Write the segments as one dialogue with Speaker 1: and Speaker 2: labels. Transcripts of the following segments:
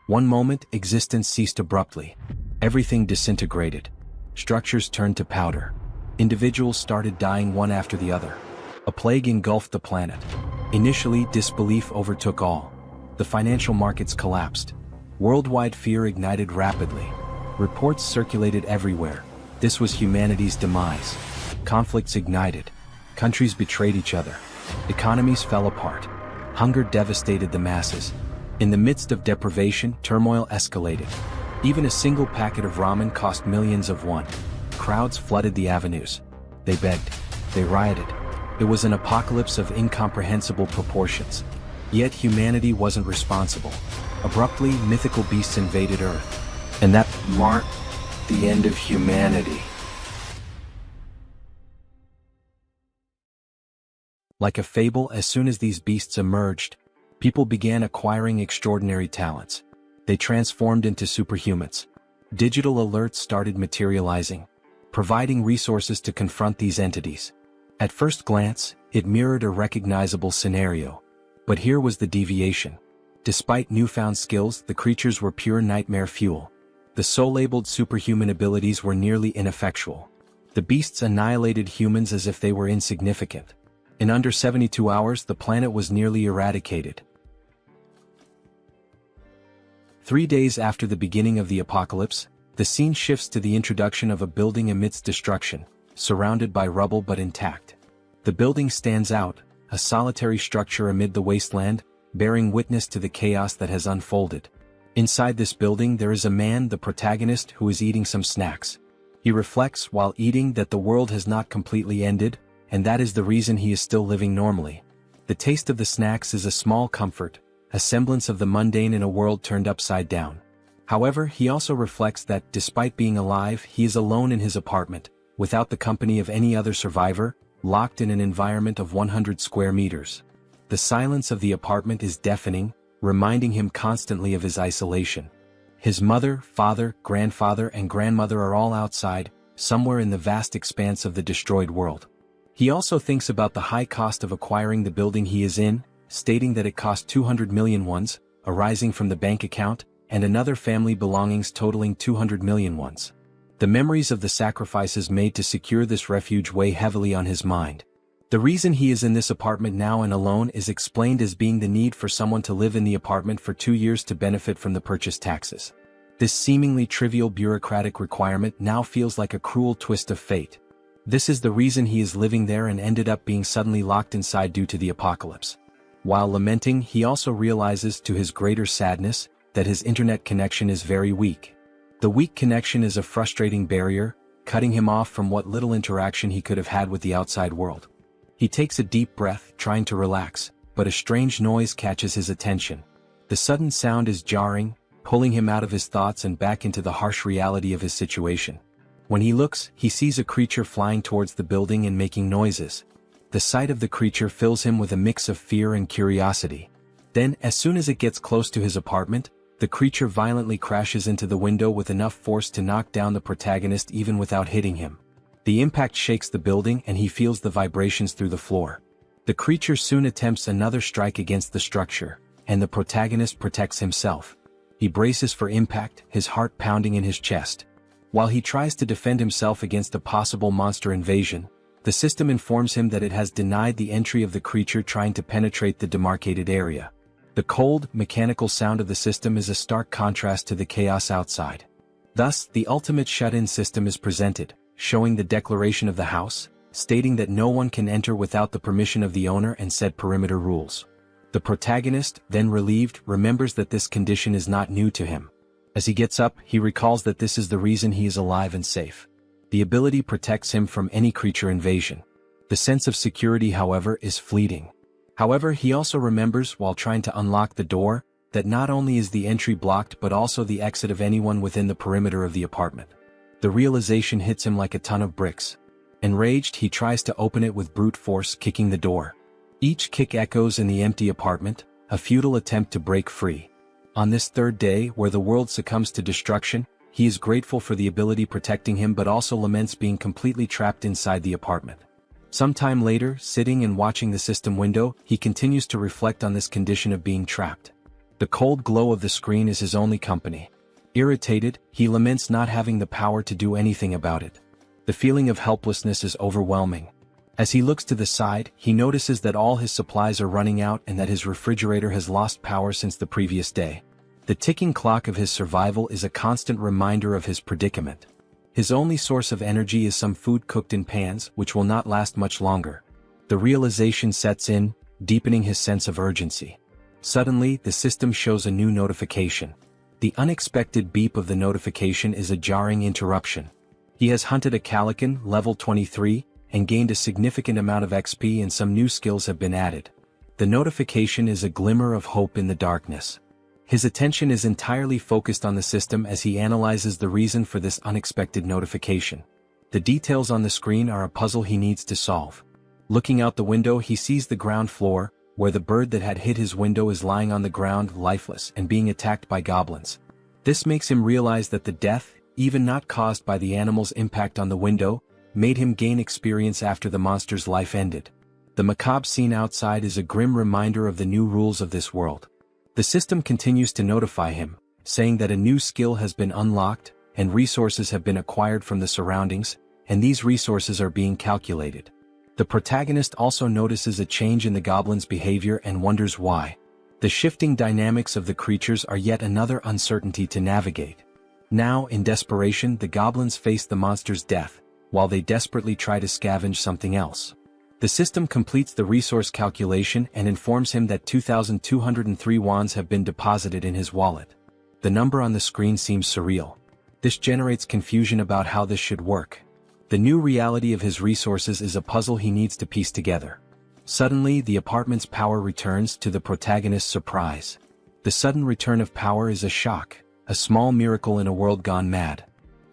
Speaker 1: One moment, existence ceased abruptly. Everything disintegrated. Structures turned to powder. Individuals started dying one after the other. A plague engulfed the planet. Initially, disbelief overtook all. The financial markets collapsed. Worldwide fear ignited rapidly. Reports circulated everywhere. This was humanity's demise. Conflicts ignited. Countries betrayed each other. Economies fell apart. Hunger devastated the masses. In the midst of deprivation, turmoil escalated. Even a single packet of ramen cost millions of won. Crowds flooded the avenues. They begged. They rioted. It was an apocalypse of incomprehensible proportions. Yet humanity wasn't responsible. Abruptly, mythical beasts invaded Earth. And that marked the end of humanity. Like a fable, as soon as these beasts emerged, people began acquiring extraordinary talents. They transformed into superhumans. Digital alerts started materializing, providing resources to confront these entities. At first glance, it mirrored a recognizable scenario. But here was the deviation. Despite newfound skills, the creatures were pure nightmare fuel. The so-labeled superhuman abilities were nearly ineffectual. The beasts annihilated humans as if they were insignificant. In under 72 hours, the planet was nearly eradicated. 3 days after the beginning of the apocalypse, the scene shifts to the introduction of a building amidst destruction, surrounded by rubble but intact. The building stands out, a solitary structure amid the wasteland, bearing witness to the chaos that has unfolded. Inside this building there is a man, the protagonist, who is eating some snacks. He reflects while eating that the world has not completely ended, and that is the reason he is still living normally. The taste of the snacks is a small comfort, a semblance of the mundane in a world turned upside down. However, he also reflects that, despite being alive, he is alone in his apartment, without the company of any other survivor, locked in an environment of 100 square meters. The silence of the apartment is deafening, reminding him constantly of his isolation. His mother, father, grandfather, and grandmother are all outside, somewhere in the vast expanse of the destroyed world. He also thinks about the high cost of acquiring the building he is in, stating that it cost 200 million wons, arising from the bank account, and another family belongings totaling 200 million wons. The memories of the sacrifices made to secure this refuge weigh heavily on his mind. The reason he is in this apartment now and alone is explained as being the need for someone to live in the apartment for 2 years to benefit from the purchase taxes. This seemingly trivial bureaucratic requirement now feels like a cruel twist of fate. This is the reason he is living there and ended up being suddenly locked inside due to the apocalypse. While lamenting, he also realizes, to his greater sadness, that his internet connection is very weak. The weak connection is a frustrating barrier, cutting him off from what little interaction he could have had with the outside world. He takes a deep breath, trying to relax, but a strange noise catches his attention. The sudden sound is jarring, pulling him out of his thoughts and back into the harsh reality of his situation. When he looks, he sees a creature flying towards the building and making noises. The sight of the creature fills him with a mix of fear and curiosity. Then, as soon as it gets close to his apartment, the creature violently crashes into the window with enough force to knock down the protagonist even without hitting him. The impact shakes the building and he feels the vibrations through the floor. The creature soon attempts another strike against the structure, and the protagonist protects himself. He braces for impact, his heart pounding in his chest. While he tries to defend himself against a possible monster invasion, the system informs him that it has denied the entry of the creature trying to penetrate the demarcated area. The cold, mechanical sound of the system is a stark contrast to the chaos outside. Thus, the ultimate shut-in system is presented, showing the declaration of the house, stating that no one can enter without the permission of the owner and set perimeter rules. The protagonist, then relieved, remembers that this condition is not new to him. As he gets up, he recalls that this is the reason he is alive and safe. The ability protects him from any creature invasion. The sense of security, however, is fleeting. However, he also remembers, while trying to unlock the door, that not only is the entry blocked but also the exit of anyone within the perimeter of the apartment. The realization hits him like a ton of bricks. Enraged, he tries to open it with brute force, kicking the door. Each kick echoes in the empty apartment, a futile attempt to break free. On this third day, where the world succumbs to destruction, he is grateful for the ability protecting him but also laments being completely trapped inside the apartment. Some time later, sitting and watching the system window, he continues to reflect on this condition of being trapped. The cold glow of the screen is his only company. Irritated, he laments not having the power to do anything about it. The feeling of helplessness is overwhelming. As he looks to the side, he notices that all his supplies are running out and that his refrigerator has lost power since the previous day. The ticking clock of his survival is a constant reminder of his predicament. His only source of energy is some food cooked in pans, which will not last much longer. The realization sets in, deepening his sense of urgency. Suddenly, the system shows a new notification. The unexpected beep of the notification is a jarring interruption. He has hunted a Calican, level 23, and gained a significant amount of XP, and some new skills have been added. The notification is a glimmer of hope in the darkness. His attention is entirely focused on the system as he analyzes the reason for this unexpected notification. The details on the screen are a puzzle he needs to solve. Looking out the window, he sees the ground floor, where the bird that had hit his window is lying on the ground lifeless and being attacked by goblins. This makes him realize that the death, even not caused by the animal's impact on the window, made him gain experience after the monster's life ended. The macabre scene outside is a grim reminder of the new rules of this world. The system continues to notify him, saying that a new skill has been unlocked, and resources have been acquired from the surroundings, and these resources are being calculated. The protagonist also notices a change in the goblin's behavior and wonders why. The shifting dynamics of the creatures are yet another uncertainty to navigate. Now, in desperation, the goblins face the monster's death, while they desperately try to scavenge something else. The system completes the resource calculation and informs him that 2,203 wands have been deposited in his wallet. The number on the screen seems surreal. This generates confusion about how this should work. The new reality of his resources is a puzzle he needs to piece together. Suddenly, the apartment's power returns, to the protagonist's surprise. The sudden return of power is a shock, a small miracle in a world gone mad.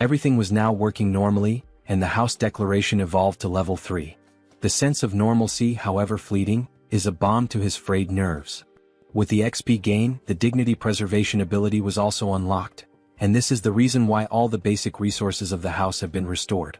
Speaker 1: Everything was now working normally, and the house declaration evolved to level 3. The sense of normalcy, however fleeting, is a balm to his frayed nerves. With the XP gain, the dignity preservation ability was also unlocked, and this is the reason why all the basic resources of the house have been restored.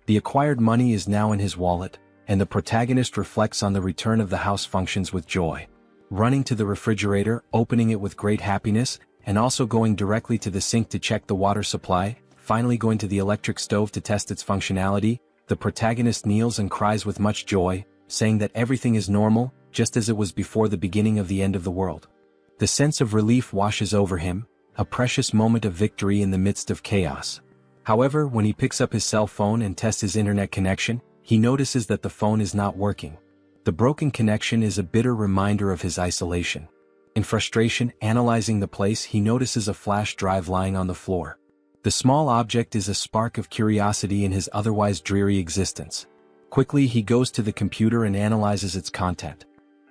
Speaker 1: The acquired money is now in his wallet, and the protagonist reflects on the return of the house functions with joy. Running to the refrigerator, opening it with great happiness, and also going directly to the sink to check the water supply, finally going to the electric stove to test its functionality, the protagonist kneels and cries with much joy, saying that everything is normal, just as it was before the beginning of the end of the world. The sense of relief washes over him, a precious moment of victory in the midst of chaos. However, when he picks up his cell phone and tests his internet connection, he notices that the phone is not working. The broken connection is a bitter reminder of his isolation. In frustration, analyzing the place, he notices a flash drive lying on the floor. The small object is a spark of curiosity in his otherwise dreary existence. Quickly, he goes to the computer and analyzes its content.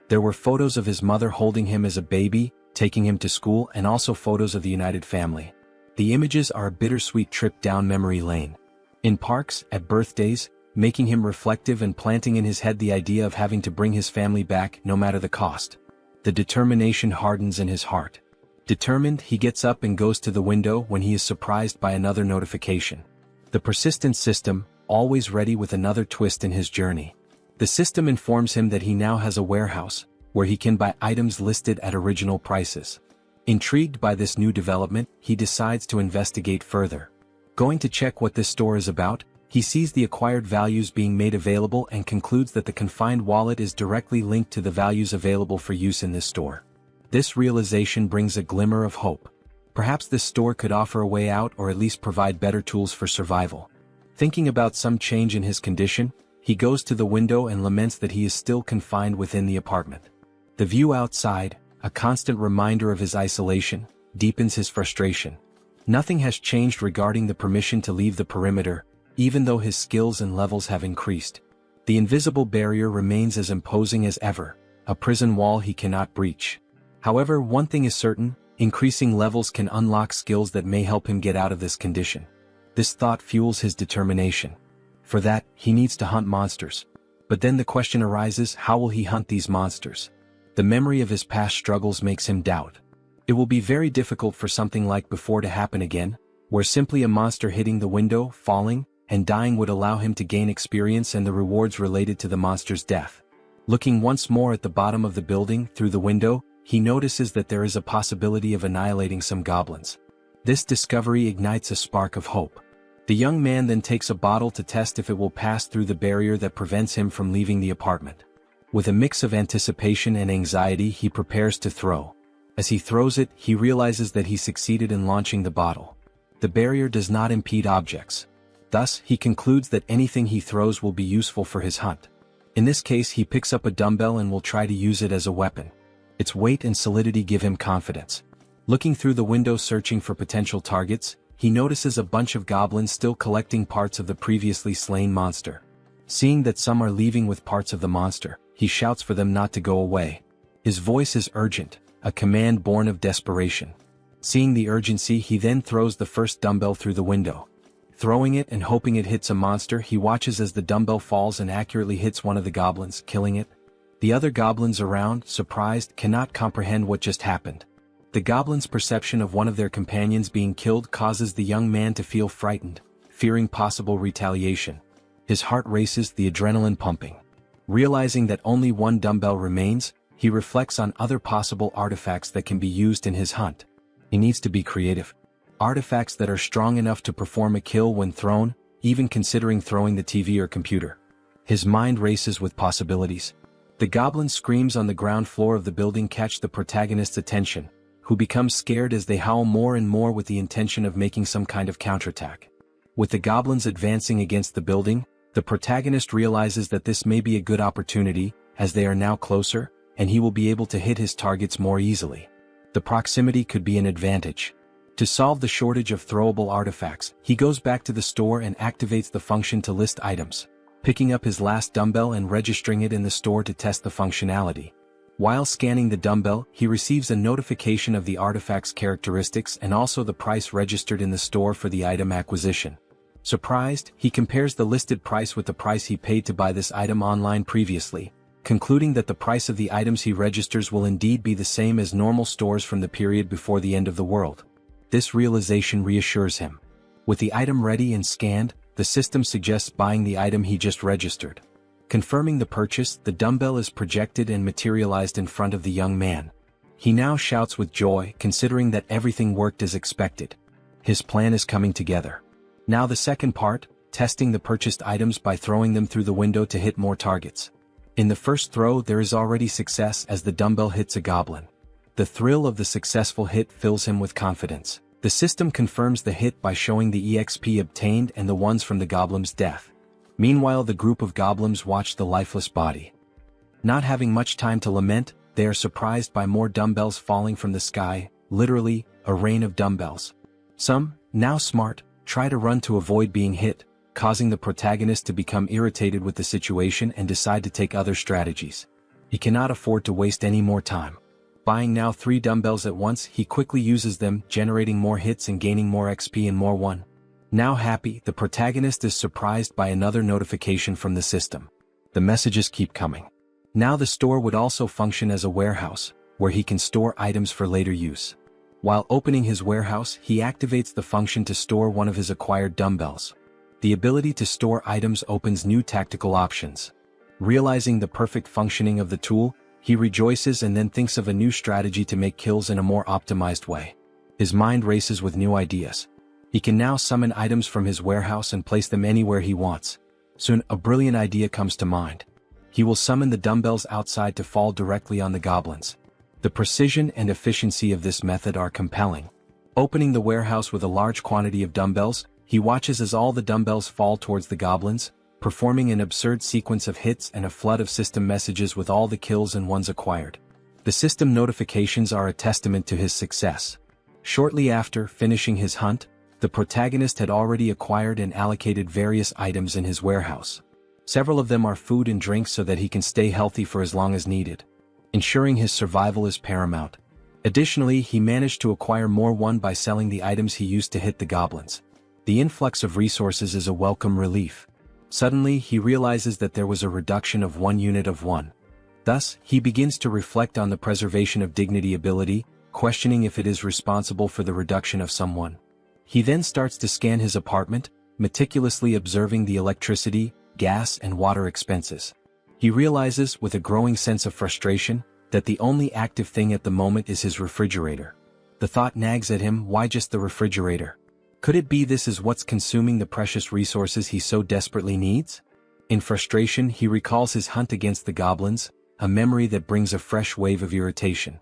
Speaker 1: There were photos of his mother holding him as a baby, taking him to school, and also photos of the united family. The images are a bittersweet trip down memory lane. In parks, at birthdays, making him reflective and planting in his head the idea of having to bring his family back no matter the cost. The determination hardens in his heart. Determined, he gets up and goes to the window when he is surprised by another notification. The persistent system, always ready with another twist in his journey. The system informs him that he now has a warehouse, where he can buy items listed at original prices. Intrigued by this new development, he decides to investigate further. Going to check what this store is about, he sees the acquired values being made available and concludes that the confined wallet is directly linked to the values available for use in this store. This realization brings a glimmer of hope. Perhaps this store could offer a way out, or at least provide better tools for survival. Thinking about some change in his condition, he goes to the window and laments that he is still confined within the apartment. The view outside, a constant reminder of his isolation, deepens his frustration. Nothing has changed regarding the permission to leave the perimeter, even though his skills and levels have increased. The invisible barrier remains as imposing as ever, a prison wall he cannot breach. However, one thing is certain, increasing levels can unlock skills that may help him get out of this condition. This thought fuels his determination. For that, he needs to hunt monsters. But then the question arises, how will he hunt these monsters? The memory of his past struggles makes him doubt. It will be very difficult for something like before to happen again, where simply a monster hitting the window, falling, and dying would allow him to gain experience and the rewards related to the monster's death. Looking once more at the bottom of the building through the window, he notices that there is a possibility of annihilating some goblins. This discovery ignites a spark of hope. The young man then takes a bottle to test if it will pass through the barrier that prevents him from leaving the apartment. With a mix of anticipation and anxiety, he prepares to throw. As he throws it, he realizes that he succeeded in launching the bottle. The barrier does not impede objects. Thus, he concludes that anything he throws will be useful for his hunt. In this case, he picks up a dumbbell and will try to use it as a weapon. Its weight and solidity give him confidence. Looking through the window searching for potential targets, he notices a bunch of goblins still collecting parts of the previously slain monster. Seeing that some are leaving with parts of the monster, he shouts for them not to go away. His voice is urgent, a command born of desperation. Seeing the urgency, he then throws the first dumbbell through the window. Throwing it and hoping it hits a monster, he watches as the dumbbell falls and accurately hits one of the goblins, killing it. The other goblins around, surprised, cannot comprehend what just happened. The goblins' perception of one of their companions being killed causes the young man to feel frightened, fearing possible retaliation. His heart races, the adrenaline pumping. Realizing that only one dumbbell remains, he reflects on other possible artifacts that can be used in his hunt. He needs to be creative. Artifacts that are strong enough to perform a kill when thrown, even considering throwing the TV or computer. His mind races with possibilities. The goblin screams on the ground floor of the building catch the protagonist's attention, who becomes scared as they howl more and more with the intention of making some kind of counterattack. With the goblins advancing against the building, the protagonist realizes that this may be a good opportunity, as they are now closer, and he will be able to hit his targets more easily. The proximity could be an advantage. To solve the shortage of throwable artifacts, he goes back to the store and activates the function to list items, picking up his last dumbbell and registering it in the store to test the functionality. While scanning the dumbbell, he receives a notification of the artifact's characteristics and also the price registered in the store for the item acquisition. Surprised, he compares the listed price with the price he paid to buy this item online previously, concluding that the price of the items he registers will indeed be the same as normal stores from the period before the end of the world. This realization reassures him. With the item ready and scanned, the system suggests buying the item he just registered. Confirming the purchase, the dumbbell is projected and materialized in front of the young man. He now shouts with joy, considering that everything worked as expected. His plan is coming together. Now the second part, testing the purchased items by throwing them through the window to hit more targets. In the first throw, there is already success as the dumbbell hits a goblin. The thrill of the successful hit fills him with confidence. The system confirms the hit by showing the EXP obtained and the ones from the goblin's death. Meanwhile, the group of goblins watch the lifeless body. Not having much time to lament, they are surprised by more dumbbells falling from the sky, literally, a rain of dumbbells. Some, now smart, try to run to avoid being hit, causing the protagonist to become irritated with the situation and decide to take other strategies. He cannot afford to waste any more time. Buying now 3 dumbbells at once, he quickly uses them, generating more hits and gaining more XP and more one. Now happy, the protagonist is surprised by another notification from the system. The messages keep coming. Now the store would also function as a warehouse, where he can store items for later use. While opening his warehouse, he activates the function to store one of his acquired dumbbells. The ability to store items opens new tactical options. Realizing the perfect functioning of the tool, he rejoices and then thinks of a new strategy to make kills in a more optimized way. His mind races with new ideas. He can now summon items from his warehouse and place them anywhere he wants. Soon, a brilliant idea comes to mind. He will summon the dumbbells outside to fall directly on the goblins. The precision and efficiency of this method are compelling. Opening the warehouse with a large quantity of dumbbells, he watches as all the dumbbells fall towards the goblins, performing an absurd sequence of hits and a flood of system messages with all the kills and ones acquired. The system notifications are a testament to his success. Shortly after finishing his hunt, the protagonist had already acquired and allocated various items in his warehouse. Several of them are food and drinks so that he can stay healthy for as long as needed. Ensuring his survival is paramount. Additionally, he managed to acquire more one by selling the items he used to hit the goblins. The influx of resources is a welcome relief. Suddenly, he realizes that there was a reduction of 1 unit of one. Thus, he begins to reflect on the preservation of dignity ability, questioning if it is responsible for the reduction of someone. He then starts to scan his apartment, meticulously observing the electricity, gas and water expenses. He realizes, with a growing sense of frustration, that the only active thing at the moment is his refrigerator. The thought nags at him, why just the refrigerator? Could it be this is what's consuming the precious resources he so desperately needs? In frustration, he recalls his hunt against the goblins, a memory that brings a fresh wave of irritation.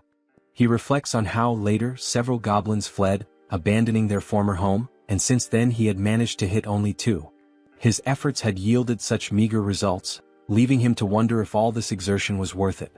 Speaker 1: He reflects on how, later, several goblins fled, abandoning their former home, and since then he had managed to hit only 2. His efforts had yielded such meager results, leaving him to wonder if all this exertion was worth it.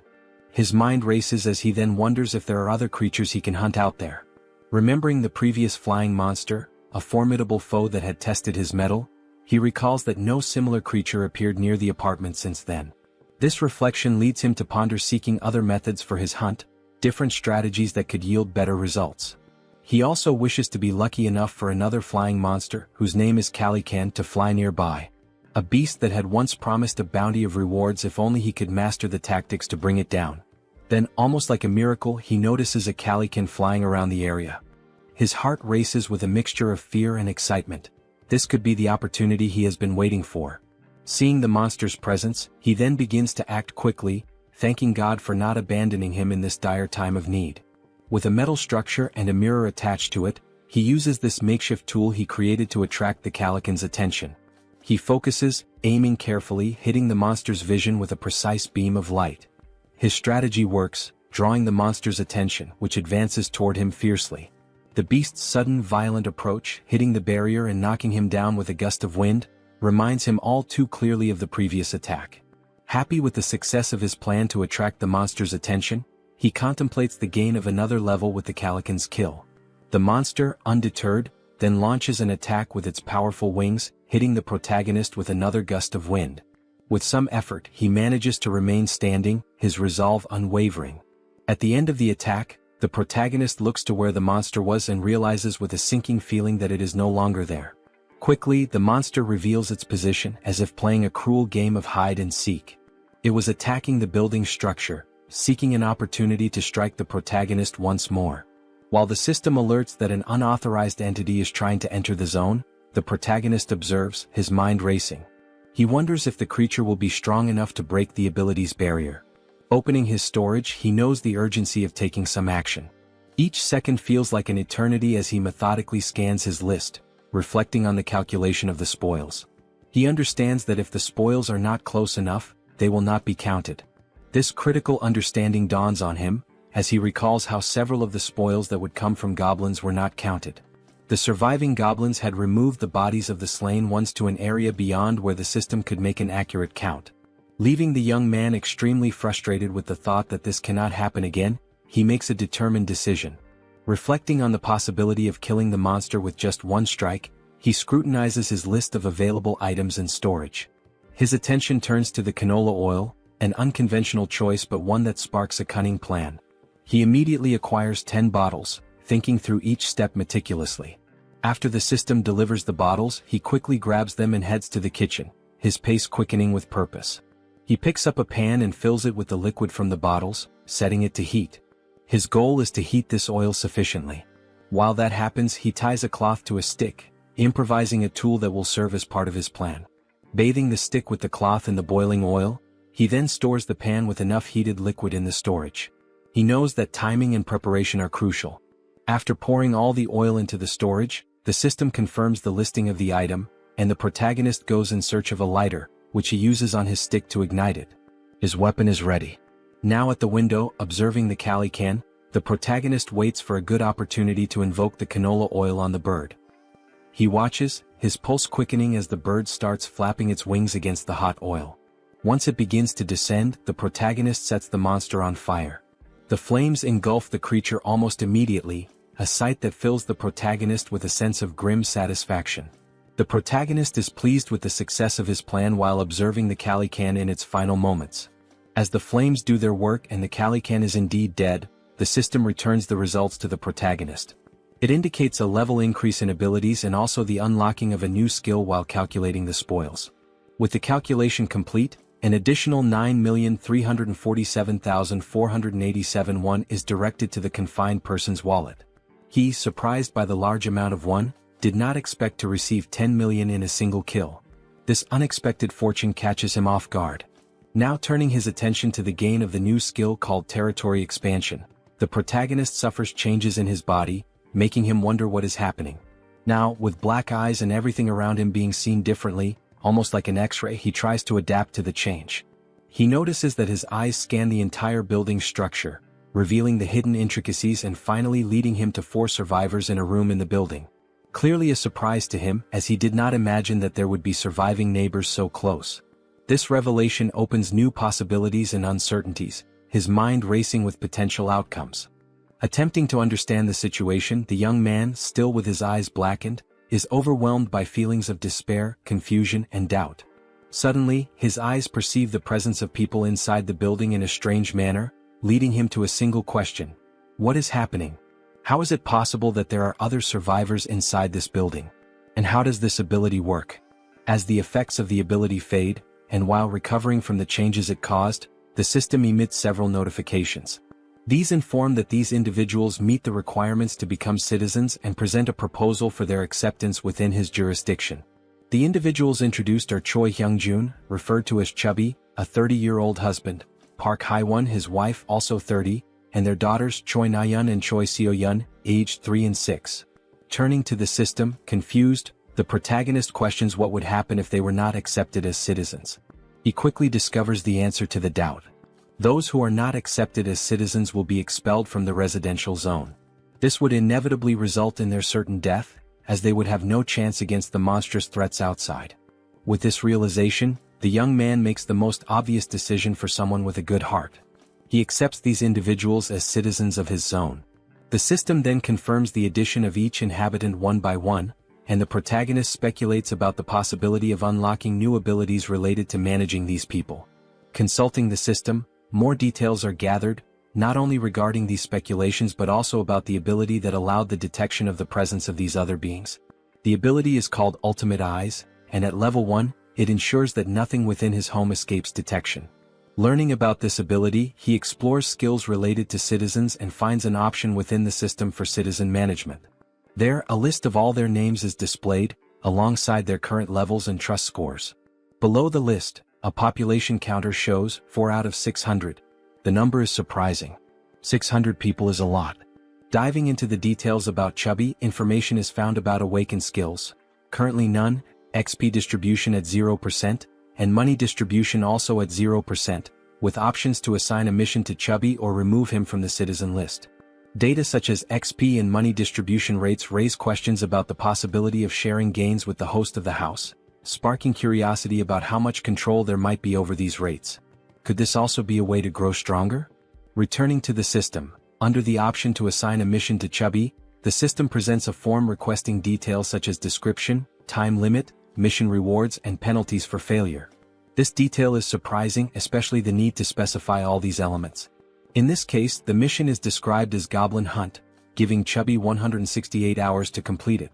Speaker 1: His mind races as he then wonders if there are other creatures he can hunt out there. Remembering the previous flying monster, a formidable foe that had tested his mettle, he recalls that no similar creature appeared near the apartment since then. This reflection leads him to ponder seeking other methods for his hunt, different strategies that could yield better results. He also wishes to be lucky enough for another flying monster, whose name is Calican, to fly nearby. A beast that had once promised a bounty of rewards if only he could master the tactics to bring it down. Then, almost like a miracle, he notices a Calican flying around the area. His heart races with a mixture of fear and excitement. This could be the opportunity he has been waiting for. Seeing the monster's presence, he then begins to act quickly, thanking God for not abandoning him in this dire time of need. With a metal structure and a mirror attached to it, he uses this makeshift tool he created to attract the Calican's attention. He focuses, aiming carefully, hitting the monster's vision with a precise beam of light. His strategy works, drawing the monster's attention, which advances toward him fiercely. The beast's sudden violent approach, hitting the barrier and knocking him down with a gust of wind, reminds him all too clearly of the previous attack. Happy with the success of his plan to attract the monster's attention, he contemplates the gain of another level with the Calican's kill. The monster, undeterred, then launches an attack with its powerful wings, hitting the protagonist with another gust of wind. With some effort, he manages to remain standing, his resolve unwavering. At the end of the attack, the protagonist looks to where the monster was and realizes with a sinking feeling that it is no longer there. Quickly, the monster reveals its position, as if playing a cruel game of hide and seek. It was attacking the building structure, seeking an opportunity to strike the protagonist once more. While the system alerts that an unauthorized entity is trying to enter the zone, the protagonist observes, his mind racing. He wonders if the creature will be strong enough to break the ability's barrier. Opening his storage, he knows the urgency of taking some action. Each second feels like an eternity as he methodically scans his list, reflecting on the calculation of the spoils. He understands that if the spoils are not close enough, they will not be counted. This critical understanding dawns on him, as he recalls how several of the spoils that would come from goblins were not counted. The surviving goblins had removed the bodies of the slain ones to an area beyond where the system could make an accurate count. Leaving the young man extremely frustrated with the thought that this cannot happen again, he makes a determined decision. Reflecting on the possibility of killing the monster with just one strike, he scrutinizes his list of available items in storage. His attention turns to the canola oil, an unconventional choice but one that sparks a cunning plan. He immediately acquires 10 bottles, thinking through each step meticulously. After the system delivers the bottles, he quickly grabs them and heads to the kitchen, his pace quickening with purpose. He picks up a pan and fills it with the liquid from the bottles, setting it to heat. His goal is to heat this oil sufficiently. While that happens, he ties a cloth to a stick, improvising a tool that will serve as part of his plan. Bathing the stick with the cloth in the boiling oil, he then stores the pan with enough heated liquid in the storage. He knows that timing and preparation are crucial. After pouring all the oil into the storage, the system confirms the listing of the item, and the protagonist goes in search of a lighter, which he uses on his stick to ignite it. His weapon is ready. Now at the window, observing the Calican, the protagonist waits for a good opportunity to invoke the canola oil on the bird. He watches, his pulse quickening as the bird starts flapping its wings against the hot oil. Once it begins to descend, the protagonist sets the monster on fire. The flames engulf the creature almost immediately, a sight that fills the protagonist with a sense of grim satisfaction. The protagonist is pleased with the success of his plan while observing the Calican in its final moments. As the flames do their work and the Calican is indeed dead, the system returns the results to the protagonist. It indicates a level increase in abilities and also the unlocking of a new skill while calculating the spoils. With the calculation complete, an additional 9,347,487 won is directed to the confined person's wallet. He, surprised by the large amount of won, did not expect to receive 10 million in a single kill. This unexpected fortune catches him off guard. Now turning his attention to the gain of the new skill called territory expansion, the protagonist suffers changes in his body, making him wonder what is happening. Now, with black eyes and everything around him being seen differently, almost like an X-ray, he tries to adapt to the change. He notices that his eyes scan the entire building structure, revealing the hidden intricacies and finally leading him to 4 survivors in a room in the building. Clearly a surprise to him, as he did not imagine that there would be surviving neighbors so close. This revelation opens new possibilities and uncertainties, his mind racing with potential outcomes. Attempting to understand the situation, the young man, still with his eyes blackened, is overwhelmed by feelings of despair, confusion, and doubt. Suddenly, his eyes perceive the presence of people inside the building in a strange manner, leading him to a single question. What is happening? How is it possible that there are other survivors inside this building? And how does this ability work? As the effects of the ability fade, and while recovering from the changes it caused, the system emits several notifications. These inform that these individuals meet the requirements to become citizens and present a proposal for their acceptance within his jurisdiction. The individuals introduced are Choi Hyung-jun, referred to as Chubby, a 30-year-old husband, Park Hae-won, his wife, also 30, and their daughters Choi Na-yeon and Choi Seo-yeon, aged 3 and 6. Turning to the system, confused, the protagonist questions what would happen if they were not accepted as citizens. He quickly discovers the answer to the doubt. Those who are not accepted as citizens will be expelled from the residential zone. This would inevitably result in their certain death, as they would have no chance against the monstrous threats outside. With this realization, the young man makes the most obvious decision for someone with a good heart. He accepts these individuals as citizens of his zone. The system then confirms the addition of each inhabitant one by one, and the protagonist speculates about the possibility of unlocking new abilities related to managing these people. Consulting the system, more details are gathered, not only regarding these speculations but also about the ability that allowed the detection of the presence of these other beings. The ability is called Ultimate Eyes, and at level 1, it ensures that nothing within his home escapes detection. Learning about this ability, he explores skills related to citizens and finds an option within the system for citizen management. There, a list of all their names is displayed, alongside their current levels and trust scores. Below the list, a population counter shows 4 out of 600. The number is surprising. 600 people is a lot. Diving into the details about Chubby, information is found about awakened skills. Currently none, XP distribution at 0%, and money distribution also at 0%, with options to assign a mission to Chubby or remove him from the citizen list. Data such as XP and money distribution rates raise questions about the possibility of sharing gains with the host of the house, sparking curiosity about how much control there might be over these rates. Could this also be a way to grow stronger? Returning to the system, under the option to assign a mission to Chubby, the system presents a form requesting details such as description, time limit, mission rewards, and penalties for failure. This detail is surprising, especially the need to specify all these elements. In this case, the mission is described as Goblin Hunt, giving Chubby 168 hours to complete it.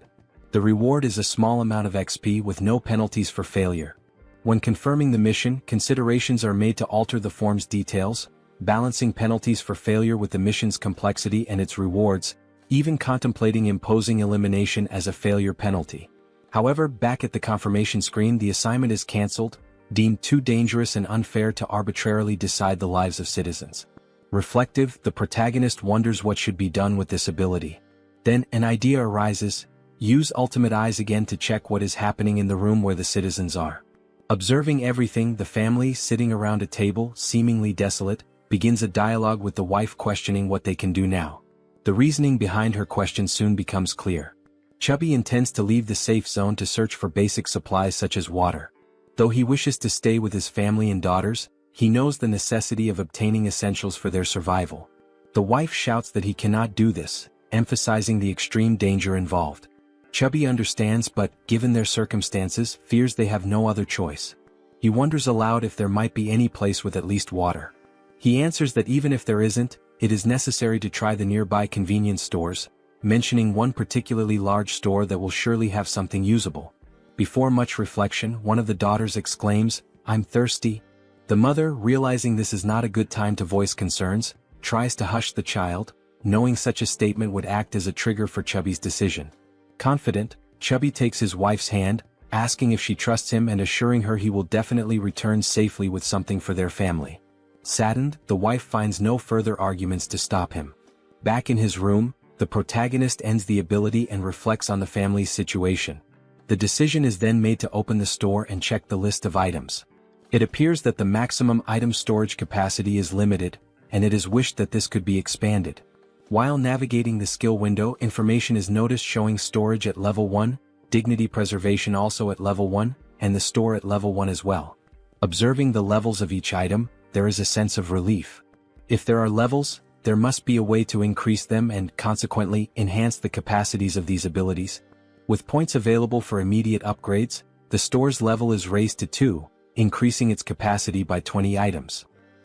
Speaker 1: The reward is a small amount of XP with no penalties for failure. When confirming the mission, considerations are made to alter the form's details, balancing penalties for failure with the mission's complexity and its rewards, even contemplating imposing elimination as a failure penalty. However, back at the confirmation screen, the assignment is cancelled, deemed too dangerous and unfair to arbitrarily decide the lives of citizens. Reflective, the protagonist wonders what should be done with this ability. Then, an idea arises: use Ultimate Eyes again to check what is happening in the room where the citizens are. Observing everything, the family, sitting around a table, seemingly desolate, begins a dialogue with the wife questioning what they can do now. The reasoning behind her question soon becomes clear. Chubby intends to leave the safe zone to search for basic supplies such as water. Though he wishes to stay with his family and daughters, he knows the necessity of obtaining essentials for their survival. The wife shouts that he cannot do this, emphasizing the extreme danger involved. Chubby understands but, given their circumstances, fears they have no other choice. He wonders aloud if there might be any place with at least water. He answers that even if there isn't, it is necessary to try the nearby convenience stores, mentioning one particularly large store that will surely have something usable. Before much reflection, one of the daughters exclaims, "I'm thirsty." The mother, realizing this is not a good time to voice concerns, tries to hush the child, knowing such a statement would act as a trigger for Chubby's decision. Confident, Chubby takes his wife's hand, asking if she trusts him and assuring her he will definitely return safely with something for their family. Saddened, the wife finds no further arguments to stop him. Back in his room, the protagonist ends the ability and reflects on the family's situation. The decision is then made to open the store and check the list of items. It appears that the maximum item storage capacity is limited, and it is wished that this could be expanded. While navigating the skill window, information is noticed showing storage at level 1, dignity preservation also at level 1, and the store at level 1 as well. Observing the levels of each item, there is a sense of relief. If there are levels, there must be a way to increase them and, consequently, enhance the capacities of these abilities. With points available for immediate upgrades, the store's level is raised to 2, increasing its capacity by 20 items.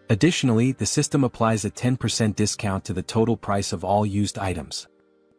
Speaker 1: Additionally, the system applies a 10% discount to the total price of all used items.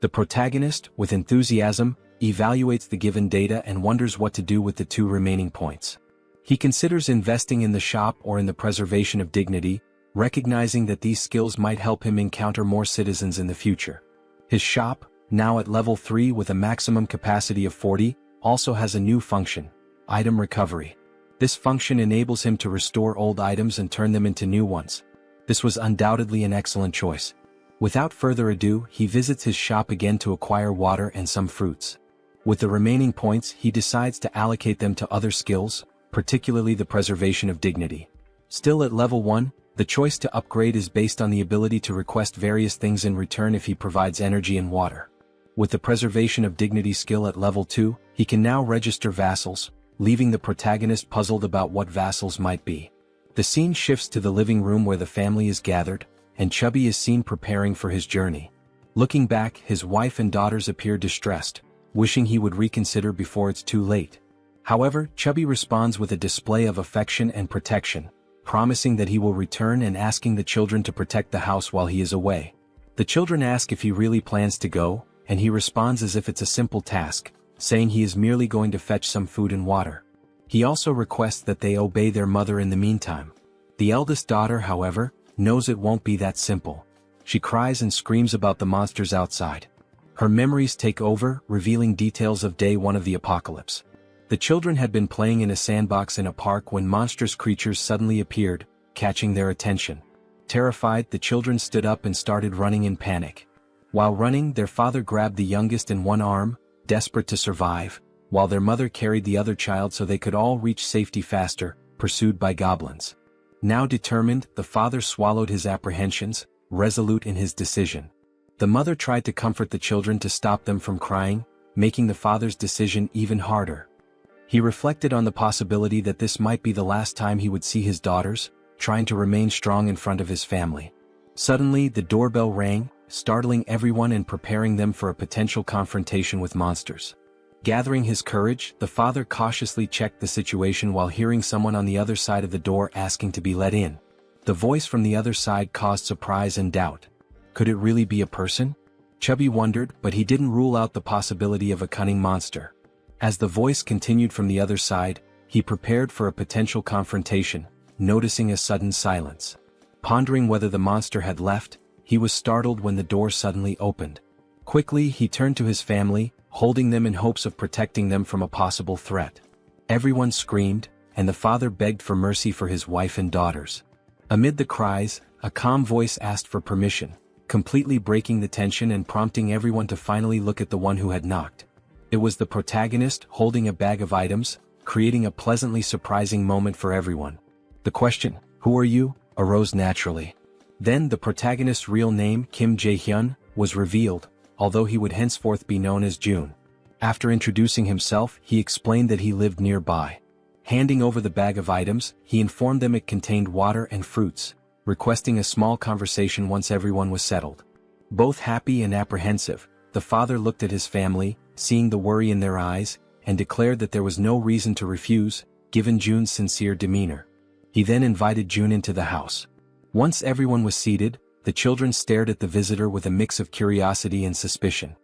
Speaker 1: The protagonist, with enthusiasm, evaluates the given data and wonders what to do with the 2 remaining points. He considers investing in the shop or in the preservation of dignity, recognizing that these skills might help him encounter more citizens in the future. His shop, now at level 3 with a maximum capacity of 40, also has a new function: item recovery. This function enables him to restore old items and turn them into new ones. This was undoubtedly an excellent choice. Without further ado, he visits his shop again to acquire water and some fruits. With the remaining points, he decides to allocate them to other skills, particularly the preservation of dignity. Still at level 1, the choice to upgrade is based on the ability to request various things in return if he provides energy and water. With the preservation of dignity skill at level 2, he can now register vassals, leaving the protagonist puzzled about what vassals might be. The scene shifts to the living room where the family is gathered, and Chubby is seen preparing for his journey. Looking back, his wife and daughters appear distressed, wishing he would reconsider before it's too late. However, Chubby responds with a display of affection and protection, promising that he will return and asking the children to protect the house while he is away. The children ask if he really plans to go, and he responds as if it's a simple task, saying he is merely going to fetch some food and water. He also requests that they obey their mother in the meantime. The eldest daughter, however, knows it won't be that simple. She cries and screams about the monsters outside. Her memories take over, revealing details of day 1 of the apocalypse. The children had been playing in a sandbox in a park when monstrous creatures suddenly appeared, catching their attention. Terrified, the children stood up and started running in panic. While running, their father grabbed the youngest in one arm, desperate to survive, while their mother carried the other child so they could all reach safety faster, pursued by goblins. Now determined, the father swallowed his apprehensions, resolute in his decision. The mother tried to comfort the children to stop them from crying, making the father's decision even harder. He reflected on the possibility that this might be the last time he would see his daughters, trying to remain strong in front of his family. Suddenly, the doorbell rang, startling everyone and preparing them for a potential confrontation with monsters. Gathering his courage, the father cautiously checked the situation while hearing someone on the other side of the door asking to be let in. The voice from the other side caused surprise and doubt. Could it really be a person? Chubby wondered, but he didn't rule out the possibility of a cunning monster. As the voice continued from the other side, he prepared for a potential confrontation, noticing a sudden silence. Pondering whether the monster had left, he was startled when the door suddenly opened. Quickly, he turned to his family, holding them in hopes of protecting them from a possible threat. Everyone screamed, and the father begged for mercy for his wife and daughters. Amid the cries, a calm voice asked for permission, completely breaking the tension and prompting everyone to finally look at the one who had knocked. It was the protagonist holding a bag of items, creating a pleasantly surprising moment for everyone. The question, "Who are you?" arose naturally. Then the protagonist's real name, Kim Jae-hyun, was revealed, although he would henceforth be known as June. After introducing himself, he explained that he lived nearby. Handing over the bag of items, he informed them it contained water and fruits, requesting a small conversation once everyone was settled. Both happy and apprehensive, the father looked at his family, seeing the worry in their eyes, and declared that there was no reason to refuse, given June's sincere demeanor. He then invited June into the house. Once everyone was seated, the children stared at the visitor with a mix of curiosity and suspicion.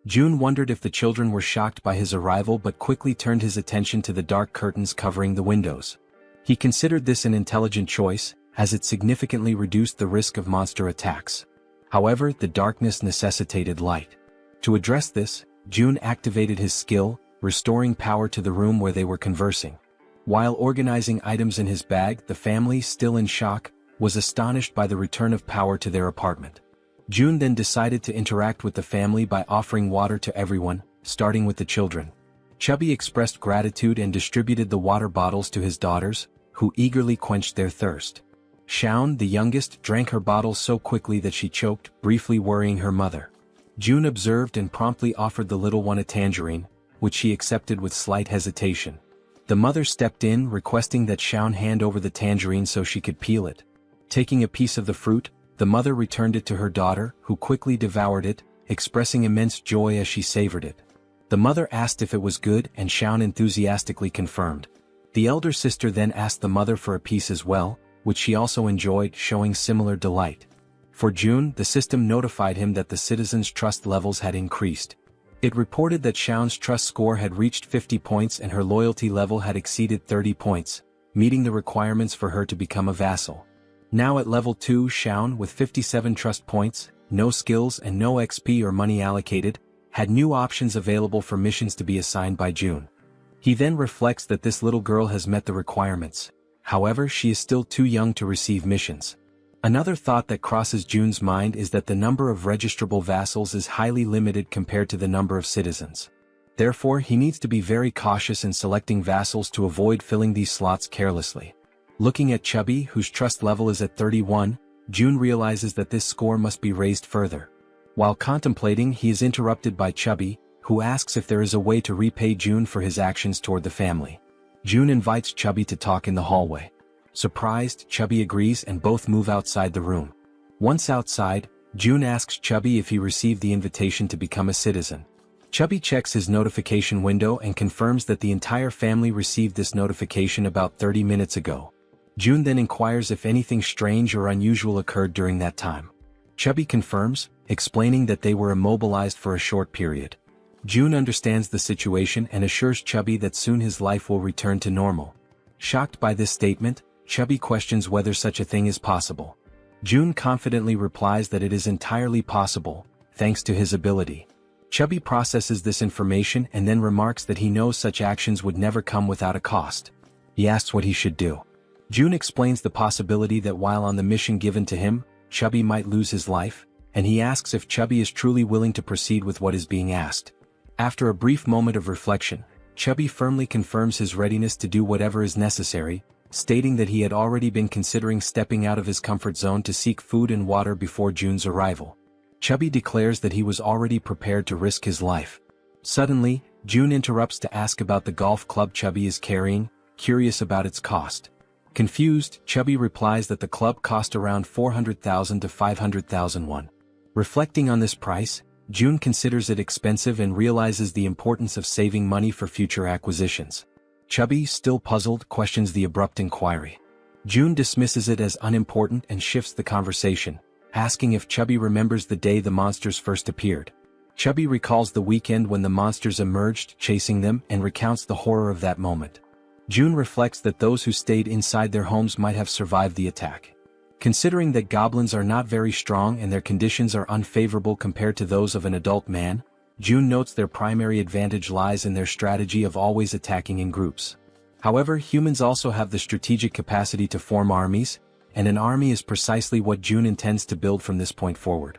Speaker 1: June wondered if the children were shocked by his arrival but quickly turned his attention to the dark curtains covering the windows. He considered this an intelligent choice, as it significantly reduced the risk of monster attacks. However, the darkness necessitated light. To address this, June activated his skill, restoring power to the room where they were conversing. While organizing items in his bag, the family, still in shock, was astonished by the return of power to their apartment. June then decided to interact with the family by offering water to everyone, starting with the children. Chubby expressed gratitude and distributed the water bottles to his daughters, who eagerly quenched their thirst. Shaun, the youngest, drank her bottle so quickly that she choked, briefly worrying her mother. June observed and promptly offered the little one a tangerine, which she accepted with slight hesitation. The mother stepped in, requesting that Shaun hand over the tangerine so she could peel it. Taking a piece of the fruit, the mother returned it to her daughter, who quickly devoured it, expressing immense joy as she savored it. The mother asked if it was good, and Shaun enthusiastically confirmed. The elder sister then asked the mother for a piece as well, which she also enjoyed, showing similar delight. For June, the system notified him that the citizens' trust levels had increased. It reported that Shaun's trust score had reached 50 points and her loyalty level had exceeded 30 points, meeting the requirements for her to become a vassal. Now at level 2, Shaun, with 57 trust points, no skills and no XP or money allocated, had new options available for missions to be assigned by June. He then reflects that this little girl has met the requirements. However, she is still too young to receive missions. Another thought that crosses June's mind is that the number of registrable vassals is highly limited compared to the number of citizens. Therefore, he needs to be very cautious in selecting vassals to avoid filling these slots carelessly. Looking at Chubby, whose trust level is at 31, June realizes that this score must be raised further. While contemplating, he is interrupted by Chubby, who asks if there is a way to repay June for his actions toward the family. June invites Chubby to talk in the hallway. Surprised, Chubby agrees and both move outside the room. Once outside, June asks Chubby if he received the invitation to become a citizen. Chubby checks his notification window and confirms that the entire family received this notification about 30 minutes ago. June then inquires if anything strange or unusual occurred during that time. Chubby confirms, explaining that they were immobilized for a short period. June understands the situation and assures Chubby that soon his life will return to normal. Shocked by this statement, Chubby questions whether such a thing is possible. June confidently replies that it is entirely possible, thanks to his ability. Chubby processes this information and then remarks that he knows such actions would never come without a cost. He asks what he should do. June explains the possibility that while on the mission given to him, Chubby might lose his life, and he asks if Chubby is truly willing to proceed with what is being asked. After a brief moment of reflection, Chubby firmly confirms his readiness to do whatever is necessary, stating that he had already been considering stepping out of his comfort zone to seek food and water before June's arrival. Chubby declares that he was already prepared to risk his life. Suddenly, June interrupts to ask about the golf club Chubby is carrying, curious about its cost. Confused, Chubby replies that the club cost around 400,000 to 500,000 won. Reflecting on this price, June considers it expensive and realizes the importance of saving money for future acquisitions. Chubby, still puzzled, questions the abrupt inquiry. June dismisses it as unimportant and shifts the conversation, asking if Chubby remembers the day the monsters first appeared. Chubby recalls the weekend when the monsters emerged, chasing them, and recounts the horror of that moment. June reflects that those who stayed inside their homes might have survived the attack. Considering that goblins are not very strong and their conditions are unfavorable compared to those of an adult man, June notes their primary advantage lies in their strategy of always attacking in groups. However, humans also have the strategic capacity to form armies, and an army is precisely what June intends to build from this point forward.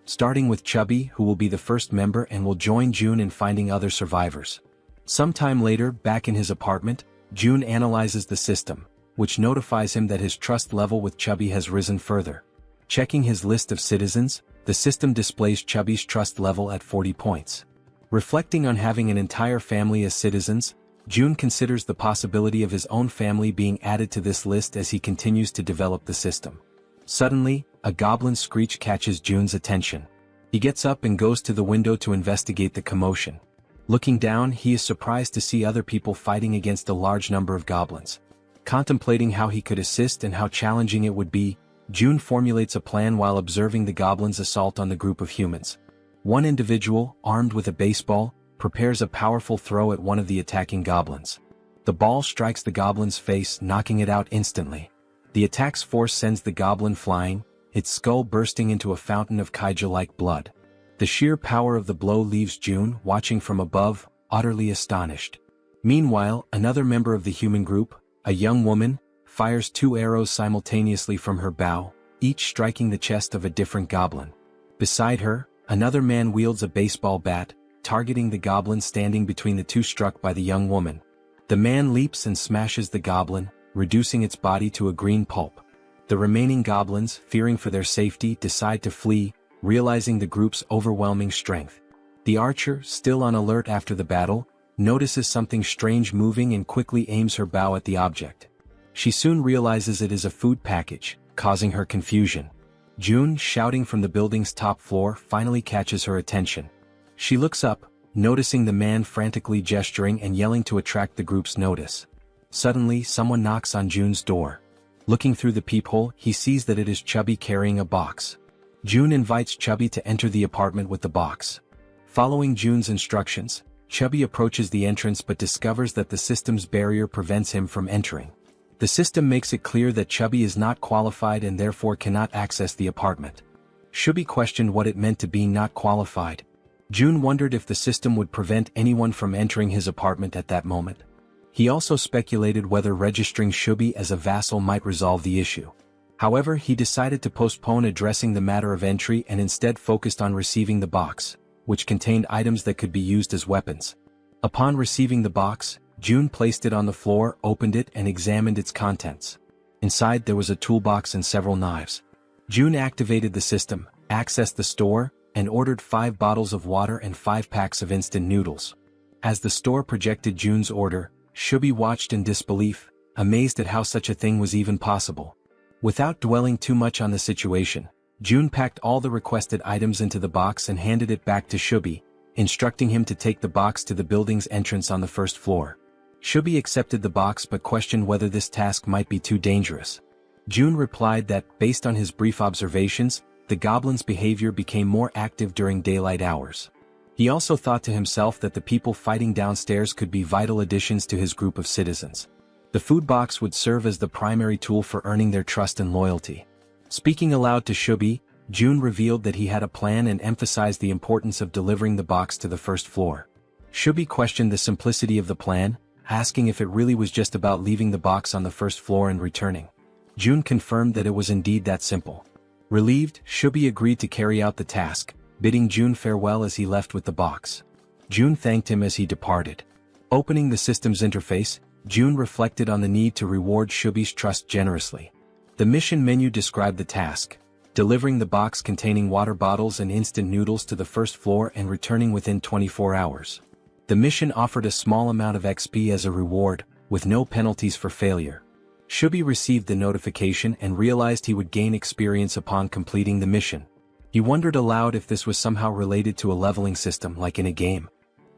Speaker 1: Starting with Chubby, who will be the first member and will join June in finding other survivors. Sometime later, back in his apartment, June analyzes the system, which notifies him that his trust level with Chubby has risen further. Checking his list of citizens, the system displays Chubby's trust level at 40 points. Reflecting on having an entire family as citizens, June considers the possibility of his own family being added to this list as he continues to develop the system. Suddenly, a goblin screech catches June's attention. He gets up and goes to the window to investigate the commotion. Looking down, he is surprised to see other people fighting against a large number of goblins. Contemplating how he could assist and how challenging it would be, June formulates a plan while observing the goblins' assault on the group of humans. One individual, armed with a baseball, prepares a powerful throw at one of the attacking goblins. The ball strikes the goblin's face, knocking it out instantly. The attack's force sends the goblin flying, its skull bursting into a fountain of kaiju-like blood. The sheer power of the blow leaves June, watching from above, utterly astonished. Meanwhile, another member of the human group, a young woman, fires 2 arrows simultaneously from her bow, each striking the chest of a different goblin. Beside her, another man wields a baseball bat, targeting the goblin standing between the 2 struck by the young woman. The man leaps and smashes the goblin, reducing its body to a green pulp. The remaining goblins, fearing for their safety, decide to flee, realizing the group's overwhelming strength. The archer, still on alert after the battle, notices something strange moving and quickly aims her bow at the object. She soon realizes it is a food package, causing her confusion. June, shouting from the building's top floor, finally catches her attention. She looks up, noticing the man frantically gesturing and yelling to attract the group's notice. Suddenly, someone knocks on June's door. Looking through the peephole, he sees that it is Chubby carrying a box. June invites Chubby to enter the apartment with the box. Following June's instructions, Chubby approaches the entrance but discovers that the system's barrier prevents him from entering. The system makes it clear that Chubby is not qualified and therefore cannot access the apartment. Chubby questioned what it meant to be not qualified. June wondered if the system would prevent anyone from entering his apartment at that moment. He also speculated whether registering Chubby as a vassal might resolve the issue. However, he decided to postpone addressing the matter of entry and instead focused on receiving the box, which contained items that could be used as weapons. Upon receiving the box, June placed it on the floor, opened it and examined its contents. Inside there was a toolbox and several knives. June activated the system, accessed the store, and ordered 5 bottles of water and 5 packs of instant noodles. As the store projected June's order, Chubby watched in disbelief, amazed at how such a thing was even possible. Without dwelling too much on the situation, June packed all the requested items into the box and handed it back to Chubby, instructing him to take the box to the building's entrance on the 1st floor. Chubby accepted the box but questioned whether this task might be too dangerous. June replied that, based on his brief observations, the goblin's behavior became more active during daylight hours. He also thought to himself that the people fighting downstairs could be vital additions to his group of citizens. The food box would serve as the primary tool for earning their trust and loyalty. Speaking aloud to Chubby, June revealed that he had a plan and emphasized the importance of delivering the box to the 1st floor. Chubby questioned the simplicity of the plan, asking if it really was just about leaving the box on the 1st floor and returning. June confirmed that it was indeed that simple. Relieved, Chubby agreed to carry out the task, bidding June farewell as he left with the box. June thanked him as he departed. Opening the system's interface, June reflected on the need to reward Chubby's trust generously. The mission menu described the task: delivering the box containing water bottles and instant noodles to the 1st floor and returning within 24 hours. The mission offered a small amount of XP as a reward, with no penalties for failure. Chubby received the notification and realized he would gain experience upon completing the mission. He wondered aloud if this was somehow related to a leveling system like in a game.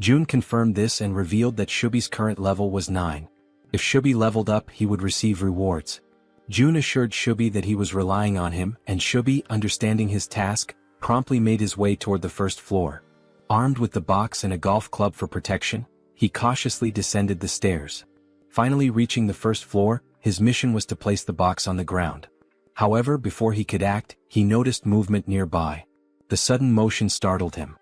Speaker 1: June confirmed this and revealed that Chubby's current level was 9. If Chubby leveled up, he would receive rewards. June assured Chubby that he was relying on him, and Chubby, understanding his task, promptly made his way toward the 1st floor. Armed with the box and a golf club for protection, he cautiously descended the stairs. Finally reaching the 1st floor, his mission was to place the box on the ground. However, before he could act, he noticed movement nearby. The sudden motion startled him.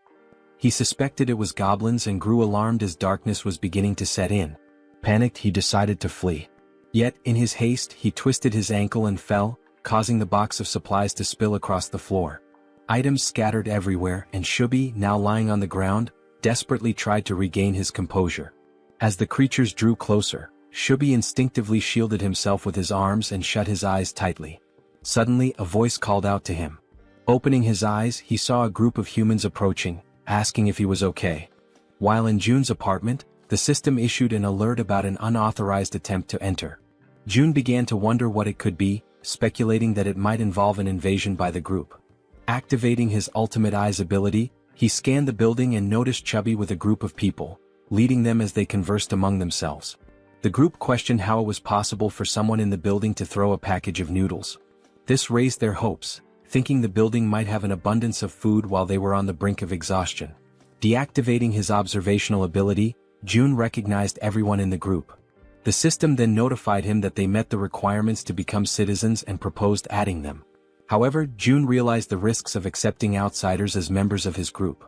Speaker 1: He suspected it was goblins and grew alarmed as darkness was beginning to set in. Panicked, he decided to flee. Yet, in his haste, he twisted his ankle and fell, causing the box of supplies to spill across the floor. Items scattered everywhere, and Chubby, now lying on the ground, desperately tried to regain his composure. As the creatures drew closer, Chubby instinctively shielded himself with his arms and shut his eyes tightly. Suddenly, a voice called out to him. Opening his eyes, he saw a group of humans approaching, asking if he was okay. While in June's apartment, the system issued an alert about an unauthorized attempt to enter. June began to wonder what it could be, speculating that it might involve an invasion by the group. Activating his ultimate eyes ability, he scanned the building and noticed Chubby with a group of people, leading them as they conversed among themselves. The group questioned how it was possible for someone in the building to throw a package of noodles. This raised their hopes, thinking the building might have an abundance of food while they were on the brink of exhaustion. Deactivating his observational ability, June recognized everyone in the group. The system then notified him that they met the requirements to become citizens and proposed adding them. However, June realized the risks of accepting outsiders as members of his group.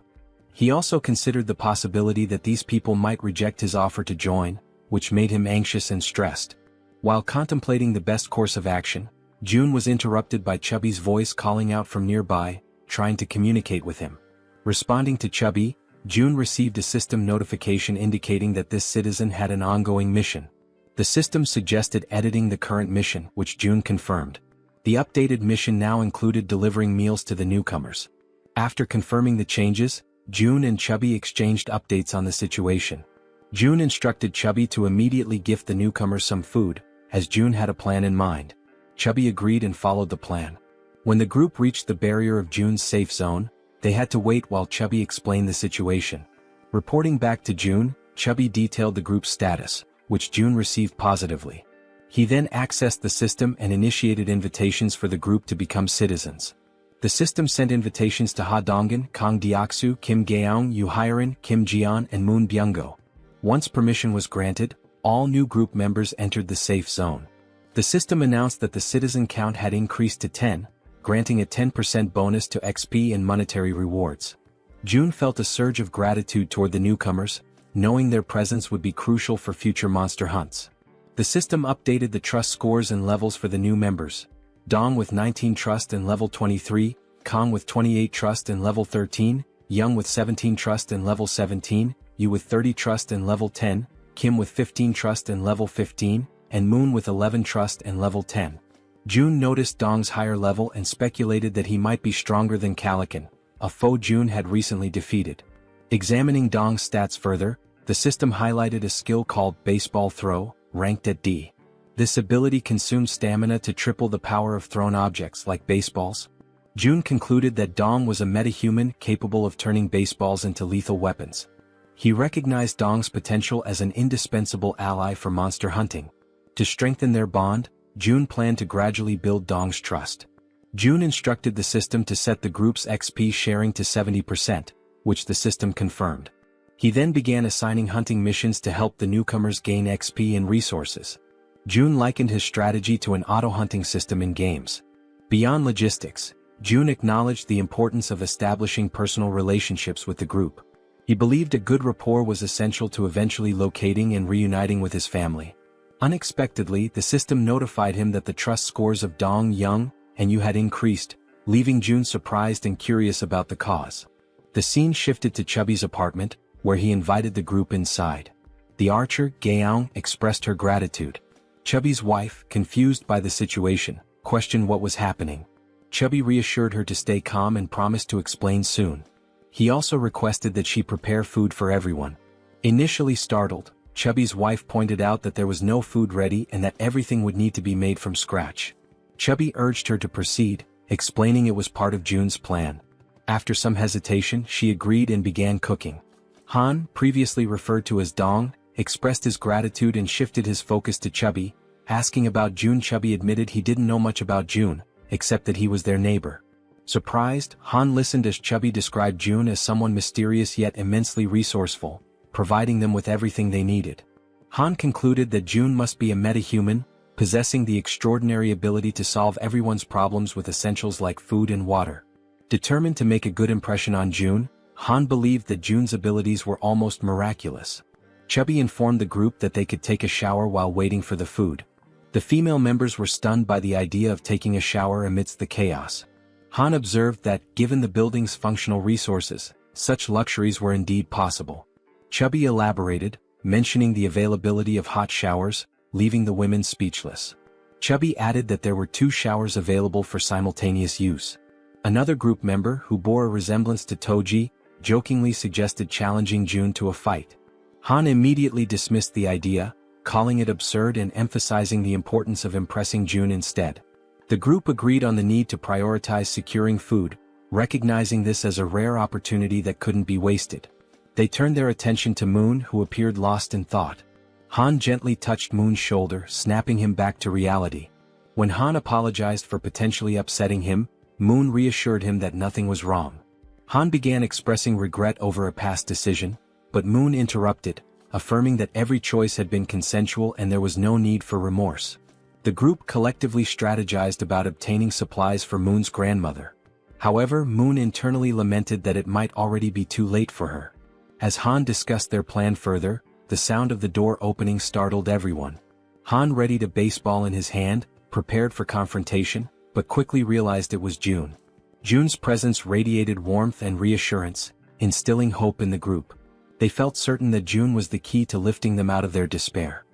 Speaker 1: He also considered the possibility that these people might reject his offer to join, which made him anxious and stressed. While contemplating the best course of action, June was interrupted by Chubby's voice calling out from nearby, trying to communicate with him. Responding to Chubby, June received a system notification indicating that this citizen had an ongoing mission. The system suggested editing the current mission, which June confirmed. The updated mission now included delivering meals to the newcomers. After confirming the changes, June and Chubby exchanged updates on the situation. June instructed Chubby to immediately gift the newcomers some food, as June had a plan in mind. Chubby agreed and followed the plan. When the group reached the barrier of June's safe zone, they had to wait while Chubby explained the situation. Reporting back to June, Chubby detailed the group's status, which June received positively. He then accessed the system and initiated invitations for the group to become citizens. The system sent invitations to Ha Donggan, Kang Deoksu, Kim Gaeong, Yu Hyerin, Kim Jian, and Moon Byung-go. Once permission was granted, all new group members entered the safe zone. The system announced that the citizen count had increased to 10, granting a 10% bonus to XP and monetary rewards. June felt a surge of gratitude toward the newcomers, knowing their presence would be crucial for future monster hunts. The system updated the trust scores and levels for the new members. Dong with 19 trust and level 23, Kang with 28 trust and level 13, Young with 17 trust and level 17, Yu with 30 trust and level 10, Kim with 15 trust and level 15, and Moon with 11 trust and level 10. June noticed Dong's higher level and speculated that he might be stronger than Calican, a foe June had recently defeated. Examining Dong's stats further, the system highlighted a skill called Baseball Throw, ranked at D. This ability consumes stamina to triple the power of thrown objects like baseballs. June concluded that Dong was a metahuman capable of turning baseballs into lethal weapons. He recognized Dong's potential as an indispensable ally for monster hunting. To strengthen their bond, June planned to gradually build Dong's trust. June instructed the system to set the group's XP sharing to 70%, which the system confirmed. He then began assigning hunting missions to help the newcomers gain XP and resources. June likened his strategy to an auto-hunting system in games. Beyond logistics, June acknowledged the importance of establishing personal relationships with the group. He believed a good rapport was essential to eventually locating and reuniting with his family. Unexpectedly, the system notified him that the trust scores of Dong, Young, and Yu had increased, leaving June surprised and curious about the cause. The scene shifted to Chubby's apartment, where he invited the group inside. The archer, Gaeong, expressed her gratitude. Chubby's wife, confused by the situation, questioned what was happening. Chubby reassured her to stay calm and promised to explain soon. He also requested that she prepare food for everyone. Initially startled, Chubby's wife pointed out that there was no food ready and that everything would need to be made from scratch. Chubby urged her to proceed, explaining it was part of June's plan. After some hesitation, she agreed and began cooking. Han, previously referred to as Dong, expressed his gratitude and shifted his focus to Chubby, asking about June. Chubby admitted he didn't know much about June, except that he was their neighbor. Surprised, Han listened as Chubby described June as someone mysterious yet immensely resourceful, providing them with everything they needed. Han concluded that June must be a metahuman, possessing the extraordinary ability to solve everyone's problems with essentials like food and water. Determined to make a good impression on June, Han believed that June's abilities were almost miraculous. Chubby informed the group that they could take a shower while waiting for the food. The female members were stunned by the idea of taking a shower amidst the chaos. Han observed that, given the building's functional resources, such luxuries were indeed possible. Chubby elaborated, mentioning the availability of hot showers, leaving the women speechless. Chubby added that there were 2 showers available for simultaneous use. Another group member, who bore a resemblance to Toji, jokingly suggested challenging June to a fight. Han immediately dismissed the idea, calling it absurd and emphasizing the importance of impressing June instead. The group agreed on the need to prioritize securing food, recognizing this as a rare opportunity that couldn't be wasted. They turned their attention to Moon, who appeared lost in thought. Han gently touched Moon's shoulder, snapping him back to reality. When Han apologized for potentially upsetting him, Moon reassured him that nothing was wrong. Han began expressing regret over a past decision, but Moon interrupted, affirming that every choice had been consensual and there was no need for remorse. The group collectively strategized about obtaining supplies for Moon's grandmother. However, Moon internally lamented that it might already be too late for her. As Han discussed their plan further, the sound of the door opening startled everyone. Han readied a baseball in his hand, prepared for confrontation, but quickly realized it was June. June's presence radiated warmth and reassurance, instilling hope in the group. They felt certain that June was the key to lifting them out of their despair.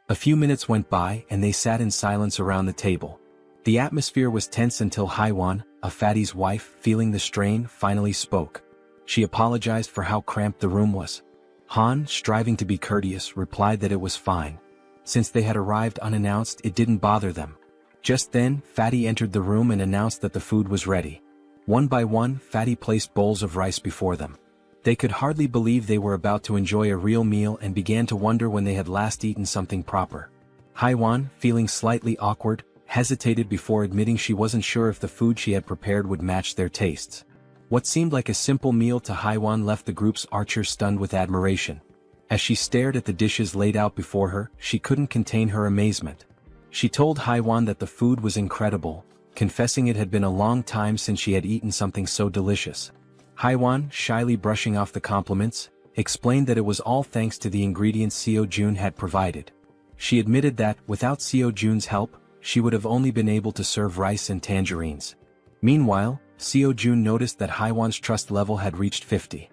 Speaker 1: A few minutes went by and they sat in silence around the table. The atmosphere was tense until Haiwan, a fatty's wife, feeling the strain, finally spoke. She apologized for how cramped the room was. Han, striving to be courteous, replied that it was fine. Since they had arrived unannounced, it didn't bother them. Just then, Fatty entered the room and announced that the food was ready. One by one, Fatty placed bowls of rice before them. They could hardly believe they were about to enjoy a real meal and began to wonder when they had last eaten something proper. Haiwan, feeling slightly awkward, hesitated before admitting she wasn't sure if the food she had prepared would match their tastes. What seemed like a simple meal to Haiwan left the group's archer stunned with admiration. As she stared at the dishes laid out before her, she couldn't contain her amazement. She told Haiwan that the food was incredible, confessing it had been a long time since she had eaten something so delicious. Haiwan, shyly brushing off the compliments, explained that it was all thanks to the ingredients Seo Jun had provided. She admitted that, without Seo Jun's help, she would have only been able to serve rice and tangerines. Meanwhile, Seo Jun noticed that Haiwan's trust level had reached 50.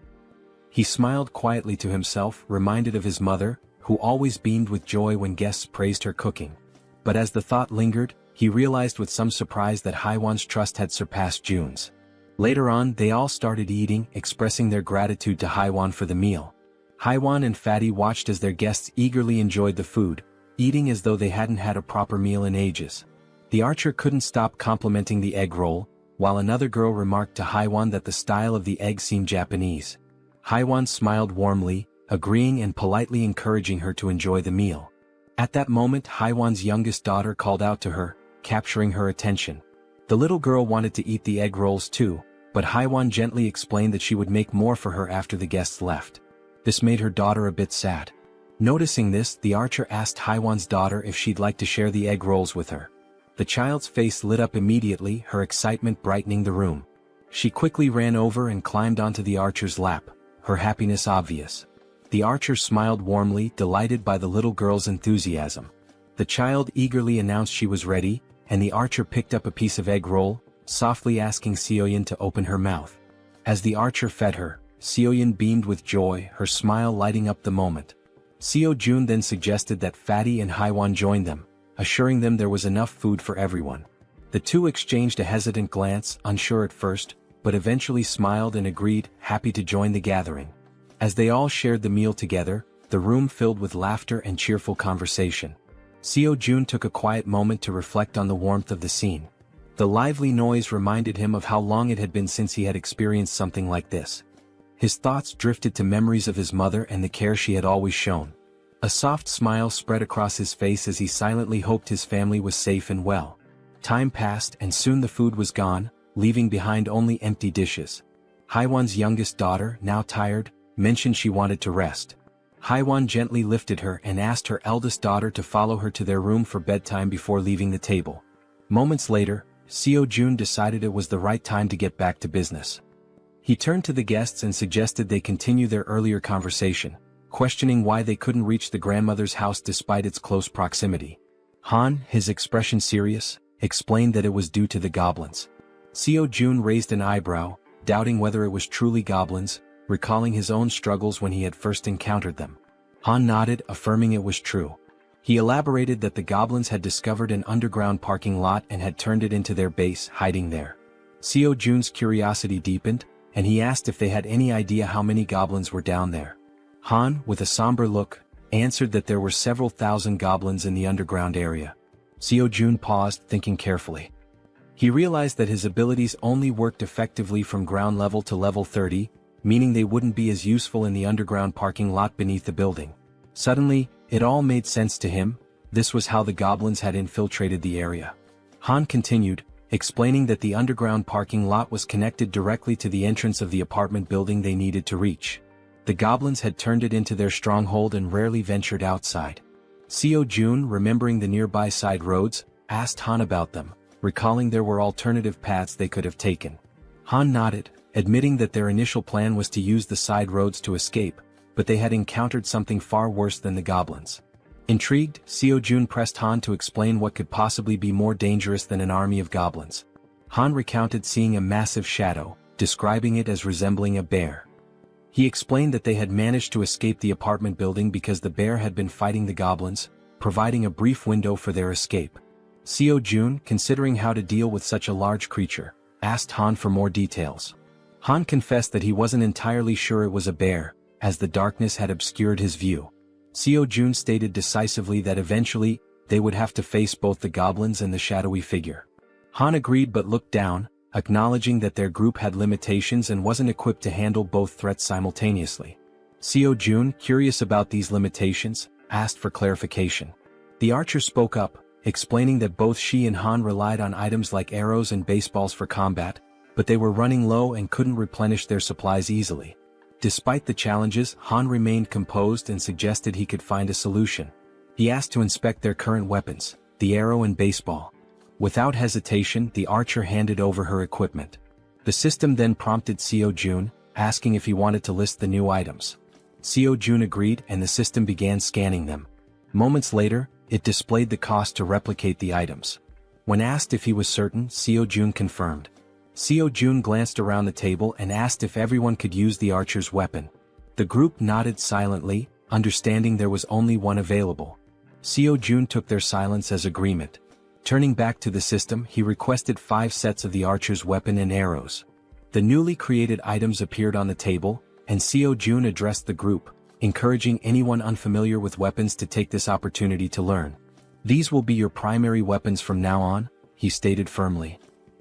Speaker 1: He smiled quietly to himself, reminded of his mother, who always beamed with joy when guests praised her cooking. But as the thought lingered, he realized with some surprise that Haiwan's trust had surpassed Jun's. Later on, they all started eating, expressing their gratitude to Haiwan for the meal. Haiwan and Fatty watched as their guests eagerly enjoyed the food, eating as though they hadn't had a proper meal in ages. The archer couldn't stop complimenting the egg roll, while another girl remarked to Haiwan that the style of the egg seemed Japanese. Haiwan smiled warmly, agreeing and politely encouraging her to enjoy the meal. At that moment, Haiwan's youngest daughter called out to her, capturing her attention. The little girl wanted to eat the egg rolls too, but Haiwan gently explained that she would make more for her after the guests left. This made her daughter a bit sad. Noticing this, the archer asked Haiwan's daughter if she'd like to share the egg rolls with her. The child's face lit up immediately, her excitement brightening the room. She quickly ran over and climbed onto the archer's lap, her happiness obvious. The archer smiled warmly, delighted by the little girl's enthusiasm. The child eagerly announced she was ready, and the archer picked up a piece of egg roll, softly asking Seoyin to open her mouth. As the archer fed her, Seoyin beamed with joy, her smile lighting up the moment. Seo Jun then suggested that Fatty and Haiwan join them, assuring them there was enough food for everyone. The two exchanged a hesitant glance, unsure at first, but eventually smiled and agreed, happy to join the gathering. As they all shared the meal together, the room filled with laughter and cheerful conversation. Seo Jun took a quiet moment to reflect on the warmth of the scene. The lively noise reminded him of how long it had been since he had experienced something like this. His thoughts drifted to memories of his mother and the care she had always shown. A soft smile spread across his face as he silently hoped his family was safe and well. Time passed and soon the food was gone, leaving behind only empty dishes. Haiwan's youngest daughter, now tired, mentioned she wanted to rest. Haiwan gently lifted her and asked her eldest daughter to follow her to their room for bedtime before leaving the table. Moments later, Seo Jun decided it was the right time to get back to business. He turned to the guests and suggested they continue their earlier conversation, questioning why they couldn't reach the grandmother's house despite its close proximity. Han, his expression serious, explained that it was due to the goblins. Seo Jun raised an eyebrow, doubting whether it was truly goblins, recalling his own struggles when he had first encountered them. Han nodded, affirming it was true. He elaborated that the goblins had discovered an underground parking lot and had turned it into their base, hiding there. Seo Jun's curiosity deepened, and he asked if they had any idea how many goblins were down there. Han, with a somber look, answered that there were several thousand goblins in the underground area. Seo Jun paused, thinking carefully. He realized that his abilities only worked effectively from ground level to level 30, meaning they wouldn't be as useful in the underground parking lot beneath the building. Suddenly, it all made sense to him. This was how the goblins had infiltrated the area. Han continued, explaining that the underground parking lot was connected directly to the entrance of the apartment building they needed to reach. The goblins had turned it into their stronghold and rarely ventured outside. Seo Jun, remembering the nearby side roads, asked Han about them, recalling there were alternative paths they could have taken. Han nodded, admitting that their initial plan was to use the side roads to escape, but they had encountered something far worse than the goblins. Intrigued, Seo-jun pressed Han to explain what could possibly be more dangerous than an army of goblins. Han recounted seeing a massive shadow, describing it as resembling a bear. He explained that they had managed to escape the apartment building because the bear had been fighting the goblins, providing a brief window for their escape. Seo-jun, considering how to deal with such a large creature, asked Han for more details. Han confessed that he wasn't entirely sure it was a bear, as the darkness had obscured his view. Seo-jun stated decisively that eventually, they would have to face both the goblins and the shadowy figure. Han agreed but looked down, acknowledging that their group had limitations and wasn't equipped to handle both threats simultaneously. Seo-jun, curious about these limitations, asked for clarification. The archer spoke up, explaining that both she and Han relied on items like arrows and baseballs for combat, but they were running low and couldn't replenish their supplies easily. Despite the challenges, Han remained composed and suggested he could find a solution. He asked to inspect their current weapons, the arrow and baseball. Without hesitation, the archer handed over her equipment. The system then prompted Seo-jun, asking if he wanted to list the new items. Seo-jun agreed and the system began scanning them. Moments later, it displayed the cost to replicate the items. When asked if he was certain, Seo-jun confirmed. Seo-jun glanced around the table and asked if everyone could use the archer's weapon. The group nodded silently, understanding there was only one available. Seo-jun took their silence as agreement. Turning back to the system, he requested 5 sets of the archer's weapon and arrows. The newly created items appeared on the table, and Seo-jun addressed the group, encouraging anyone unfamiliar with weapons to take this opportunity to learn. "These will be your primary weapons from now on," he stated firmly.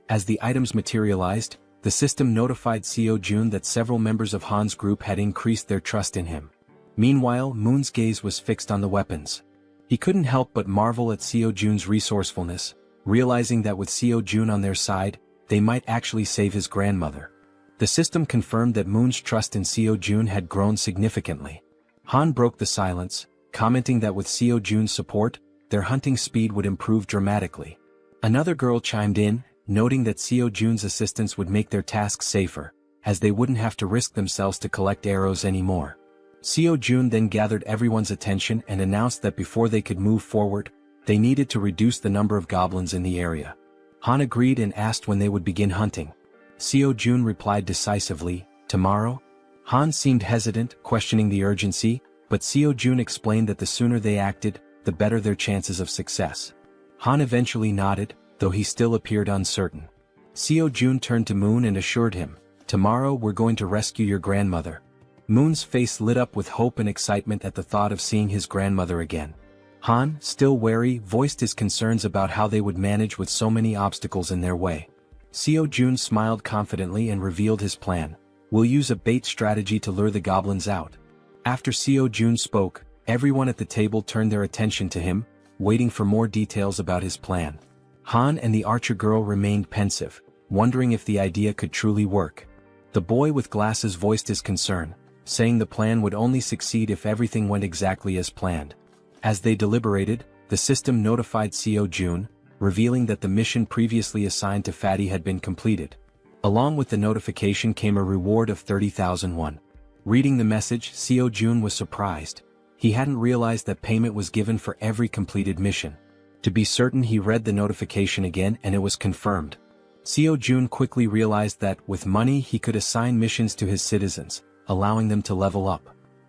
Speaker 1: As the items materialized, the system notified Seo-jun that several members of Han's group had increased their trust in him. Meanwhile, Moon's gaze was fixed on the weapons. He couldn't help but marvel at Seo-jun's resourcefulness, realizing that with Seo-jun on their side, they might actually save his grandmother. The system confirmed that Moon's trust in Seo-jun had grown significantly. Han broke the silence, commenting that with Seo-jun's support, their hunting speed would improve dramatically. Another girl chimed in, noting that Seo-jun's assistance would make their tasks safer, as they wouldn't have to risk themselves to collect arrows anymore. Seo-jun then gathered everyone's attention and announced that before they could move forward, they needed to reduce the number of goblins in the area. Han agreed and asked when they would begin hunting. Seo-jun replied decisively, "Tomorrow?" Han seemed hesitant, questioning the urgency, but Seo-jun explained that the sooner they acted, the better their chances of success. Han eventually nodded, though he still appeared uncertain. Seo-jun turned to Moon and assured him, "Tomorrow we're going to rescue your grandmother." Moon's face lit up with hope and excitement at the thought of seeing his grandmother again. Han, still wary, voiced his concerns about how they would manage with so many obstacles in their way. Seo-jun smiled confidently and revealed his plan. "We'll use a bait strategy to lure the goblins out." After Seo-jun spoke, everyone at the table turned their attention to him, waiting for more details about his plan. Han and the archer girl remained pensive, wondering if the idea could truly work. The boy with glasses voiced his concern, saying the plan would only succeed if everything went exactly as planned. As they deliberated, the system notified Seo-jun, revealing that the mission previously assigned to Fatty had been completed. Along with the notification came a reward of 30,000 won. Reading the message, Seo-jun was surprised. He hadn't realized that payment was given for every completed mission. To be certain, he read the notification again and it was confirmed. Seo-jun quickly realized that, with money, he could assign missions to his citizens, allowing them to level up.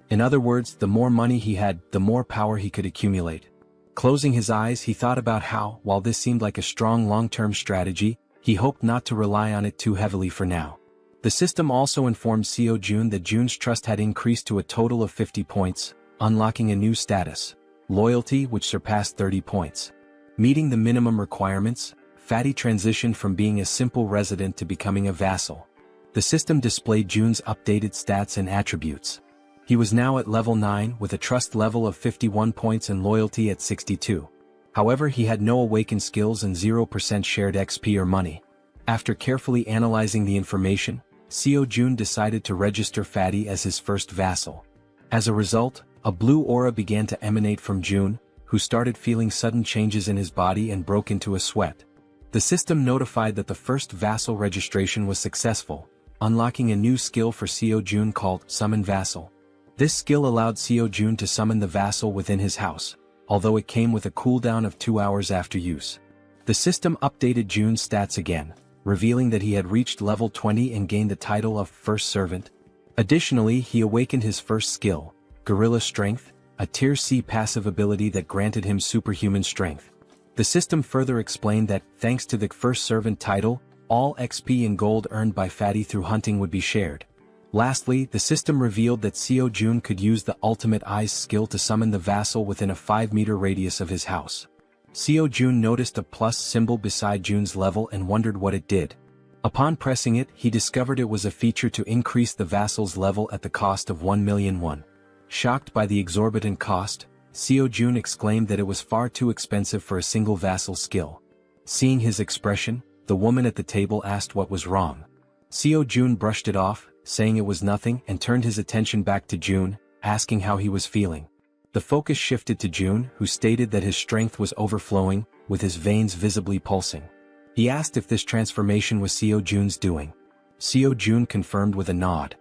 Speaker 1: In other words, the more money he had, the more power he could accumulate. Closing his eyes, he thought about how, while this seemed like a strong long-term strategy, he hoped not to rely on it too heavily for now. The system also informed Seo-jun that Jun's trust had increased to a total of 50 points, unlocking a new status, loyalty, which surpassed 30 points. Meeting the minimum requirements, Fatty transitioned from being a simple resident to becoming a vassal. The system displayed Jun's updated stats and attributes. He was now at level 9 with a trust level of 51 points and loyalty at 62. However, he had no awakened skills and 0% shared XP or money. After carefully analyzing the information, Seo-jun decided to register Fatty as his first vassal. As a result, a blue aura began to emanate from Jun, who started feeling sudden changes in his body and broke into a sweat. The system notified that the first vassal registration was successful, unlocking a new skill for Seo Jun called Summon Vassal. This skill allowed Seo Jun to summon the vassal within his house, although it came with a cooldown of 2 hours after use. The system updated Jun's stats again, revealing that he had reached level 20 and gained the title of First Servant. Additionally, he awakened his first skill, Gorilla Strength, a Tier C passive ability that granted him superhuman strength. The system further explained that, thanks to the First Servant title, all XP and gold earned by Fatty through hunting would be shared. Lastly, the system revealed that Seo Jun could use the Ultimate Eyes skill to summon the vassal within a 5-meter radius of his house. Seo Jun noticed a plus symbol beside Jun's level and wondered what it did. Upon pressing it, he discovered it was a feature to increase the vassal's level at the cost of 1 million won. Shocked by the exorbitant cost, Seo Jun exclaimed that it was far too expensive for a single vassal skill. Seeing his expression, the woman at the table asked what was wrong. Seo Jun brushed it off, saying it was nothing, and turned his attention back to Jun, asking how he was feeling. The focus shifted to Jun, who stated that his strength was overflowing, with his veins visibly pulsing. He asked if this transformation was Seo Jun's doing. Seo Jun confirmed with a nod.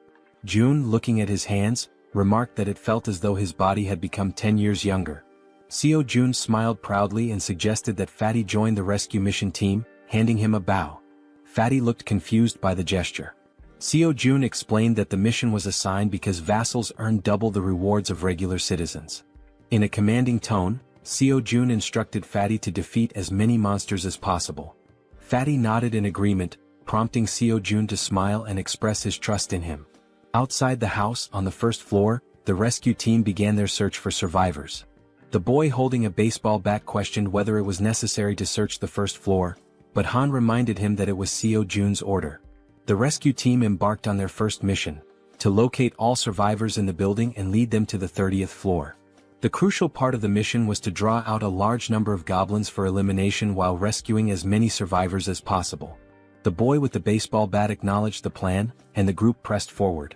Speaker 1: Jun, looking at his hands, remarked that it felt as though his body had become 10 years younger. Seo Jun smiled proudly and suggested that Fatty join the rescue mission team, handing him a bow. Fatty looked confused by the gesture. Seo Jun explained that the mission was assigned because vassals earned double the rewards of regular citizens. In a commanding tone, Seo Jun instructed Fatty to defeat as many monsters as possible. Fatty nodded in agreement, prompting Seo Jun to smile and express his trust in him. Outside the house, on the first floor, the rescue team began their search for survivors. The boy holding a baseball bat questioned whether it was necessary to search the first floor, but Han reminded him that it was Seo Jun's order. The rescue team embarked on their first mission, to locate all survivors in the building and lead them to the 30th floor. The crucial part of the mission was to draw out a large number of goblins for elimination while rescuing as many survivors as possible. The boy with the baseball bat acknowledged the plan, and the group pressed forward.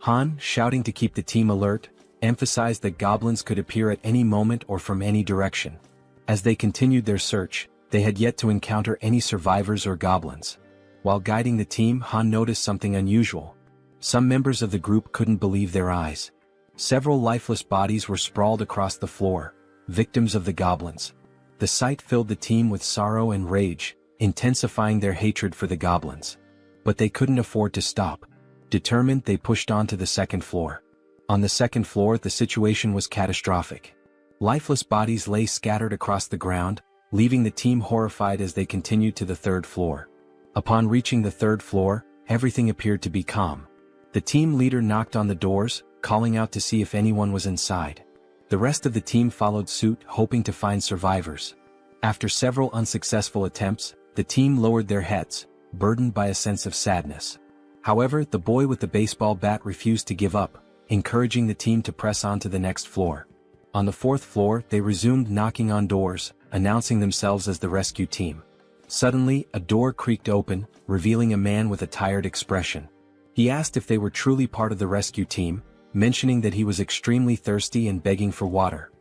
Speaker 1: Han, shouting to keep the team alert, emphasized that goblins could appear at any moment or from any direction. As they continued their search, they had yet to encounter any survivors or goblins. While guiding the team, Han noticed something unusual. Some members of the group couldn't believe their eyes. Several lifeless bodies were sprawled across the floor, victims of the goblins. The sight filled the team with sorrow and rage, intensifying their hatred for the goblins. But they couldn't afford to stop. Determined, they pushed on to the second floor. On the second floor, the situation was catastrophic. Lifeless bodies lay scattered across the ground, leaving the team horrified as they continued to the third floor. Upon reaching the third floor, everything appeared to be calm. The team leader knocked on the doors, calling out to see if anyone was inside. The rest of the team followed suit, hoping to find survivors. After several unsuccessful attempts, the team lowered their heads, burdened by a sense of sadness. However, the boy with the baseball bat refused to give up, encouraging the team to press on to the next floor. On the fourth floor, they resumed knocking on doors, announcing themselves as the rescue team. Suddenly, a door creaked open, revealing a man with a tired expression. He asked if they were truly part of the rescue team, mentioning that he was extremely thirsty and begging for water.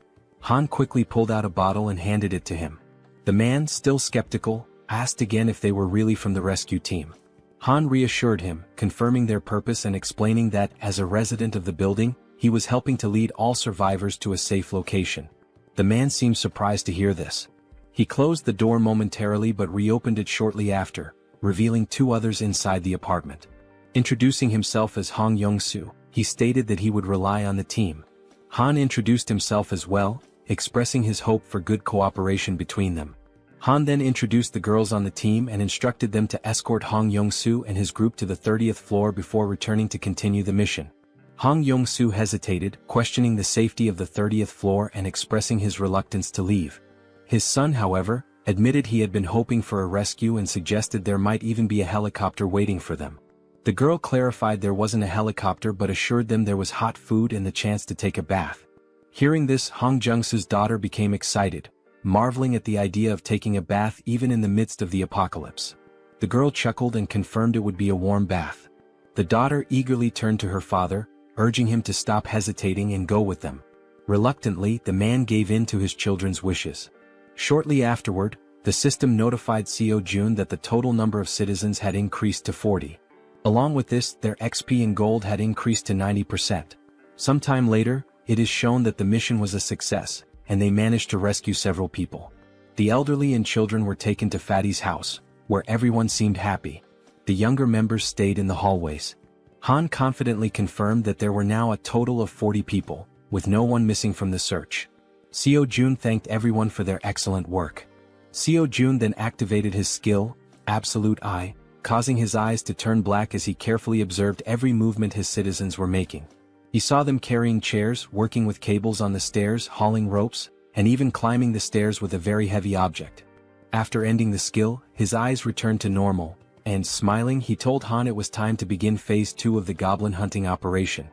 Speaker 1: Han quickly pulled out a bottle and handed it to him. The man, still skeptical, asked again if they were really from the rescue team. Han reassured him, confirming their purpose and explaining that, as a resident of the building, he was helping to lead all survivors to a safe location. The man seemed surprised to hear this. He closed the door momentarily but reopened it shortly after, revealing 2 others inside the apartment. Introducing himself as Hong Young-soo, he stated that he would rely on the team. Han introduced himself as well, expressing his hope for good cooperation between them. Han then introduced the girls on the team and instructed them to escort Hong Young-soo and his group to the 30th floor before returning to continue the mission. Hong Young-soo hesitated, questioning the safety of the 30th floor and expressing his reluctance to leave. His son, however, admitted he had been hoping for a rescue and suggested there might even be a helicopter waiting for them. The girl clarified there wasn't a helicopter but assured them there was hot food and the chance to take a bath. Hearing this, Hong Jung-soo's daughter became excited, marveling at the idea of taking a bath even in the midst of the apocalypse. The girl chuckled and confirmed it would be a warm bath. The daughter eagerly turned to her father, urging him to stop hesitating and go with them. Reluctantly, the man gave in to his children's wishes. Shortly afterward, The system notified Seo Jun that the total number of citizens had increased to 40. Along with this, their XP in gold had increased to 90%. Sometime later, it is shown that the mission was a success, and they managed to rescue several people. The elderly and children were taken to Fatty's house, where everyone seemed happy. The younger members stayed in the hallways. Han confidently confirmed that there were now a total of 40 people, with no one missing from the search. Seo Jun thanked everyone for their excellent work. Seo Jun then activated his skill, Absolute Eye, causing his eyes to turn black as he carefully observed every movement his citizens were making. He saw them carrying chairs, working with cables on the stairs, hauling ropes, and even climbing the stairs with a very heavy object. After ending the skill, his eyes returned to normal, and smiling he told Han it was time to begin phase 2 of the goblin hunting operation.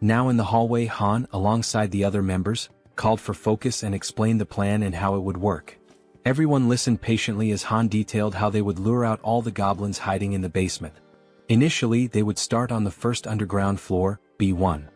Speaker 1: Now in the hallway, Han, alongside the other members, called for focus and explained the plan and how it would work. Everyone listened patiently as Han detailed how they would lure out all the goblins hiding in the basement. Initially, they would start on the first underground floor, B1.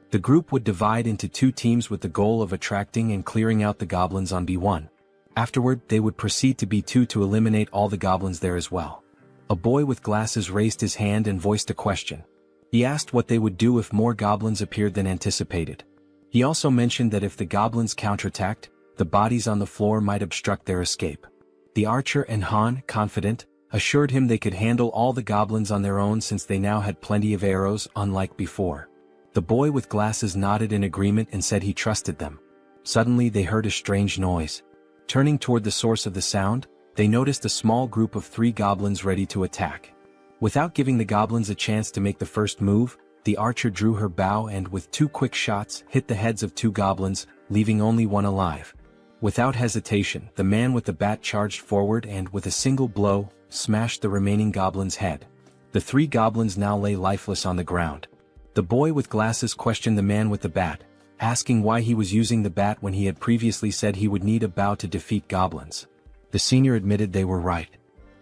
Speaker 1: The group would divide into 2 teams with the goal of attracting and clearing out the goblins on B1. Afterward, they would proceed to B2 to eliminate all the goblins there as well. A boy with glasses raised his hand and voiced a question. He asked what they would do if more goblins appeared than anticipated. He also mentioned that if the goblins counterattacked, the bodies on the floor might obstruct their escape. The archer and Han, confident, assured him they could handle all the goblins on their own since they now had plenty of arrows, unlike before. The boy with glasses nodded in agreement and said he trusted them. Suddenly they heard a strange noise. Turning toward the source of the sound, they noticed a small group of 3 goblins ready to attack. Without giving the goblins a chance to make the first move, the archer drew her bow and with 2 quick shots hit the heads of 2 goblins, leaving only one alive. Without hesitation, the man with the bat charged forward and, with a single blow, smashed the remaining goblin's head. The 3 goblins now lay lifeless on the ground. The boy with glasses questioned the man with the bat, asking why he was using the bat when he had previously said he would need a bow to defeat goblins. The senior admitted they were right.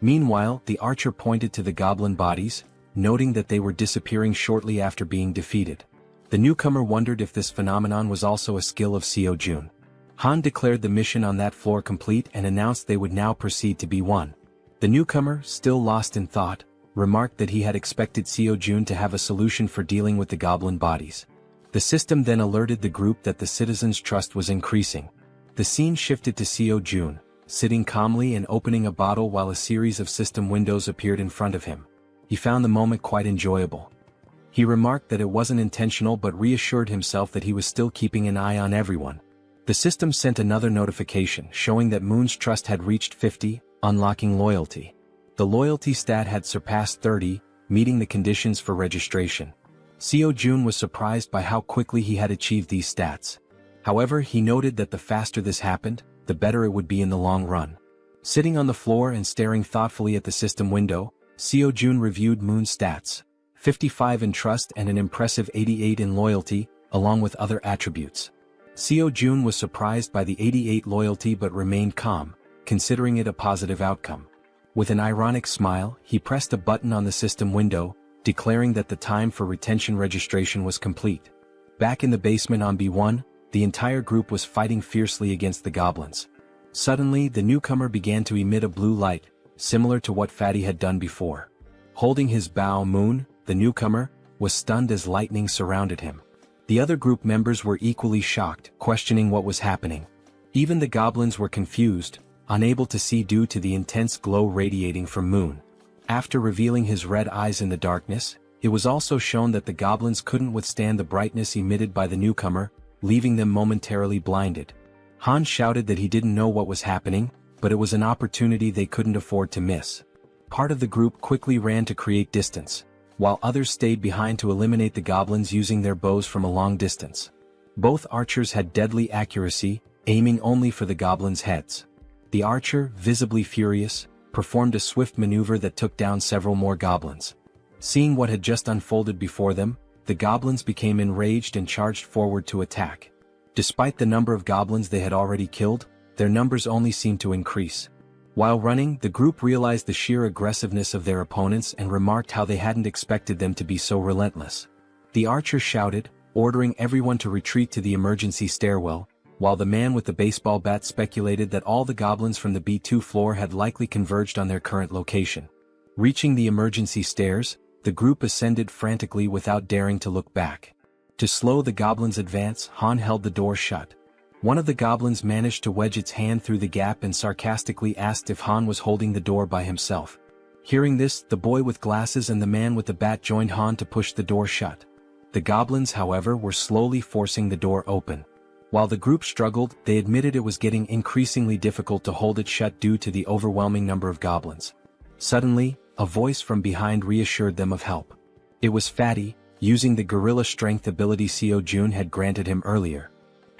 Speaker 1: Meanwhile, the archer pointed to the goblin bodies, noting that they were disappearing shortly after being defeated. The newcomer wondered if this phenomenon was also a skill of Seo Jun. Han declared the mission on that floor complete and announced they would now proceed to B1. The newcomer, still lost in thought, remarked that he had expected Seo Jun to have a solution for dealing with the goblin bodies. The system then alerted the group that the citizens' trust was increasing. The scene shifted to Seo Jun, sitting calmly and opening a bottle while a series of system windows appeared in front of him. He found the moment quite enjoyable. He remarked that it wasn't intentional but reassured himself that he was still keeping an eye on everyone. The system sent another notification showing that Moon's trust had reached 50, unlocking loyalty. The loyalty stat had surpassed 30, meeting the conditions for registration. Seo Jun was surprised by how quickly he had achieved these stats. However, he noted that the faster this happened, the better it would be in the long run. Sitting on the floor and staring thoughtfully at the system window, Seo Jun reviewed Moon's stats: 55 in trust and an impressive 88 in loyalty, along with other attributes. Seo Jun was surprised by the 88 loyalty but remained calm, considering it a positive outcome. With an ironic smile, he pressed a button on the system window, declaring that the time for retention registration was complete. Back in the basement on B1, the entire group was fighting fiercely against the goblins. Suddenly, the newcomer began to emit a blue light, similar to what Fatty had done before. Holding his bow, Moon, the newcomer, was stunned as lightning surrounded him. The other group members were equally shocked, questioning what was happening. Even the goblins were confused, unable to see due to the intense glow radiating from Moon. After revealing his red eyes in the darkness, it was also shown that the goblins couldn't withstand the brightness emitted by the newcomer, leaving them momentarily blinded. Han shouted that he didn't know what was happening, but it was an opportunity they couldn't afford to miss. Part of the group quickly ran to create distance, while others stayed behind to eliminate the goblins using their bows from a long distance. Both archers had deadly accuracy, aiming only for the goblins' heads. The archer, visibly furious, performed a swift maneuver that took down several more goblins. Seeing what had just unfolded before them, the goblins became enraged and charged forward to attack. Despite the number of goblins they had already killed, their numbers only seemed to increase. While running, the group realized the sheer aggressiveness of their opponents and remarked how they hadn't expected them to be so relentless. The archer shouted, ordering everyone to retreat to the emergency stairwell, while the man with the baseball bat speculated that all the goblins from the B2 floor had likely converged on their current location. Reaching the emergency stairs, the group ascended frantically without daring to look back. To slow the goblins' advance, Han held the door shut. One of the goblins managed to wedge its hand through the gap and sarcastically asked if Han was holding the door by himself. Hearing this, the boy with glasses and the man with the bat joined Han to push the door shut. The goblins, however, were slowly forcing the door open. While the group struggled, they admitted it was getting increasingly difficult to hold it shut due to the overwhelming number of goblins. Suddenly, a voice from behind reassured them of help. It was Fatty, using the gorilla strength ability Seo Jun had granted him earlier.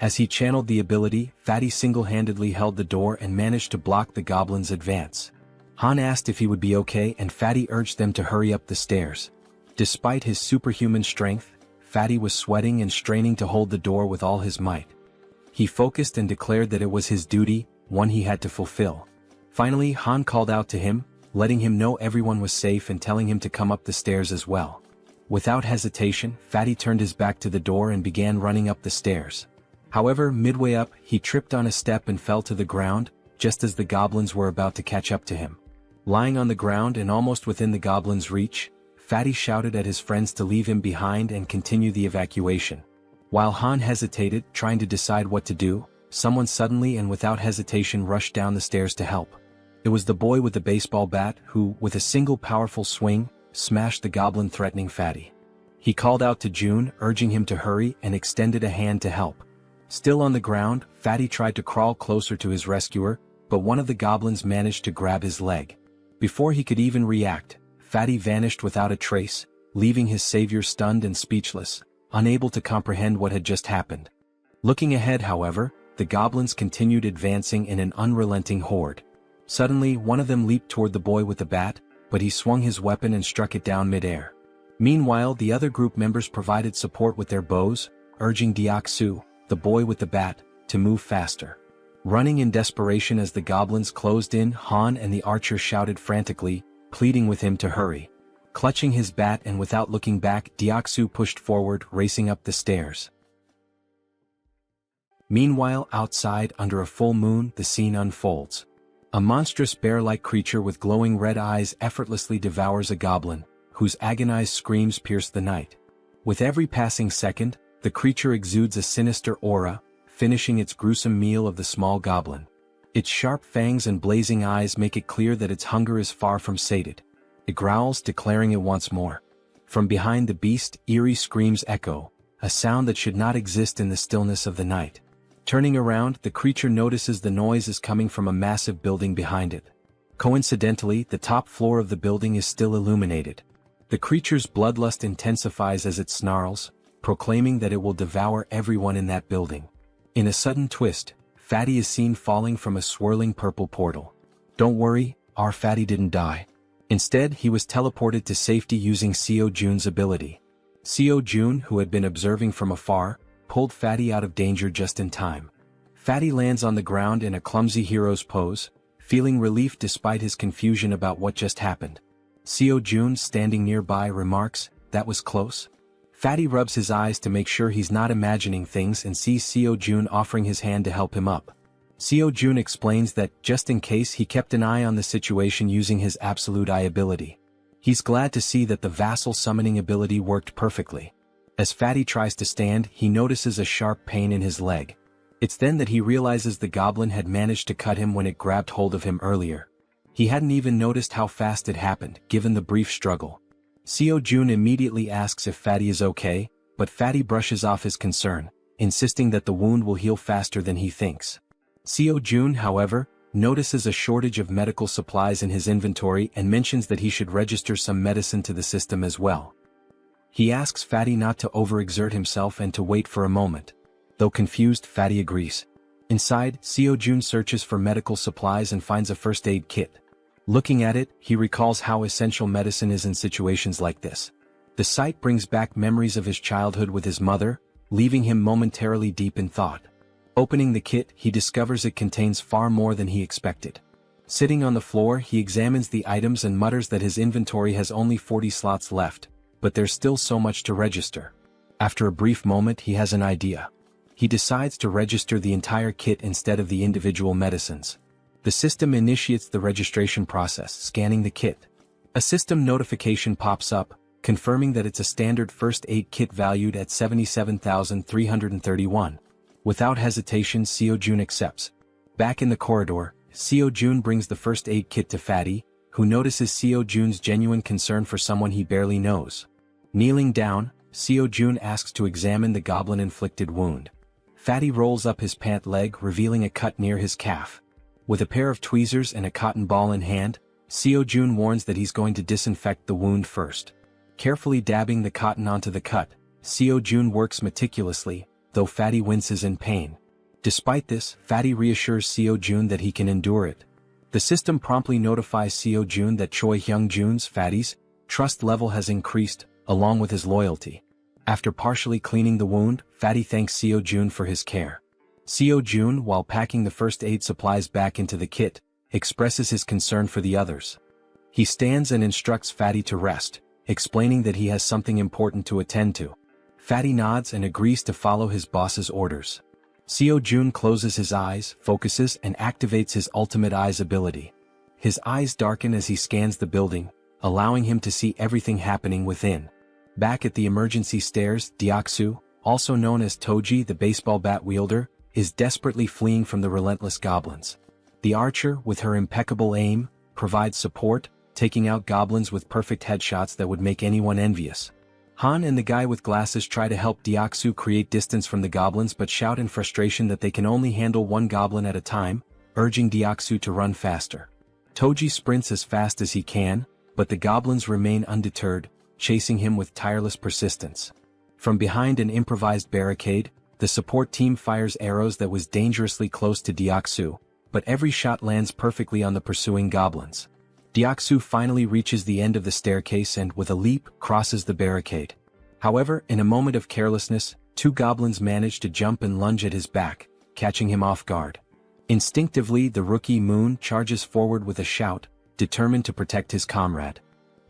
Speaker 1: As he channeled the ability, Fatty single-handedly held the door and managed to block the goblins' advance. Han asked if he would be okay and Fatty urged them to hurry up the stairs. Despite his superhuman strength, Fatty was sweating and straining to hold the door with all his might. He focused and declared that it was his duty, one he had to fulfill. Finally, Han called out to him, letting him know everyone was safe and telling him to come up the stairs as well. Without hesitation, Fatty turned his back to the door and began running up the stairs. However, midway up, he tripped on a step and fell to the ground, just as the goblins were about to catch up to him. Lying on the ground and almost within the goblins' reach, Fatty shouted at his friends to leave him behind and continue the evacuation. While Han hesitated, trying to decide what to do, someone suddenly and without hesitation rushed down the stairs to help. It was the boy with the baseball bat who, with a single powerful swing, smashed the goblin threatening Fatty. He called out to June, urging him to hurry, and extended a hand to help. Still on the ground, Fatty tried to crawl closer to his rescuer, but one of the goblins managed to grab his leg. Before he could even react, Fatty vanished without a trace, leaving his savior stunned and speechless, unable to comprehend what had just happened. Looking ahead, however, the goblins continued advancing in an unrelenting horde. Suddenly, one of them leaped toward the boy with the bat, but he swung his weapon and struck it down mid-air. Meanwhile, the other group members provided support with their bows, urging Deok-su, the boy with the bat, to move faster. Running in desperation as the goblins closed in, Han and the archer shouted frantically, pleading with him to hurry. Clutching his bat and without looking back, Deok-su pushed forward, racing up the stairs. Meanwhile, outside, under a full moon, the scene unfolds. A monstrous bear-like creature with glowing red eyes effortlessly devours a goblin, whose agonized screams pierce the night. With every passing second, the creature exudes a sinister aura, finishing its gruesome meal of the small goblin. Its sharp fangs and blazing eyes make it clear that its hunger is far from sated. It growls, declaring it wants more. From behind the beast, eerie screams echo, a sound that should not exist in the stillness of the night. Turning around, the creature notices the noise is coming from a massive building behind it. Coincidentally, the top floor of the building is still illuminated. The creature's bloodlust intensifies as it snarls, proclaiming that it will devour everyone in that building. In a sudden twist, Fatty is seen falling from a swirling purple portal. Don't worry, our Fatty didn't die. Instead, he was teleported to safety using Seo Jun's ability. Seo Jun, who had been observing from afar, pulled Fatty out of danger just in time. Fatty lands on the ground in a clumsy hero's pose, feeling relief despite his confusion about what just happened. Seo Jun, standing nearby, remarks, "That was close." Fatty rubs his eyes to make sure he's not imagining things and sees Seo Jun offering his hand to help him up. Seo Jun explains that, just in case, he kept an eye on the situation using his absolute eye ability. He's glad to see that the vassal summoning ability worked perfectly. As Fatty tries to stand, he notices a sharp pain in his leg. It's then that he realizes the goblin had managed to cut him when it grabbed hold of him earlier. He hadn't even noticed how fast it happened, given the brief struggle. Seo Jun immediately asks if Fatty is okay, but Fatty brushes off his concern, insisting that the wound will heal faster than he thinks. Seo Jun, however, notices a shortage of medical supplies in his inventory and mentions that he should register some medicine to the system as well. He asks Fatty not to overexert himself and to wait for a moment. Though confused, Fatty agrees. Inside, Seo Jun searches for medical supplies and finds a first aid kit. Looking at it, he recalls how essential medicine is in situations like this. The sight brings back memories of his childhood with his mother, leaving him momentarily deep in thought. Opening the kit, he discovers it contains far more than he expected. Sitting on the floor, he examines the items and mutters that his inventory has only 40 slots left, but there's still so much to register. After a brief moment, he has an idea. He decides to register the entire kit instead of the individual medicines. The system initiates the registration process, scanning the kit. A system notification pops up, confirming that it's a standard first aid kit valued at 77,331. Without hesitation, Seo-jun accepts. Back in the corridor, Seo-jun brings the first aid kit to Fatty, who notices Seo-jun's genuine concern for someone he barely knows. Kneeling down, Seo-jun asks to examine the goblin-inflicted wound. Fatty rolls up his pant leg, revealing a cut near his calf. With a pair of tweezers and a cotton ball in hand, Seo-jun warns that he's going to disinfect the wound first. Carefully dabbing the cotton onto the cut, Seo-jun works meticulously, though Fatty winces in pain. Despite this, Fatty reassures Seo-jun that he can endure it. The system promptly notifies Seo-jun that Choi Hyung-jun's, Fatty's, trust level has increased, along with his loyalty. After partially cleaning the wound, Fatty thanks Seo-jun for his care. Seo-jun, while packing the first aid supplies back into the kit, expresses his concern for the others. He stands and instructs Fatty to rest, explaining that he has something important to attend to. Fatty nods and agrees to follow his boss's orders. Seo-jun closes his eyes, focuses, and activates his ultimate eyes ability. His eyes darken as he scans the building, allowing him to see everything happening within. Back at the emergency stairs, Deoksu, also known as Toji the baseball bat wielder, is desperately fleeing from the relentless goblins. The archer, with her impeccable aim, provides support, taking out goblins with perfect headshots that would make anyone envious. Han and the guy with glasses try to help Deoksu create distance from the goblins but shout in frustration that they can only handle one goblin at a time, urging Deoksu to run faster. Toji sprints as fast as he can, but the goblins remain undeterred, chasing him with tireless persistence. From behind an improvised barricade, the support team fires arrows that was dangerously close to Deoksu, but every shot lands perfectly on the pursuing goblins. Deoksu finally reaches the end of the staircase and, with a leap, crosses the barricade. However, in a moment of carelessness, two goblins manage to jump and lunge at his back, catching him off guard. Instinctively, the rookie Moon charges forward with a shout, determined to protect his comrade.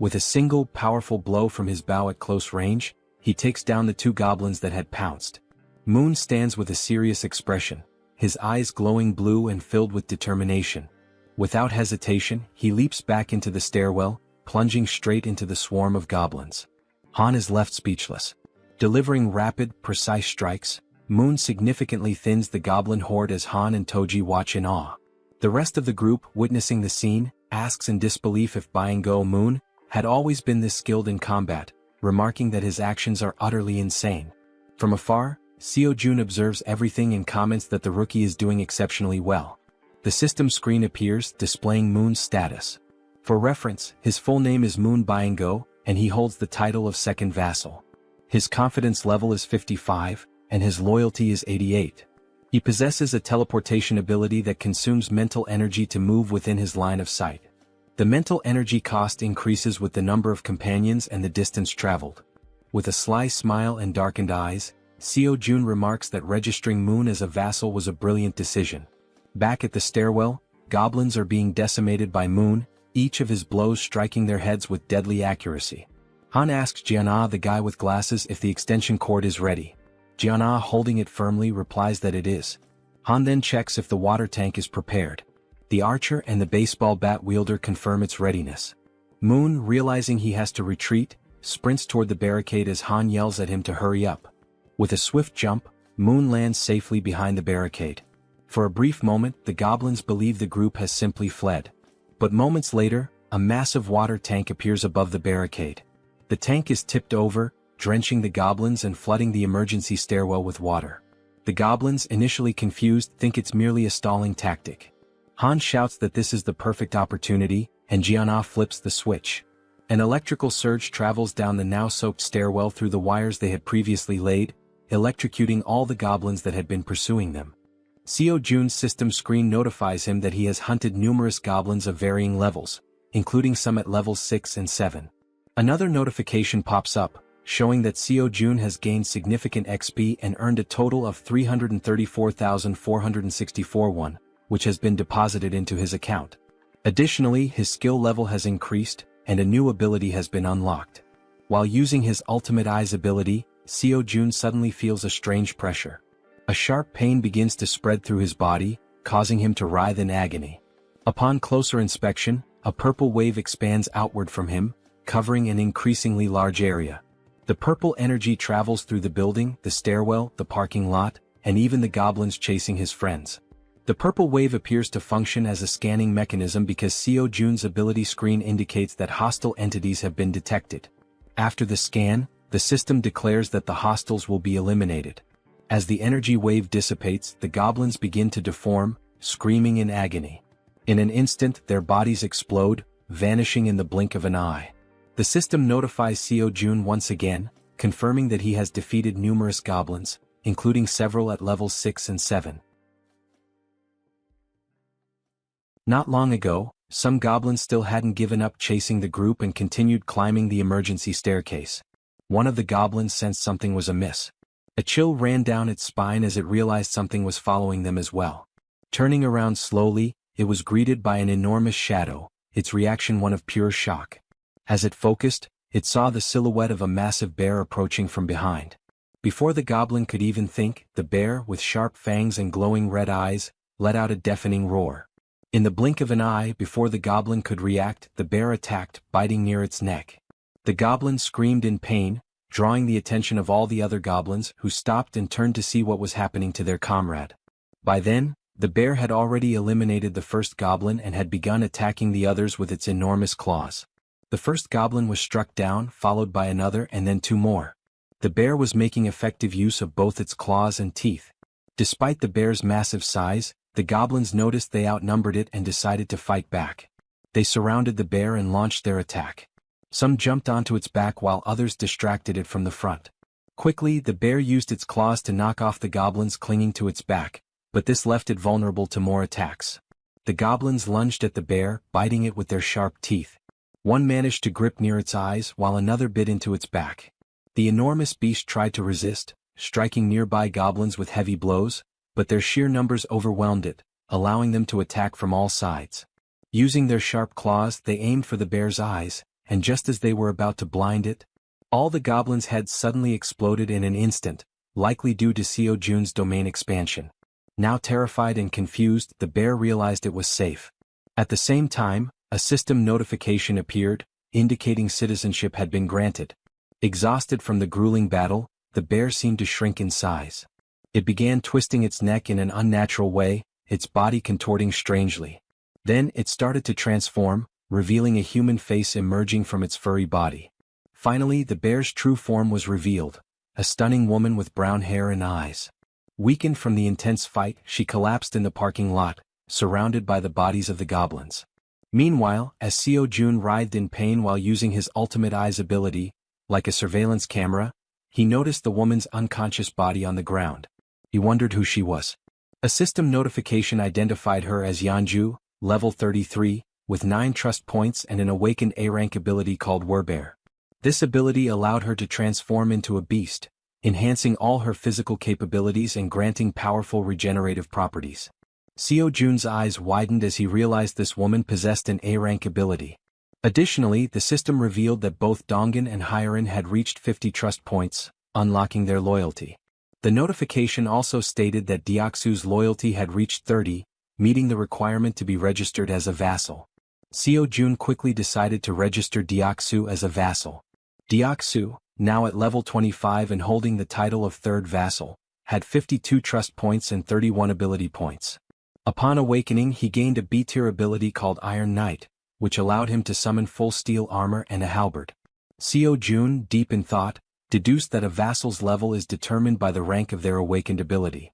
Speaker 1: With a single powerful blow from his bow at close range, he takes down the two goblins that had pounced. Moon stands with a serious expression, his eyes glowing blue and filled with determination. Without hesitation, he leaps back into the stairwell, plunging straight into the swarm of goblins. Han is left speechless. Delivering rapid, precise strikes, Moon significantly thins the goblin horde as Han and Toji watch in awe. The rest of the group, witnessing the scene, asks in disbelief if Byung-go Moon had always been this skilled in combat, remarking that his actions are utterly insane. From afar, Seo-jun observes everything and comments that the rookie is doing exceptionally well. The system screen appears, displaying Moon's status. For reference, his full name is Moon Byung-go, and he holds the title of second vassal. His confidence level is 55, and his loyalty is 88. He possesses a teleportation ability that consumes mental energy to move within his line of sight. The mental energy cost increases with the number of companions and the distance traveled. With a sly smile and darkened eyes, Seo-jun remarks that registering Moon as a vassal was a brilliant decision. Back at the stairwell, goblins are being decimated by Moon, each of his blows striking their heads with deadly accuracy. Han asks Jiana, the guy with glasses, if the extension cord is ready. Jiana, holding it firmly, replies that it is. Han then checks if the water tank is prepared. The archer and the baseball bat wielder confirm its readiness. Moon, realizing he has to retreat, sprints toward the barricade as Han yells at him to hurry up. With a swift jump, Moon lands safely behind the barricade. For a brief moment, the goblins believe the group has simply fled. But moments later, a massive water tank appears above the barricade. The tank is tipped over, drenching the goblins and flooding the emergency stairwell with water. The goblins, initially confused, think it's merely a stalling tactic. Han shouts that this is the perfect opportunity, and Jiana flips the switch. An electrical surge travels down the now soaked stairwell through the wires they had previously laid, electrocuting all the goblins that had been pursuing them. Seo-jun's system screen notifies him that he has hunted numerous goblins of varying levels, including some at levels 6 and 7. Another notification pops up, showing that Seo-jun has gained significant XP and earned a total of 334,464 won, which has been deposited into his account. Additionally, his skill level has increased, and a new ability has been unlocked. While using his ultimate eyes ability, Seo-jun suddenly feels a strange pressure. A sharp pain begins to spread through his body, causing him to writhe in agony. Upon closer inspection, a purple wave expands outward from him, covering an increasingly large area. The purple energy travels through the building, the stairwell, the parking lot, and even the goblins chasing his friends. The purple wave appears to function as a scanning mechanism because Seo Jun's ability screen indicates that hostile entities have been detected. After the scan, the system declares that the hostiles will be eliminated. As the energy wave dissipates, the goblins begin to deform, screaming in agony. In an instant, their bodies explode, vanishing in the blink of an eye. The system notifies Seo Jun once again, confirming that he has defeated numerous goblins, including several at levels 6 and 7. Not long ago, some goblins still hadn't given up chasing the group and continued climbing the emergency staircase. One of the goblins sensed something was amiss. A chill ran down its spine as it realized something was following them as well. Turning around slowly, it was greeted by an enormous shadow, its reaction one of pure shock. As it focused, it saw the silhouette of a massive bear approaching from behind. Before the goblin could even think, the bear, with sharp fangs and glowing red eyes, let out a deafening roar. In the blink of an eye, before the goblin could react, the bear attacked, biting near its neck. The goblin screamed in pain, drawing the attention of all the other goblins, who stopped and turned to see what was happening to their comrade. By then, the bear had already eliminated the first goblin and had begun attacking the others with its enormous claws. The first goblin was struck down, followed by another and then 2 more. The bear was making effective use of both its claws and teeth. Despite the bear's massive size, the goblins noticed they outnumbered it and decided to fight back. They surrounded the bear and launched their attack. Some jumped onto its back while others distracted it from the front. Quickly, the bear used its claws to knock off the goblins clinging to its back, but this left it vulnerable to more attacks. The goblins lunged at the bear, biting it with their sharp teeth. One managed to grip near its eyes while another bit into its back. The enormous beast tried to resist, striking nearby goblins with heavy blows, but their sheer numbers overwhelmed it, allowing them to attack from all sides. Using their sharp claws, they aimed for the bear's eyes, and just as they were about to blind it, all the goblins' heads suddenly exploded in an instant, likely due to Seo Jun's domain expansion. Now terrified and confused, the bear realized it was safe. At the same time, a system notification appeared, indicating citizenship had been granted. Exhausted from the grueling battle, the bear seemed to shrink in size. It began twisting its neck in an unnatural way, its body contorting strangely. Then it started to transform, revealing a human face emerging from its furry body. Finally, the bear's true form was revealed, a stunning woman with brown hair and eyes. Weakened from the intense fight, she collapsed in the parking lot, surrounded by the bodies of the goblins. Meanwhile, as Seo Jun writhed in pain while using his ultimate eyes ability, like a surveillance camera, he noticed the woman's unconscious body on the ground. He wondered who she was. A system notification identified her as Yanju, level 33, with 9 trust points and an awakened A-rank ability called Werbear. This ability allowed her to transform into a beast, enhancing all her physical capabilities and granting powerful regenerative properties. Seo Jun's eyes widened as he realized this woman possessed an A-rank ability. Additionally, the system revealed that both Dongan and Hyerin had reached 50 trust points, unlocking their loyalty. The notification also stated that Deoksu's loyalty had reached 30, meeting the requirement to be registered as a vassal. Seo Jun quickly decided to register Deoksu as a vassal. Deoksu, now at level 25 and holding the title of 3rd vassal, had 52 trust points and 31 ability points. Upon awakening, he gained a B-tier ability called Iron Knight, which allowed him to summon full steel armor and a halberd. Seo Jun, deep in thought, deduced that a vassal's level is determined by the rank of their awakened ability.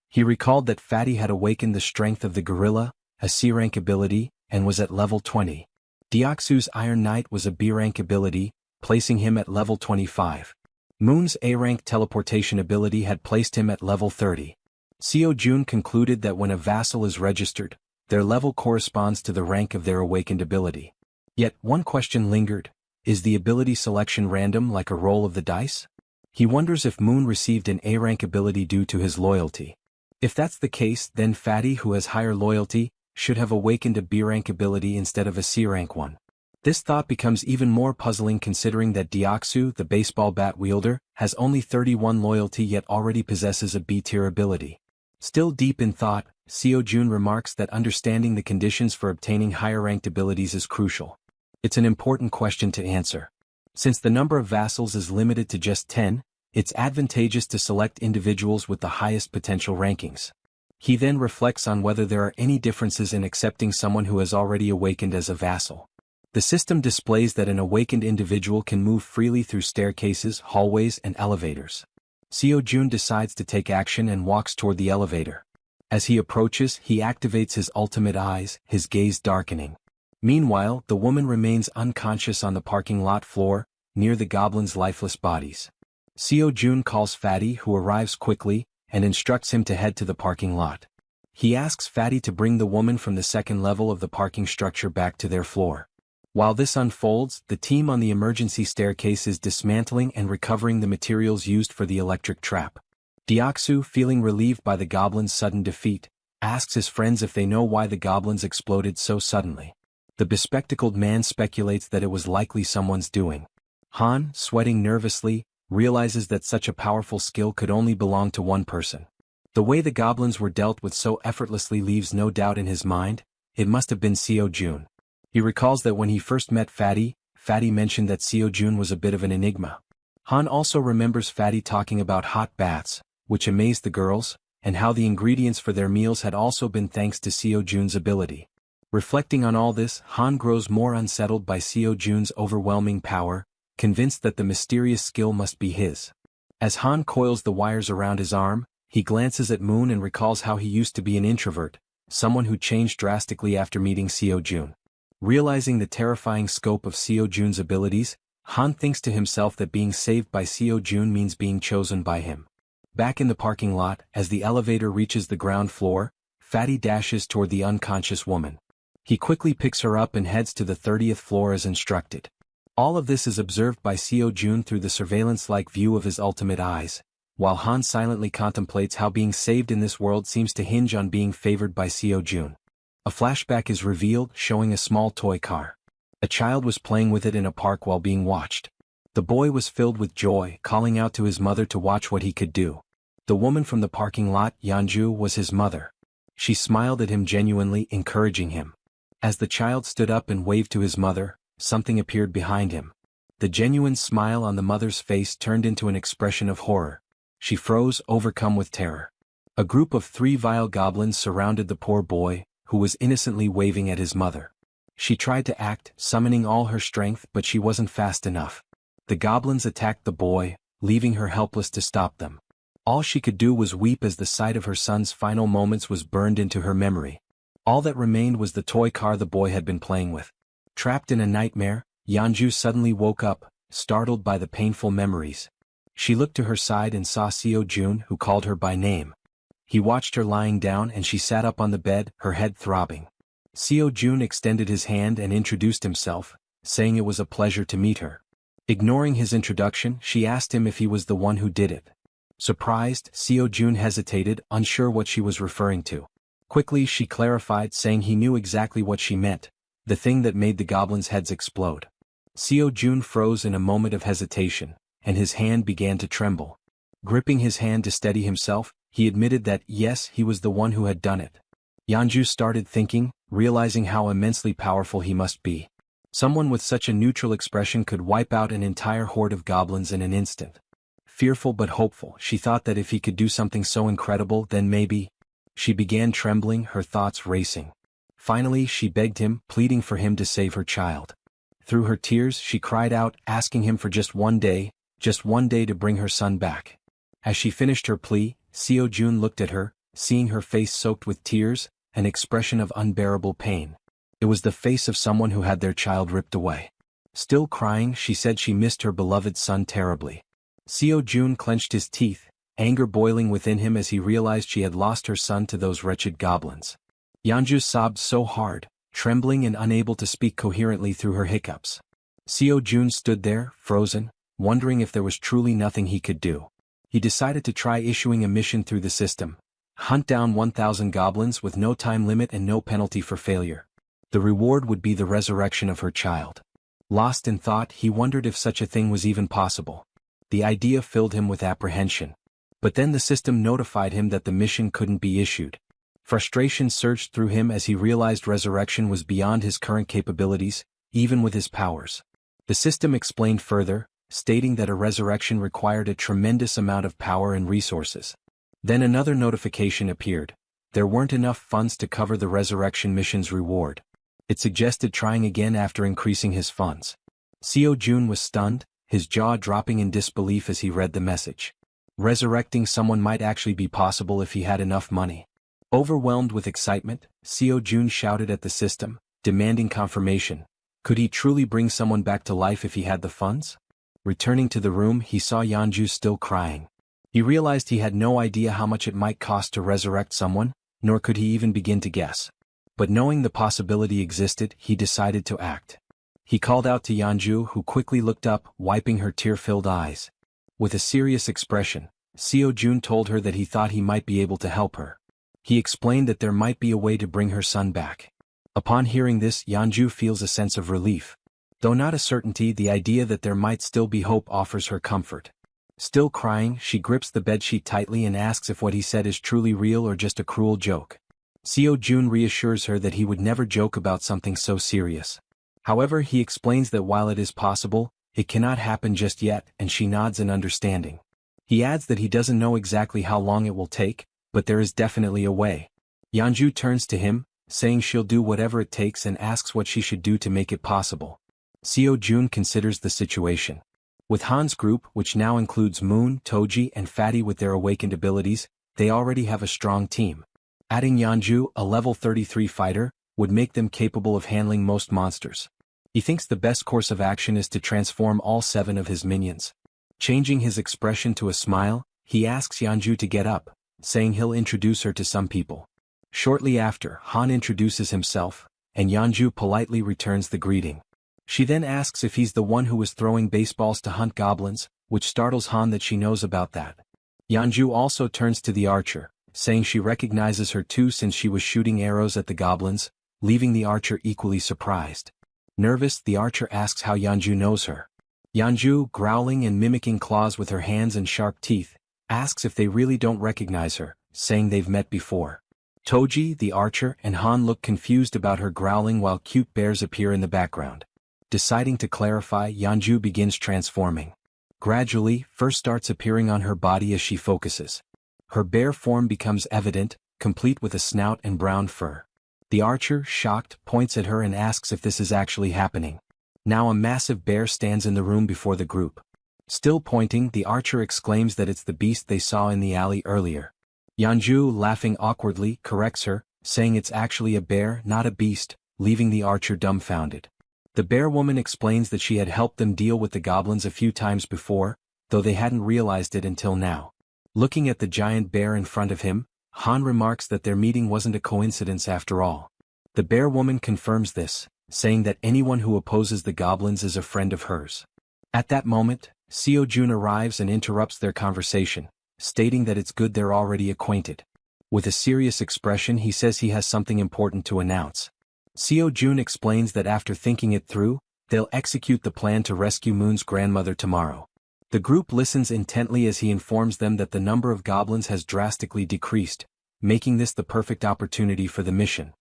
Speaker 1: He recalled that Fatty had awakened the strength of the gorilla, a C-rank ability, and was at level 20. Deoksu's Iron Knight was a B-rank ability, placing him at level 25. Moon's A-rank teleportation ability had placed him at level 30. Seo Jun concluded that when a vassal is registered, their level corresponds to the rank of their awakened ability. Yet, one question lingered: is the ability selection random like a roll of the dice? He wonders if Moon received an A-rank ability due to his loyalty. If that's the case, then Fatty, who has higher loyalty, should have awakened a B-rank ability instead of a C-rank one. This thought becomes even more puzzling considering that Deoksu, the baseball bat wielder, has only 31 loyalty yet already possesses a B-tier ability. Still deep in thought, Seo-jun remarks that understanding the conditions for obtaining higher-ranked abilities is crucial. It's an important question to answer. Since the number of vassals is limited to just 10, it's advantageous to select individuals with the highest potential rankings. He then reflects on whether there are any differences in accepting someone who has already awakened as a vassal. The system displays that an awakened individual can move freely through staircases, hallways, and elevators. Seo-jun decides to take action and walks toward the elevator. As he approaches, he activates his ultimate eyes, his gaze darkening. Meanwhile, the woman remains unconscious on the parking lot floor, near the goblin's lifeless bodies. Seo-jun calls Fatty, who arrives quickly, and instructs him to head to the parking lot. He asks Fatty to bring the woman from the second level of the parking structure back to their floor. While this unfolds, the team on the emergency staircase is dismantling and recovering the materials used for the electric trap. Deoksu, feeling relieved by the goblin's sudden defeat, asks his friends if they know why the goblins exploded so suddenly. The bespectacled man speculates that it was likely someone's doing. Han, sweating nervously, realizes that such a powerful skill could only belong to one person. The way the goblins were dealt with so effortlessly leaves no doubt in his mind. It must have been Seo-jun. He recalls that when he first met Fatty, Fatty mentioned that Seo-jun was a bit of an enigma. Han also remembers Fatty talking about hot baths, which amazed the girls, and how the ingredients for their meals had also been thanks to Seo-jun's ability. Reflecting on all this, Han grows more unsettled by Seo-jun's overwhelming power, convinced that the mysterious skill must be his. As Han coils the wires around his arm, he glances at Moon and recalls how he used to be an introvert, someone who changed drastically after meeting Seo-jun. Realizing the terrifying scope of Seo-jun's abilities, Han thinks to himself that being saved by Seo-jun means being chosen by him. Back in the parking lot, as the elevator reaches the ground floor, Fatty dashes toward the unconscious woman. He quickly picks her up and heads to the 30th floor as instructed. All of this is observed by Seo-jun through the surveillance-like view of his ultimate eyes, while Han silently contemplates how being saved in this world seems to hinge on being favored by Seo-jun. A flashback is revealed, showing a small toy car. A child was playing with it in a park while being watched. The boy was filled with joy, calling out to his mother to watch what he could do. The woman from the parking lot, Yeonju, was his mother. She smiled at him genuinely, encouraging him. As the child stood up and waved to his mother, something appeared behind him. The genuine smile on the mother's face turned into an expression of horror. She froze, overcome with terror. A group of 3 vile goblins surrounded the poor boy, who was innocently waving at his mother. She tried to act, summoning all her strength, but she wasn't fast enough. The goblins attacked the boy, leaving her helpless to stop them. All she could do was weep as the sight of her son's final moments was burned into her memory. All that remained was the toy car the boy had been playing with. Trapped in a nightmare, Yeonju suddenly woke up, startled by the painful memories. She looked to her side and saw Seo-jun, who called her by name. He watched her lying down and she sat up on the bed, her head throbbing. Seo-jun extended his hand and introduced himself, saying it was a pleasure to meet her. Ignoring his introduction, she asked him if he was the one who did it. Surprised, Seo-jun hesitated, unsure what she was referring to. Quickly she clarified, saying he knew exactly what she meant, the thing that made the goblins' heads explode. Seo-jun froze in a moment of hesitation, and his hand began to tremble. Gripping his hand to steady himself, he admitted that, yes, he was the one who had done it. Yeonju started thinking, realizing how immensely powerful he must be. Someone with such a neutral expression could wipe out an entire horde of goblins in an instant. Fearful but hopeful, she thought that if he could do something so incredible, then maybe. She began trembling, her thoughts racing. Finally, she begged him, pleading for him to save her child. Through her tears, she cried out, asking him for just one day to bring her son back. As she finished her plea, Seo-jun looked at her, seeing her face soaked with tears, an expression of unbearable pain. It was the face of someone who had their child ripped away. Still crying, she said she missed her beloved son terribly. Seo-jun clenched his teeth, anger boiling within him as he realized she had lost her son to those wretched goblins. Yeonju sobbed so hard, trembling and unable to speak coherently through her hiccups. Seo-jun stood there, frozen, wondering if there was truly nothing he could do. He decided to try issuing a mission through the system. Hunt down 1,000 goblins with no time limit and no penalty for failure. The reward would be the resurrection of her child. Lost in thought, he wondered if such a thing was even possible. The idea filled him with apprehension. But then the system notified him that the mission couldn't be issued. Frustration surged through him as he realized resurrection was beyond his current capabilities, even with his powers. The system explained further, stating that a resurrection required a tremendous amount of power and resources. Then another notification appeared. There weren't enough funds to cover the resurrection mission's reward. It suggested trying again after increasing his funds. Seo Jun was stunned, his jaw dropping in disbelief as he read the message. Resurrecting someone might actually be possible if he had enough money. Overwhelmed with excitement, Seo Jun shouted at the system, demanding confirmation. Could he truly bring someone back to life if he had the funds? Returning to the room, he saw Yeonju still crying. He realized he had no idea how much it might cost to resurrect someone, nor could he even begin to guess. But knowing the possibility existed, he decided to act. He called out to Yeonju, who quickly looked up, wiping her tear-filled eyes. With a serious expression, Seo Jun told her that he thought he might be able to help her. He explained that there might be a way to bring her son back. Upon hearing this, Yeonju feels a sense of relief. Though not a certainty, the idea that there might still be hope offers her comfort. Still crying, she grips the bedsheet tightly and asks if what he said is truly real or just a cruel joke. Seo Jun reassures her that he would never joke about something so serious. However, he explains that while it is possible, it cannot happen just yet, and she nods in understanding. He adds that he doesn't know exactly how long it will take, but there is definitely a way. Yeonju turns to him, saying she'll do whatever it takes and asks what she should do to make it possible. Seo Jun considers the situation. With Han's group, which now includes Moon, Toji and Fatty with their awakened abilities, they already have a strong team. Adding Yeonju, a level 33 fighter, would make them capable of handling most monsters. He thinks the best course of action is to transform all 7 of his minions. Changing his expression to a smile, he asks Yeonju to get up, saying he'll introduce her to some people. Shortly after, Han introduces himself, and Yeonju politely returns the greeting. She then asks if he's the one who was throwing baseballs to hunt goblins, which startles Han that she knows about that. Yeonju also turns to the archer, saying she recognizes her too since she was shooting arrows at the goblins, leaving the archer equally surprised. Nervous, the archer asks how Yeonju knows her. Yeonju, growling and mimicking claws with her hands and sharp teeth, asks if they really don't recognize her, saying they've met before. Toji, the archer, and Han look confused about her growling while cute bears appear in the background. Deciding to clarify, Yeonju begins transforming. Gradually, fur starts appearing on her body as she focuses. Her bear form becomes evident, complete with a snout and brown fur. The archer, shocked, points at her and asks if this is actually happening. Now a massive bear stands in the room before the group. Still pointing, the archer exclaims that it's the beast they saw in the alley earlier. Yeonju, laughing awkwardly, corrects her, saying it's actually a bear, not a beast, leaving the archer dumbfounded. The bear woman explains that she had helped them deal with the goblins a few times before, though they hadn't realized it until now. Looking at the giant bear in front of him, Han remarks that their meeting wasn't a coincidence after all. The bear woman confirms this, saying that anyone who opposes the goblins is a friend of hers. At that moment, Seo Jun arrives and interrupts their conversation, stating that it's good they're already acquainted. With a serious expression, he says he has something important to announce. Seo Jun explains that after thinking it through, they'll execute the plan to rescue Moon's grandmother tomorrow. The group listens intently as he informs them that the number of goblins has drastically decreased, making this the perfect opportunity for the mission.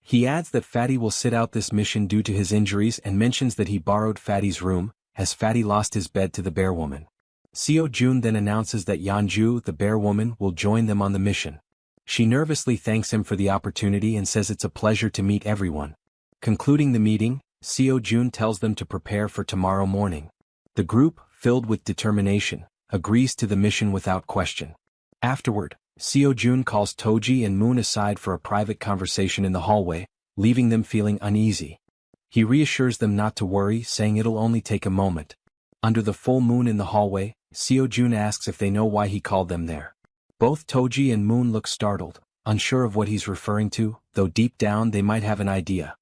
Speaker 1: He adds that Fatty will sit out this mission due to his injuries and mentions that he borrowed Fatty's room, as Fatty lost his bed to the bear woman. Seo Jun then announces that Yeonju, the bear woman, will join them on the mission. She nervously thanks him for the opportunity and says it's a pleasure to meet everyone. Concluding the meeting, Seo Jun tells them to prepare for tomorrow morning. The group, filled with determination, agrees to the mission without question. Afterward, Seo Jun calls Toji and Moon aside for a private conversation in the hallway, leaving them feeling uneasy. He reassures them not to worry, saying it'll only take a moment. Under the full moon in the hallway, Seo Jun asks if they know why he called them there. Both Toji and Moon look startled, unsure of what he's referring to, though deep down they might have an idea.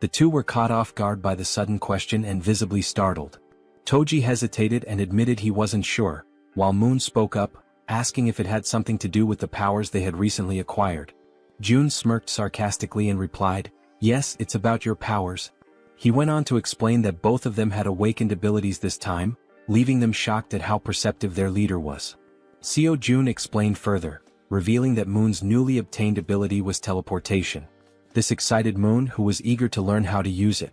Speaker 1: The two were caught off guard by the sudden question and visibly startled. Toji hesitated and admitted he wasn't sure, while Moon spoke up, asking if it had something to do with the powers they had recently acquired. June smirked sarcastically and replied, "Yes, it's about your powers." He went on to explain that both of them had awakened abilities this time, leaving them shocked at how perceptive their leader was. Seo Jun explained further, revealing that Moon's newly obtained ability was teleportation. This excited Moon, who was eager to learn how to use it.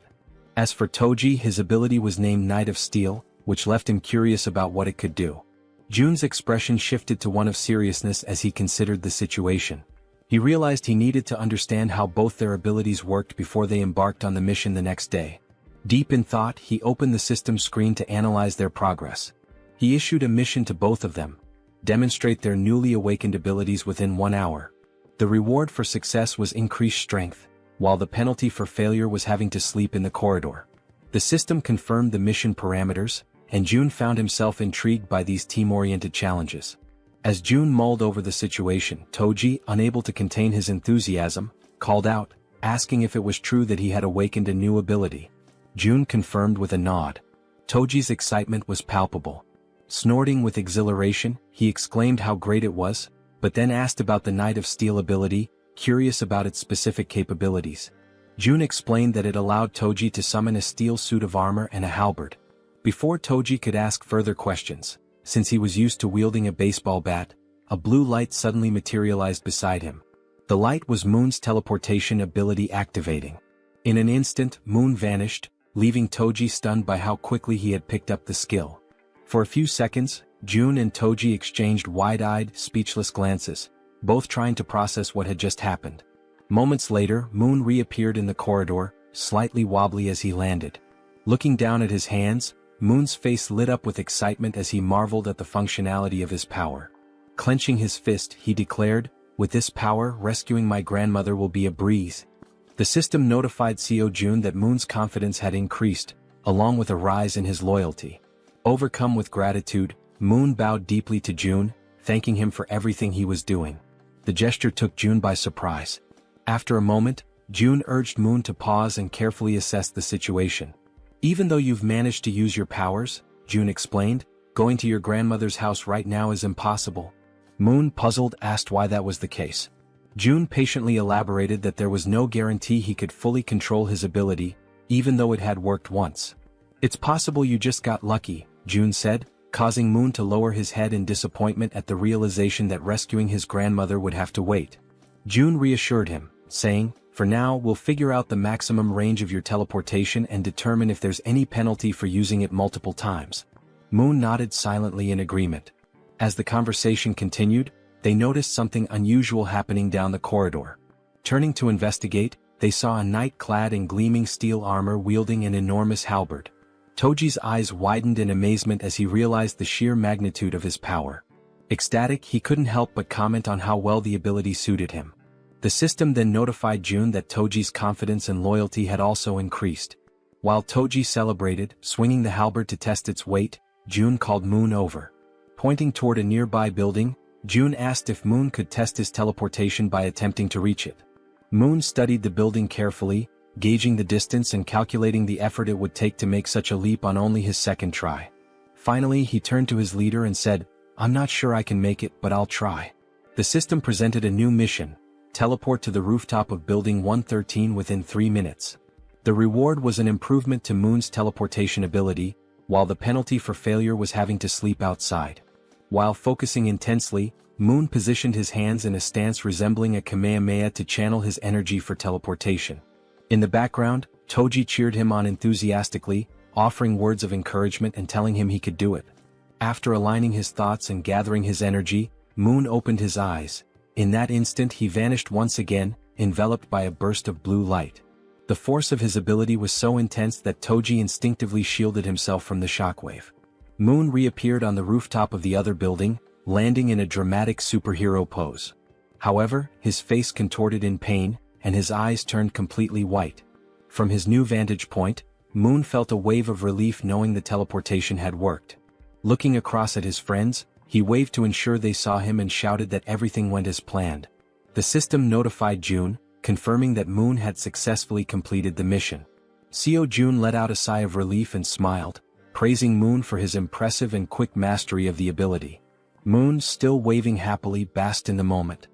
Speaker 1: As for Toji, his ability was named Knight of Steel, which left him curious about what it could do. Jun's expression shifted to one of seriousness as he considered the situation. He realized he needed to understand how both their abilities worked before they embarked on the mission the next day. Deep in thought, he opened the system screen to analyze their progress. He issued a mission to both of them: demonstrate their newly awakened abilities within 1 hour. The reward for success was increased strength, while the penalty for failure was having to sleep in the corridor. The system confirmed the mission parameters, and Jun found himself intrigued by these team-oriented challenges. As Jun mulled over the situation, Toji, unable to contain his enthusiasm, called out, asking if it was true that he had awakened a new ability. Jun confirmed with a nod. Toji's excitement was palpable. Snorting with exhilaration, he exclaimed how great it was, but then asked about the Knight of Steel ability, curious about its specific capabilities. Jun explained that it allowed Toji to summon a steel suit of armor and a halberd. Before Toji could ask further questions, since he was used to wielding a baseball bat, a blue light suddenly materialized beside him. The light was Moon's teleportation ability activating. In an instant, Moon vanished, leaving Toji stunned by how quickly he had picked up the skill. For a few seconds, Jun and Toji exchanged wide-eyed, speechless glances, both trying to process what had just happened. Moments later, Moon reappeared in the corridor, slightly wobbly as he landed. Looking down at his hands, Moon's face lit up with excitement as he marveled at the functionality of his power. Clenching his fist, he declared, "With this power, rescuing my grandmother will be a breeze." The system notified Seo Jun that Moon's confidence had increased, along with a rise in his loyalty. Overcome with gratitude, Moon bowed deeply to Jun, thanking him for everything he was doing. The gesture took Jun by surprise. After a moment, Jun urged Moon to pause and carefully assess the situation. "Even though you've managed to use your powers," Jun explained, "going to your grandmother's house right now is impossible." Moon, puzzled, asked why that was the case. Jun patiently elaborated that there was no guarantee he could fully control his ability, even though it had worked once. "It's possible you just got lucky," Jun said, causing Moon to lower his head in disappointment at the realization that rescuing his grandmother would have to wait. Jun reassured him, saying, "For now, we'll figure out the maximum range of your teleportation and determine if there's any penalty for using it multiple times." Moon nodded silently in agreement. As the conversation continued, they noticed something unusual happening down the corridor. Turning to investigate, they saw a knight clad in gleaming steel armor wielding an enormous halberd. Toji's eyes widened in amazement as he realized the sheer magnitude of his power. Ecstatic, he couldn't help but comment on how well the ability suited him. The system then notified Jun that Toji's confidence and loyalty had also increased. While Toji celebrated, swinging the halberd to test its weight, Jun called Moon over. Pointing toward a nearby building, Jun asked if Moon could test his teleportation by attempting to reach it. Moon studied the building carefully, gauging the distance and calculating the effort it would take to make such a leap on only his second try. Finally, he turned to his leader and said, "I'm not sure I can make it, but I'll try." The system presented a new mission: teleport to the rooftop of Building 113 within 3 minutes. The reward was an improvement to Moon's teleportation ability, while the penalty for failure was having to sleep outside. While focusing intensely, Moon positioned his hands in a stance resembling a Kamehameha to channel his energy for teleportation. In the background, Toji cheered him on enthusiastically, offering words of encouragement and telling him he could do it. After aligning his thoughts and gathering his energy, Moon opened his eyes. In that instant he vanished once again, enveloped by a burst of blue light. The force of his ability was so intense that Toji instinctively shielded himself from the shockwave. Moon reappeared on the rooftop of the other building, landing in a dramatic superhero pose. However, his face contorted in pain, and his eyes turned completely white. From his new vantage point, Moon felt a wave of relief knowing the teleportation had worked. Looking across at his friends, he waved to ensure they saw him and shouted that everything went as planned. The system notified Jun, confirming that Moon had successfully completed the mission. Seo Jun let out a sigh of relief and smiled, praising Moon for his impressive and quick mastery of the ability. Moon, still waving happily, basked in the moment.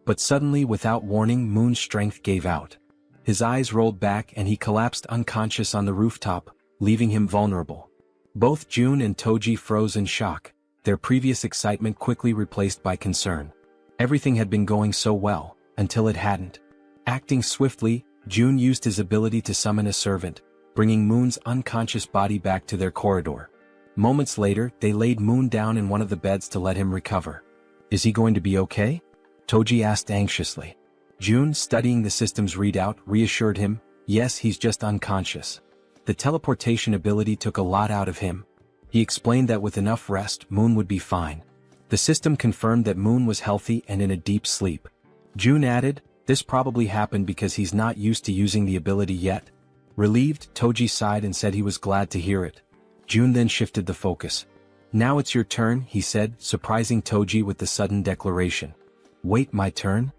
Speaker 1: But suddenly, without warning, Moon's strength gave out. His eyes rolled back and he collapsed unconscious on the rooftop, leaving him vulnerable. Both June and Toji froze in shock, their previous excitement quickly replaced by concern. Everything had been going so well, until it hadn't. Acting swiftly, June used his ability to summon a servant, bringing Moon's unconscious body back to their corridor. Moments later, they laid Moon down in one of the beds to let him recover. "Is he going to be okay?" Toji asked anxiously. June, studying the system's readout, reassured him, "Yes, he's just unconscious. The teleportation ability took a lot out of him." He explained that with enough rest, Moon would be fine. The system confirmed that Moon was healthy and in a deep sleep. June added, "This probably happened because he's not used to using the ability yet." Relieved, Toji sighed and said he was glad to hear it. June then shifted the focus. "Now it's your turn," he said, surprising Toji with the sudden declaration. "Wait, my turn?"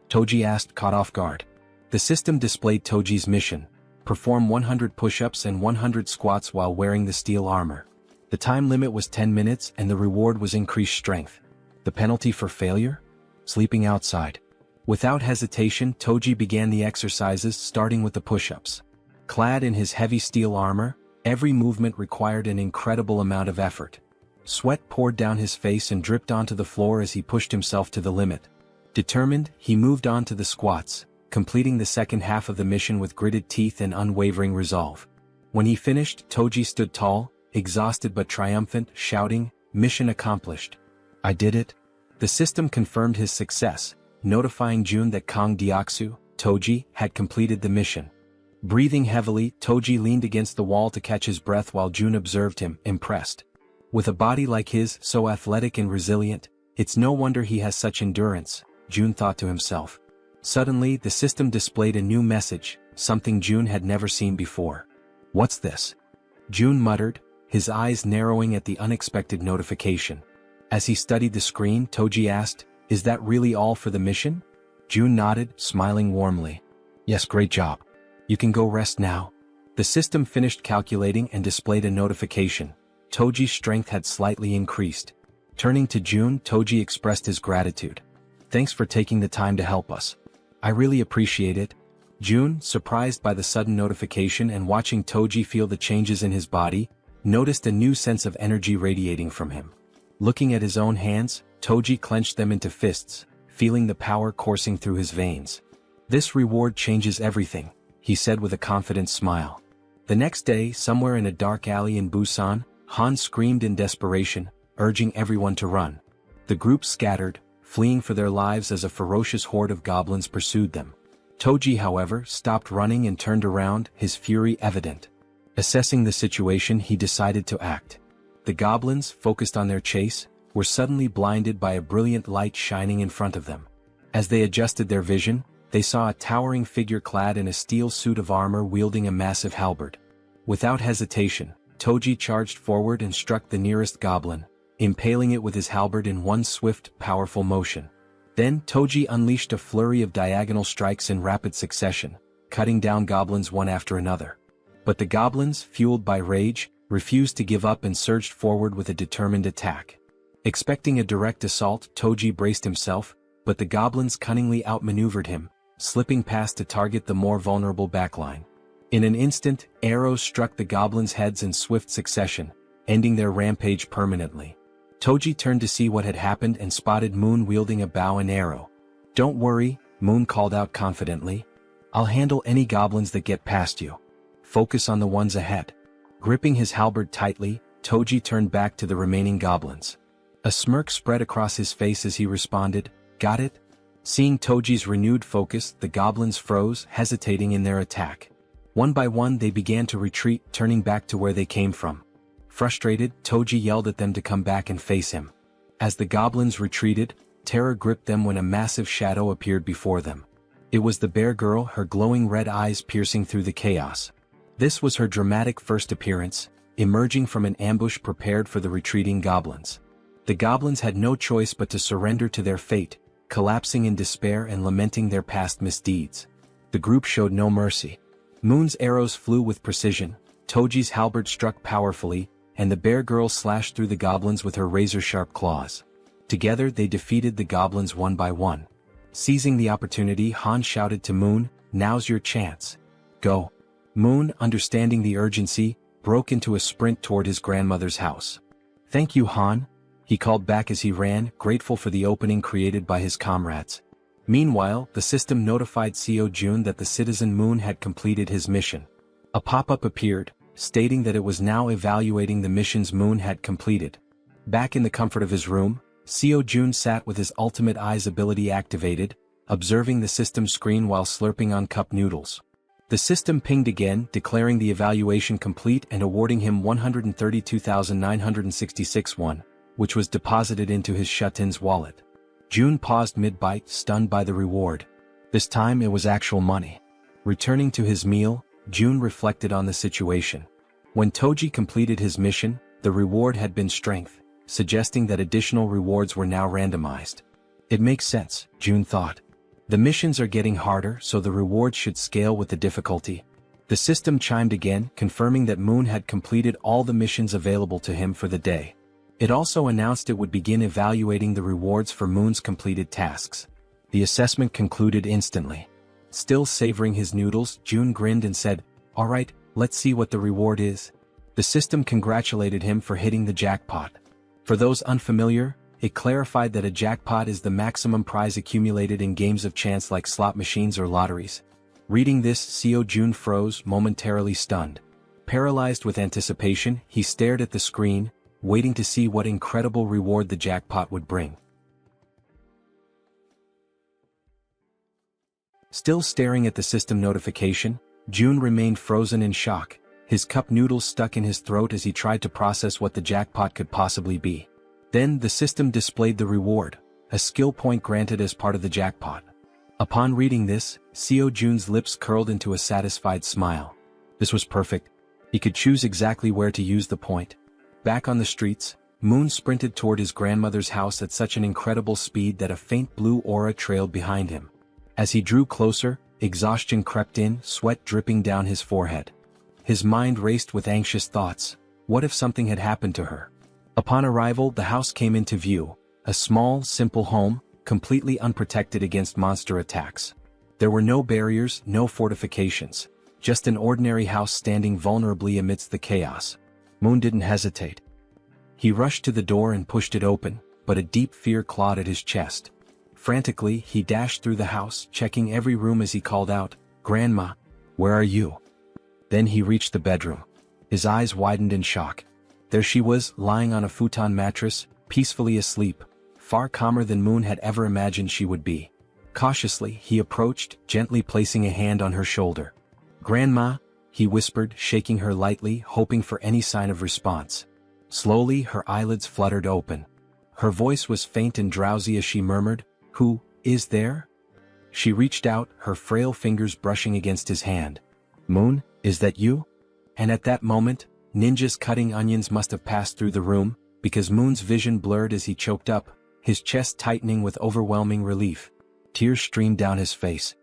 Speaker 1: Toji asked, caught off guard. The system displayed Toji's mission: perform 100 push-ups and 100 squats while wearing the steel armor. The time limit was 10 minutes and the reward was increased strength. The penalty for failure? Sleeping outside. Without hesitation, Toji began the exercises, starting with the push-ups. Clad in his heavy steel armor, every movement required an incredible amount of effort. Sweat poured down his face and dripped onto the floor as he pushed himself to the limit. Determined, he moved on to the squats, completing the second half of the mission with gritted teeth and unwavering resolve. When he finished, Toji stood tall, exhausted but triumphant, shouting, "Mission accomplished. I did it." The system confirmed his success, notifying June that Kang Deoksu, Toji, had completed the mission. Breathing heavily, Toji leaned against the wall to catch his breath while June observed him, impressed. With a body like his, so athletic and resilient, it's no wonder he has such endurance, June thought to himself. Suddenly, the system displayed a new message, something June had never seen before. "What's this?" June muttered, his eyes narrowing at the unexpected notification. As he studied the screen, Toji asked, "Is that really all for the mission?" June nodded, smiling warmly. "Yes, great job. You can go rest now." The system finished calculating and displayed a notification. Toji's strength had slightly increased. Turning to June, Toji expressed his gratitude. "Thanks for taking the time to help us. I really appreciate it." June, surprised by the sudden notification and watching Toji feel the changes in his body, noticed a new sense of energy radiating from him. Looking at his own hands, Toji clenched them into fists, feeling the power coursing through his veins. "This reward changes everything," he said with a confident smile. The next day, somewhere in a dark alley in Busan, Han screamed in desperation, urging everyone to run. The group scattered, fleeing for their lives as a ferocious horde of goblins pursued them. Toji, however, stopped running and turned around, his fury evident. Assessing the situation, he decided to act. The goblins, focused on their chase, were suddenly blinded by a brilliant light shining in front of them. As they adjusted their vision, they saw a towering figure clad in a steel suit of armor wielding a massive halberd. Without hesitation, Toji charged forward and struck the nearest goblin, impaling it with his halberd in one swift, powerful motion. Then Toji unleashed a flurry of diagonal strikes in rapid succession, cutting down goblins one after another. But the goblins, fueled by rage, refused to give up and surged forward with a determined attack. Expecting a direct assault, Toji braced himself, but the goblins cunningly outmaneuvered him, slipping past to target the more vulnerable backline. In an instant, arrows struck the goblins' heads in swift succession, ending their rampage permanently. Toji turned to see what had happened and spotted Moon wielding a bow and arrow. "Don't worry," Moon called out confidently. "I'll handle any goblins that get past you. Focus on the ones ahead." Gripping his halberd tightly, Toji turned back to the remaining goblins. A smirk spread across his face as he responded, "Got it?" Seeing Toji's renewed focus, the goblins froze, hesitating in their attack. One by one they began to retreat, turning back to where they came from. Frustrated, Toji yelled at them to come back and face him. As the goblins retreated, terror gripped them when a massive shadow appeared before them. It was the bear girl, her glowing red eyes piercing through the chaos. This was her dramatic first appearance, emerging from an ambush prepared for the retreating goblins. The goblins had no choice but to surrender to their fate, collapsing in despair and lamenting their past misdeeds. The group showed no mercy. Moon's arrows flew with precision, Toji's halberd struck powerfully, and the bear girl slashed through the goblins with her razor-sharp claws. Together they defeated the goblins one by one. Seizing the opportunity, Han shouted to Moon, "Now's your chance. Go." Moon, understanding the urgency, broke into a sprint toward his grandmother's house. "Thank you, Han," he called back as he ran, grateful for the opening created by his comrades. Meanwhile, the system notified Seo Jun that the citizen Moon had completed his mission. A pop-up appeared, stating that it was now evaluating the missions Moon had completed. Back in the comfort of his room, Seo Jun sat with his ultimate eyes ability activated, observing the system screen while slurping on cup noodles. The system pinged again, declaring the evaluation complete and awarding him 132,966 won, which was deposited into his Shutin's wallet. Jun paused mid-bite, stunned by the reward. This time it was actual money. Returning to his meal, Jun reflected on the situation. When Toji completed his mission, the reward had been strength, suggesting that additional rewards were now randomized. It makes sense, Jun thought. The missions are getting harder, so the rewards should scale with the difficulty. The system chimed again, confirming that Moon had completed all the missions available to him for the day. It also announced it would begin evaluating the rewards for Moon's completed tasks. The assessment concluded instantly. Still savoring his noodles, Jun grinned and said, "All right, let's see what the reward is." The system congratulated him for hitting the jackpot. For those unfamiliar, it clarified that a jackpot is the maximum prize accumulated in games of chance like slot machines or lotteries. Reading this, Seo Jun froze, momentarily stunned. Paralyzed with anticipation, he stared at the screen, waiting to see what incredible reward the jackpot would bring. Still staring at the system notification, Jun remained frozen in shock, his cup noodles stuck in his throat as he tried to process what the jackpot could possibly be. Then the system displayed the reward, a skill point granted as part of the jackpot. Upon reading this, Seo Jun's lips curled into a satisfied smile. This was perfect. He could choose exactly where to use the point. Back on the streets, Moon sprinted toward his grandmother's house at such an incredible speed that a faint blue aura trailed behind him. As he drew closer, exhaustion crept in, sweat dripping down his forehead. His mind raced with anxious thoughts. What if something had happened to her? Upon arrival, the house came into view, a small, simple home, completely unprotected against monster attacks. There were no barriers, no fortifications, just an ordinary house standing vulnerably amidst the chaos. Moon didn't hesitate. He rushed to the door and pushed it open, but a deep fear clawed at his chest. Frantically, he dashed through the house, checking every room as he called out, "Grandma, where are you?" Then he reached the bedroom. His eyes widened in shock. There she was, lying on a futon mattress, peacefully asleep, far calmer than Moon had ever imagined she would be. Cautiously, he approached, gently placing a hand on her shoulder. "Grandma," he whispered, shaking her lightly, hoping for any sign of response. Slowly, her eyelids fluttered open. Her voice was faint and drowsy as she murmured, "Who is there?" She reached out, her frail fingers brushing against his hand. "Moon, is that you?" And at that moment, ninjas cutting onions must have passed through the room, because Moon's vision blurred as he choked up, his chest tightening with overwhelming relief. Tears streamed down his face.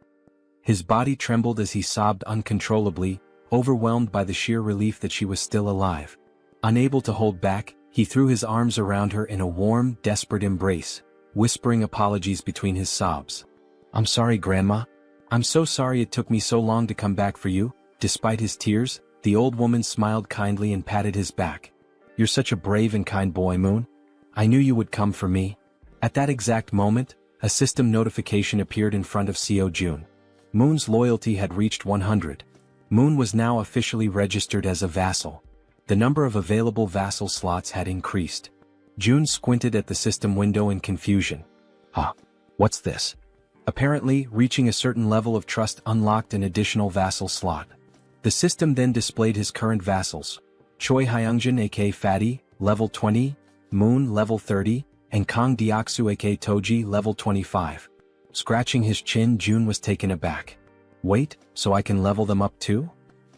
Speaker 1: His body trembled as he sobbed uncontrollably, overwhelmed by the sheer relief that she was still alive. Unable to hold back, he threw his arms around her in a warm, desperate embrace, whispering apologies between his sobs. "I'm sorry, Grandma. I'm so sorry it took me so long to come back for you." Despite his tears, the old woman smiled kindly and patted his back. "You're such a brave and kind boy, Moon. I knew you would come for me." At that exact moment, a system notification appeared in front of Seo Jun. Moon's loyalty had reached 100. Moon was now officially registered as a vassal. The number of available vassal slots had increased. Jun squinted at the system window in confusion. "Huh? What's this?" Apparently, reaching a certain level of trust unlocked an additional vassal slot. The system then displayed his current vassals. Choi Hyungjin aka Fatty, level 20, Moon level 30, and Kang Deoksu aka Toji level 25. Scratching his chin, Jun was taken aback. "Wait, so I can level them up too?"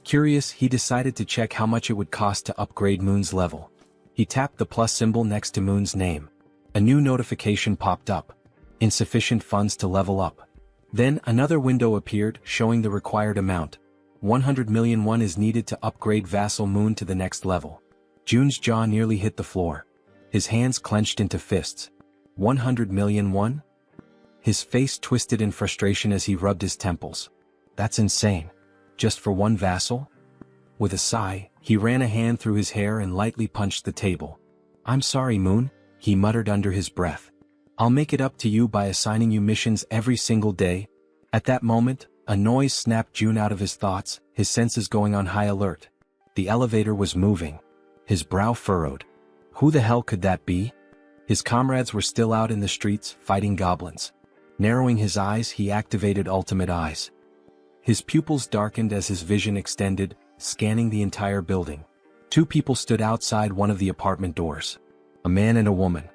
Speaker 1: Curious, he decided to check how much it would cost to upgrade Moon's level. He tapped the plus symbol next to Moon's name. A new notification popped up. Insufficient funds to level up. Then another window appeared, showing the required amount. 100 million won is needed to upgrade vassal Moon to the next level. Jun's jaw nearly hit the floor. His hands clenched into fists. 100 million won? His face twisted in frustration as he rubbed his temples. That's insane. Just for one vassal? With a sigh, he ran a hand through his hair and lightly punched the table. I'm sorry, Moon, he muttered under his breath. I'll make it up to you by assigning you missions every single day. At that moment, a noise snapped June out of his thoughts, his senses going on high alert. The elevator was moving. His brow furrowed. Who the hell could that be? His comrades were still out in the streets, fighting goblins. Narrowing his eyes, he activated Ultimate Eyes. His pupils darkened as his vision extended, scanning the entire building. Two people stood outside one of the apartment doors. A man and a woman.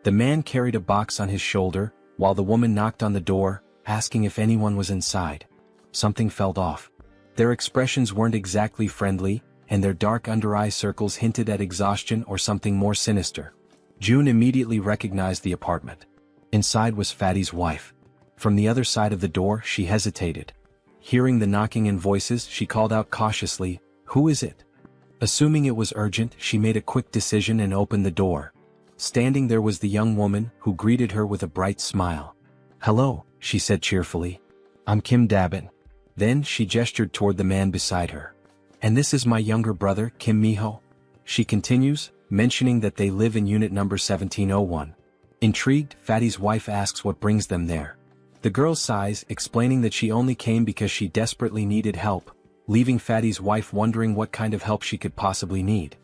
Speaker 1: The man carried a box on his shoulder, while the woman knocked on the door, asking if anyone was inside. Something felt off. Their expressions weren't exactly friendly, and their dark under-eye circles hinted at exhaustion or something more sinister. June immediately recognized the apartment. Inside was Fatty's wife. From the other side of the door, she hesitated. Hearing the knocking and voices, she called out cautiously, "Who is it?" Assuming it was urgent, she made a quick decision and opened the door. Standing there was the young woman, who greeted her with a bright smile. "Hello," she said cheerfully. "I'm Kim Dabin." Then she gestured toward the man beside her. "And this is my younger brother, Kim Miho." She continues, mentioning that they live in unit number 1701. Intrigued, Fatty's wife asks what brings them there. The girl sighs, explaining that she only came because she desperately needed help, leaving Fatty's wife wondering what kind of help she could possibly need.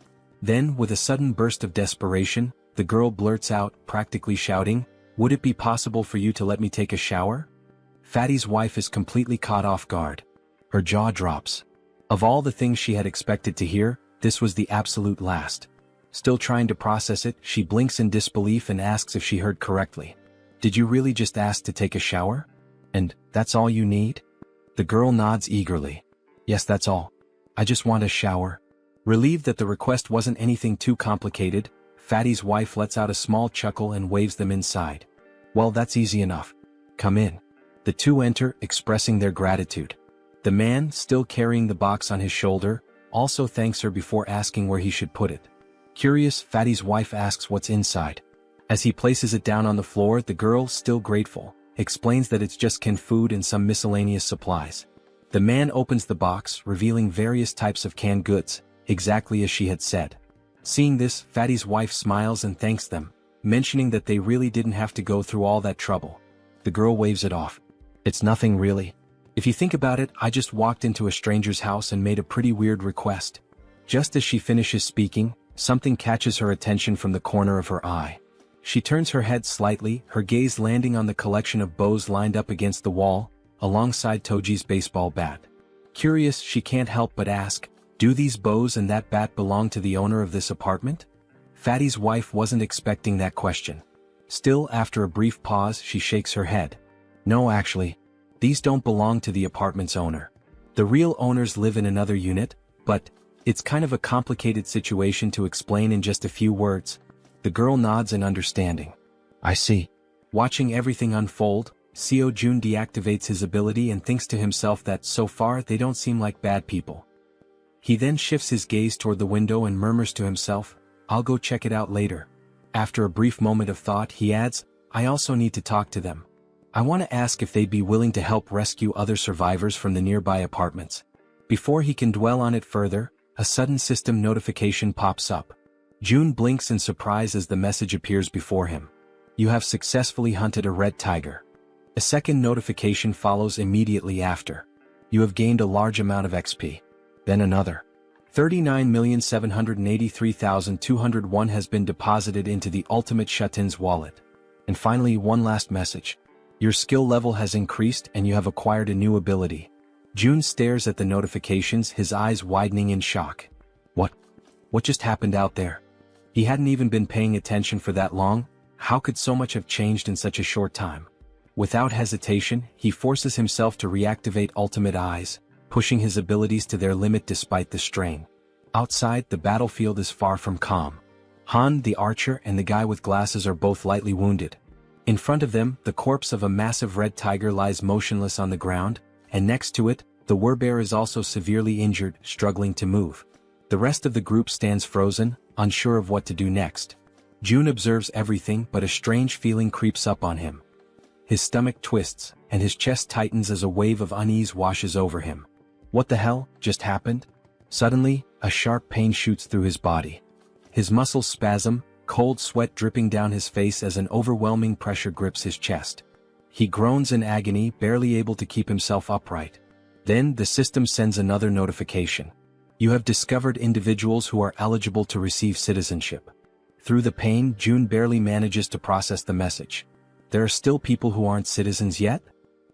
Speaker 1: Then, with a sudden burst of desperation, the girl blurts out, practically shouting, "Would it be possible for you to let me take a shower?" Fatty's wife is completely caught off guard. Her jaw drops. Of all the things she had expected to hear, this was the absolute last. Still trying to process it, she blinks in disbelief and asks if she heard correctly. "Did you really just ask to take a shower? And that's all you need?" The girl nods eagerly. "Yes, that's all. I just want a shower." Relieved that the request wasn't anything too complicated, Fatty's wife lets out a small chuckle and waves them inside. "Well, that's easy enough. Come in." The two enter, expressing their gratitude. The man, still carrying the box on his shoulder, also thanks her before asking where he should put it. Curious, Fatty's wife asks what's inside. As he places it down on the floor, the girl, still grateful, explains that it's just canned food and some miscellaneous supplies. The man opens the box, revealing various types of canned goods, exactly as she had said. Seeing this, Fatty's wife smiles and thanks them, mentioning that they really didn't have to go through all that trouble. The girl waves it off. "It's nothing really. If you think about it, I just walked into a stranger's house and made a pretty weird request." Just as she finishes speaking, something catches her attention from the corner of her eye. She turns her head slightly, her gaze landing on the collection of bows lined up against the wall, alongside Toji's baseball bat. Curious, she can't help but ask, "Do these bows and that bat belong to the owner of this apartment?" Fatty's wife wasn't expecting that question. Still, after a brief pause, she shakes her head. "No, actually. These don't belong to the apartment's owner. The real owners live in another unit, but it's kind of a complicated situation to explain in just a few words." The girl nods in understanding. "I see." Watching everything unfold, Seo Jun deactivates his ability and thinks to himself that so far they don't seem like bad people. He then shifts his gaze toward the window and murmurs to himself, "I'll go check it out later." After a brief moment of thought, he adds, "I also need to talk to them. I want to ask if they'd be willing to help rescue other survivors from the nearby apartments." Before he can dwell on it further, a sudden system notification pops up. June blinks in surprise as the message appears before him. "You have successfully hunted a red tiger." A second notification follows immediately after. "You have gained a large amount of XP." Then another. 39,783,201 has been deposited into the Ultimate Shut-in's wallet. And finally, one last message. "Your skill level has increased and you have acquired a new ability." June stares at the notifications, his eyes widening in shock. What just happened out there? He hadn't even been paying attention for that long. How could so much have changed in such a short time? Without hesitation, he forces himself to reactivate Ultimate Eyes, pushing his abilities to their limit despite the strain. Outside, the battlefield is far from calm. Han, the archer, and the guy with glasses are both lightly wounded. In front of them, the corpse of a massive red tiger lies motionless on the ground, and next to it, the werbear is also severely injured, struggling to move. The rest of the group stands frozen, unsure of what to do next. June observes everything, but a strange feeling creeps up on him. His stomach twists, and his chest tightens as a wave of unease washes over him. What the hell just happened? Suddenly, a sharp pain shoots through his body. His muscles spasm, cold sweat dripping down his face as an overwhelming pressure grips his chest. He groans in agony, barely able to keep himself upright. Then the system sends another notification. You have discovered individuals who are eligible to receive citizenship. Through the pain, June barely manages to process the message. There are still people who aren't citizens yet?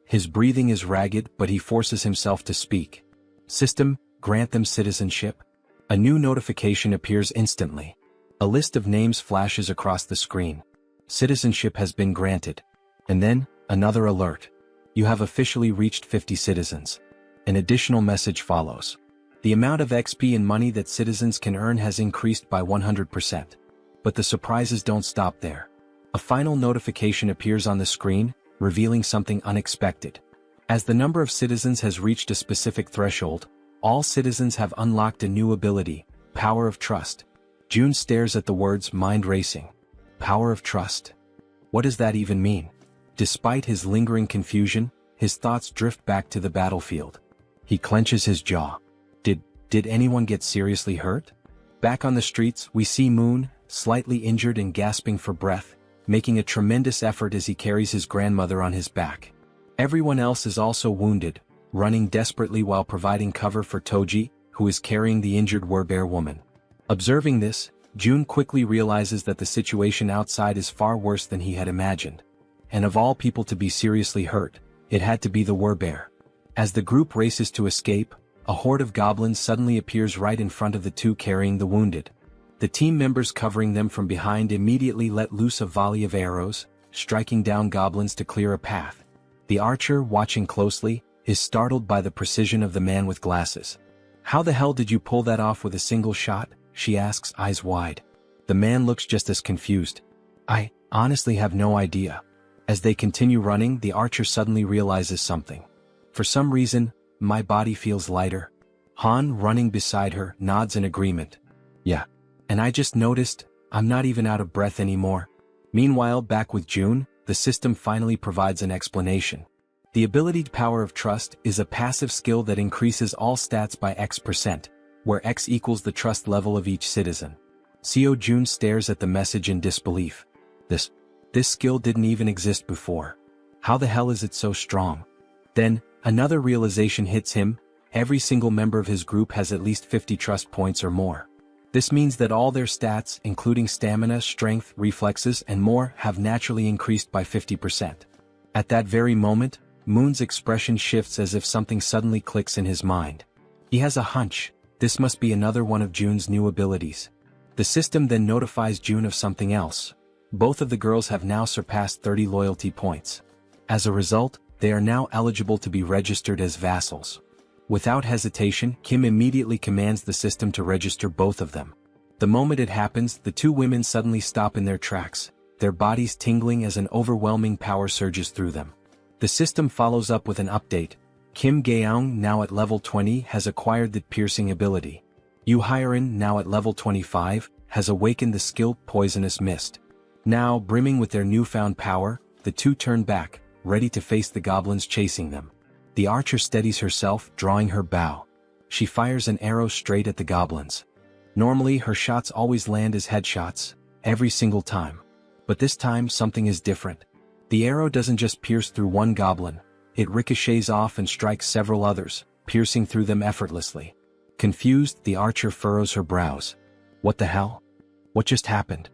Speaker 1: His breathing is ragged, but he forces himself to speak. System, grant them citizenship. A new notification appears instantly. A list of names flashes across the screen. Citizenship has been granted. And then, another alert. You have officially reached 50 citizens. An additional message follows. The amount of XP and money that citizens can earn has increased by 100%. But the surprises don't stop there. A final notification appears on the screen, revealing something unexpected. As the number of citizens has reached a specific threshold, all citizens have unlocked a new ability, Power of Trust. June stares at the words, mind racing. Power of Trust. What does that even mean? Despite his lingering confusion, his thoughts drift back to the battlefield. He clenches his jaw. Did anyone get seriously hurt? Back on the streets, we see Moon, slightly injured and gasping for breath, making a tremendous effort as he carries his grandmother on his back. Everyone else is also wounded, running desperately while providing cover for Toji, who is carrying the injured werebear woman. Observing this, June quickly realizes that the situation outside is far worse than he had imagined. And of all people to be seriously hurt, it had to be the werebear. As the group races to escape, a horde of goblins suddenly appears right in front of the two carrying the wounded. The team members covering them from behind immediately let loose a volley of arrows, striking down goblins to clear a path. The archer, watching closely, is startled by the precision of the man with glasses. How the hell did you pull that off with a single shot? She asks, eyes wide. The man looks just as confused. I honestly have no idea. As they continue running, the archer suddenly realizes something. For some reason, my body feels lighter. Han, running beside her, nods in agreement. Yeah. And I just noticed, I'm not even out of breath anymore. Meanwhile, back with June, the system finally provides an explanation. The ability Power of Trust is a passive skill that increases all stats by X%, where X equals the trust level of each citizen. Seo June stares at the message in disbelief. This skill didn't even exist before. How the hell is it so strong? Then, another realization hits him. Every single member of his group has at least 50 trust points or more. This means that all their stats, including stamina, strength, reflexes, and more, have naturally increased by 50%. At that very moment, Moon's expression shifts as if something suddenly clicks in his mind. He has a hunch. This must be another one of June's new abilities. The system then notifies June of something else. Both of the girls have now surpassed 30 loyalty points. As a result, they are now eligible to be registered as vassals. Without hesitation, Kim immediately commands the system to register both of them. The moment it happens, the two women suddenly stop in their tracks, their bodies tingling as an overwhelming power surges through them. The system follows up with an update. Kim Gaeong, now at level 20, has acquired the piercing ability. Yu Hyerin, now at level 25, has awakened the skill Poisonous Mist. Now, brimming with their newfound power, the two turn back, ready to face the goblins chasing them. The archer steadies herself, drawing her bow. She fires an arrow straight at the goblins. Normally, her shots always land as headshots, every single time. But this time, something is different. The arrow doesn't just pierce through one goblin, it ricochets off and strikes several others, piercing through them effortlessly. Confused, the archer furrows her brows. What the hell? What just happened?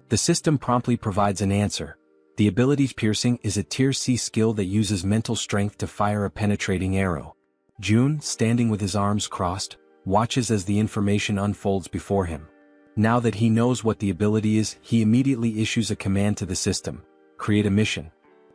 Speaker 1: The system promptly provides an answer. The ability Piercing is a tier C skill that uses mental strength to fire a penetrating arrow. June, standing with his arms crossed, watches as the information unfolds before him. Now that he knows what the ability is, he immediately issues a command to the system. Create a mission.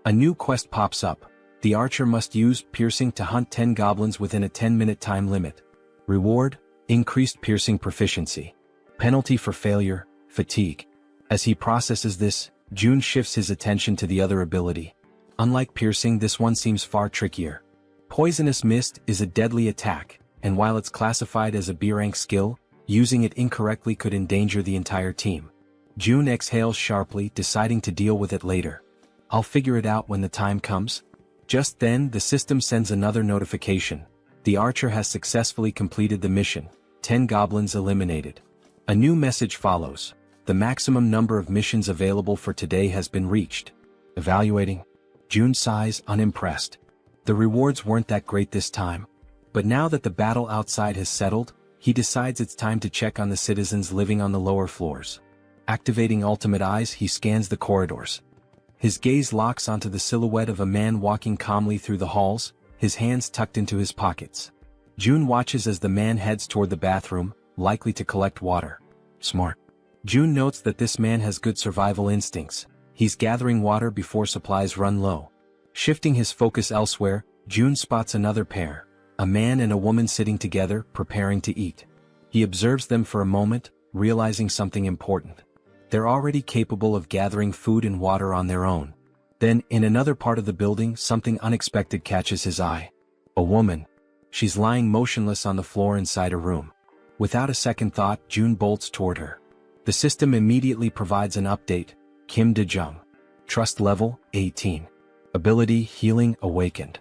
Speaker 1: A new quest pops up. The archer must use Piercing to hunt 10 goblins within a 10-minute time limit. Reward: increased piercing proficiency. Penalty for failure: fatigue. As he processes this, June shifts his attention to the other ability. Unlike Piercing, this one seems far trickier. Poisonous Mist is a deadly attack, and while it's classified as a B-rank skill, using it incorrectly could endanger the entire team. June exhales sharply, deciding to deal with it later. I'll figure it out when the time comes. Just then, the system sends another notification. The archer has successfully completed the mission. 10 goblins eliminated. A new message follows. The maximum number of missions available for today has been reached. Evaluating. June sighs, unimpressed. The rewards weren't that great this time. But now that the battle outside has settled, he decides it's time to check on the citizens living on the lower floors. Activating ultimate eyes, he scans the corridors. His gaze locks onto the silhouette of a man walking calmly through the halls, his hands tucked into his pockets. June watches as the man heads toward the bathroom, likely to collect water. Smart. June notes that this man has good survival instincts. He's gathering water before supplies run low. Shifting his focus elsewhere, June spots another pair, a man and a woman sitting together, preparing to eat. He observes them for a moment, realizing something important. They're already capable of gathering food and water on their own. Then, in another part of the building, something unexpected catches his eye. A woman. She's lying motionless on the floor inside a room. Without a second thought, June bolts toward her. The system immediately provides an update. Kim De-jung. Trust level, 18. Ability, healing, awakened.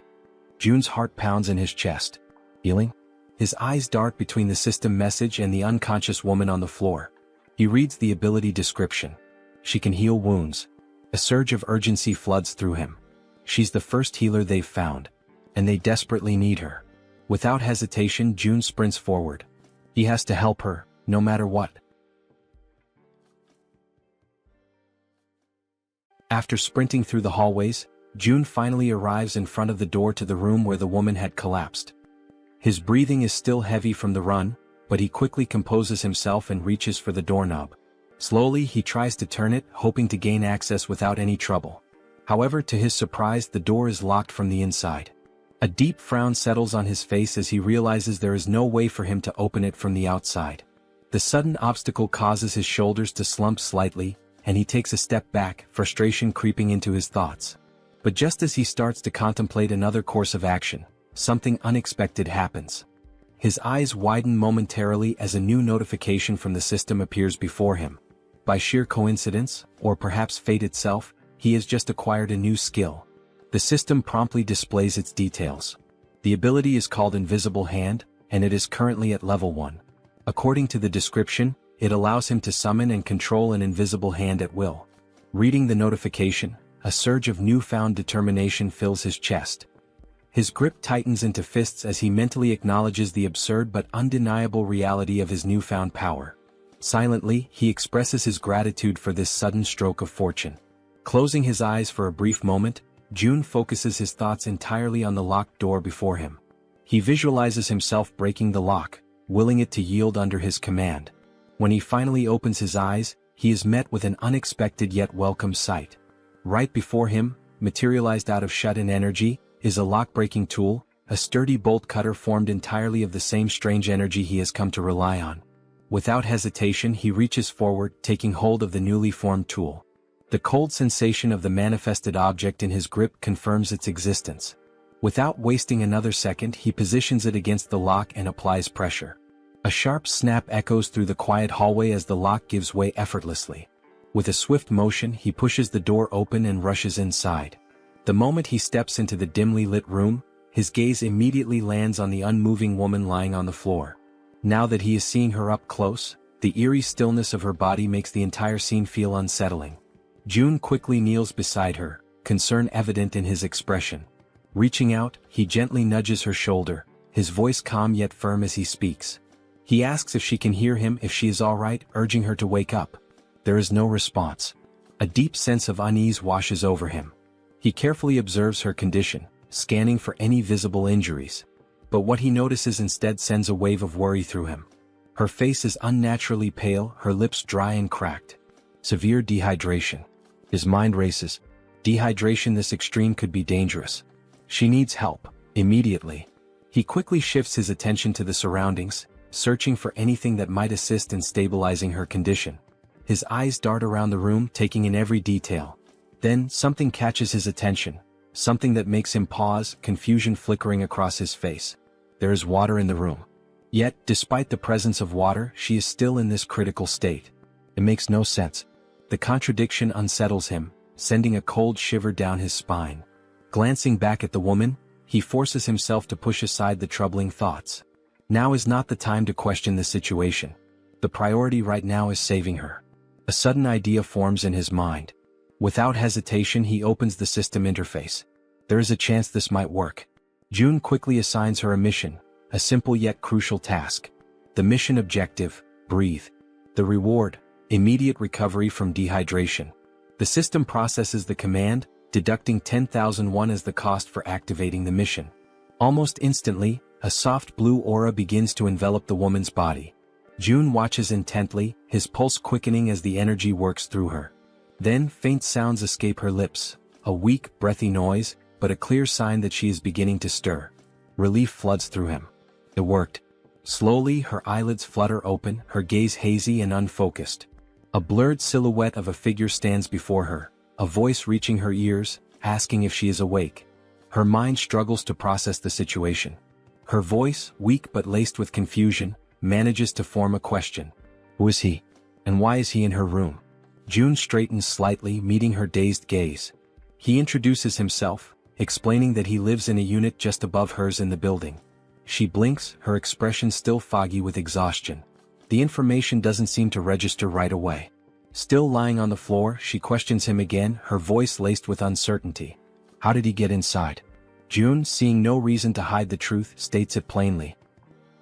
Speaker 1: June's heart pounds in his chest. Healing? His eyes dart between the system message and the unconscious woman on the floor. He reads the ability description. She can heal wounds. A surge of urgency floods through him. She's the first healer they've found, and they desperately need her. Without hesitation, June sprints forward. He has to help her, no matter what. After sprinting through the hallways, June finally arrives in front of the door to the room where the woman had collapsed. His breathing is still heavy from the run, but he quickly composes himself and reaches for the doorknob. Slowly, he tries to turn it, hoping to gain access without any trouble. However, to his surprise, the door is locked from the inside. A deep frown settles on his face as he realizes there is no way for him to open it from the outside. The sudden obstacle causes his shoulders to slump slightly, and he takes a step back, frustration creeping into his thoughts. But just as he starts to contemplate another course of action, something unexpected happens. His eyes widen momentarily as a new notification from the system appears before him. By sheer coincidence, or perhaps fate itself, he has just acquired a new skill. The system promptly displays its details. The ability is called Invisible Hand, and it is currently at level 1. According to the description, it allows him to summon and control an invisible hand at will. Reading the notification, a surge of newfound determination fills his chest. His grip tightens into fists as he mentally acknowledges the absurd but undeniable reality of his newfound power. Silently, he expresses his gratitude for this sudden stroke of fortune. Closing his eyes for a brief moment, June focuses his thoughts entirely on the locked door before him. He visualizes himself breaking the lock, willing it to yield under his command. When he finally opens his eyes, he is met with an unexpected yet welcome sight. Right before him, materialized out of shut-in energy, is a lock-breaking tool, a sturdy bolt cutter formed entirely of the same strange energy he has come to rely on. Without hesitation, he reaches forward, taking hold of the newly formed tool. The cold sensation of the manifested object in his grip confirms its existence. Without wasting another second, he positions it against the lock and applies pressure. A sharp snap echoes through the quiet hallway as the lock gives way effortlessly. With a swift motion, he pushes the door open and rushes inside. The moment he steps into the dimly lit room, his gaze immediately lands on the unmoving woman lying on the floor. Now that he is seeing her up close, the eerie stillness of her body makes the entire scene feel unsettling. June quickly kneels beside her, concern evident in his expression. Reaching out, he gently nudges her shoulder, his voice calm yet firm as he speaks. He asks if she can hear him, if she is all right, urging her to wake up. There is no response. A deep sense of unease washes over him. He carefully observes her condition, scanning for any visible injuries. But what he notices instead sends a wave of worry through him. Her face is unnaturally pale, her lips dry and cracked. Severe dehydration. His mind races. Dehydration this extreme could be dangerous. She needs help, immediately. He quickly shifts his attention to the surroundings, searching for anything that might assist in stabilizing her condition. His eyes dart around the room, taking in every detail. Then, something catches his attention, something that makes him pause, confusion flickering across his face. There is water in the room. Yet, despite the presence of water, she is still in this critical state. It makes no sense. The contradiction unsettles him, sending a cold shiver down his spine. Glancing back at the woman, he forces himself to push aside the troubling thoughts. Now is not the time to question the situation. The priority right now is saving her. A sudden idea forms in his mind. Without hesitation, he opens the system interface. There is a chance this might work. June quickly assigns her a mission, a simple yet crucial task. The mission objective: breathe. The reward: immediate recovery from dehydration. The system processes the command, deducting 10,001 as the cost for activating the mission. Almost instantly, a soft blue aura begins to envelop the woman's body. June watches intently, his pulse quickening as the energy works through her. Then faint sounds escape her lips, a weak, breathy noise, but a clear sign that she is beginning to stir. Relief floods through him. It worked. Slowly, her eyelids flutter open, her gaze hazy and unfocused. A blurred silhouette of a figure stands before her, a voice reaching her ears, asking if she is awake. Her mind struggles to process the situation. Her voice, weak but laced with confusion, manages to form a question. Who is he? And why is he in her room? June straightens slightly, meeting her dazed gaze. He introduces himself, explaining that he lives in a unit just above hers in the building. She blinks, her expression still foggy with exhaustion. The information doesn't seem to register right away. Still lying on the floor, she questions him again, her voice laced with uncertainty. How did he get inside? June, seeing no reason to hide the truth, states it plainly.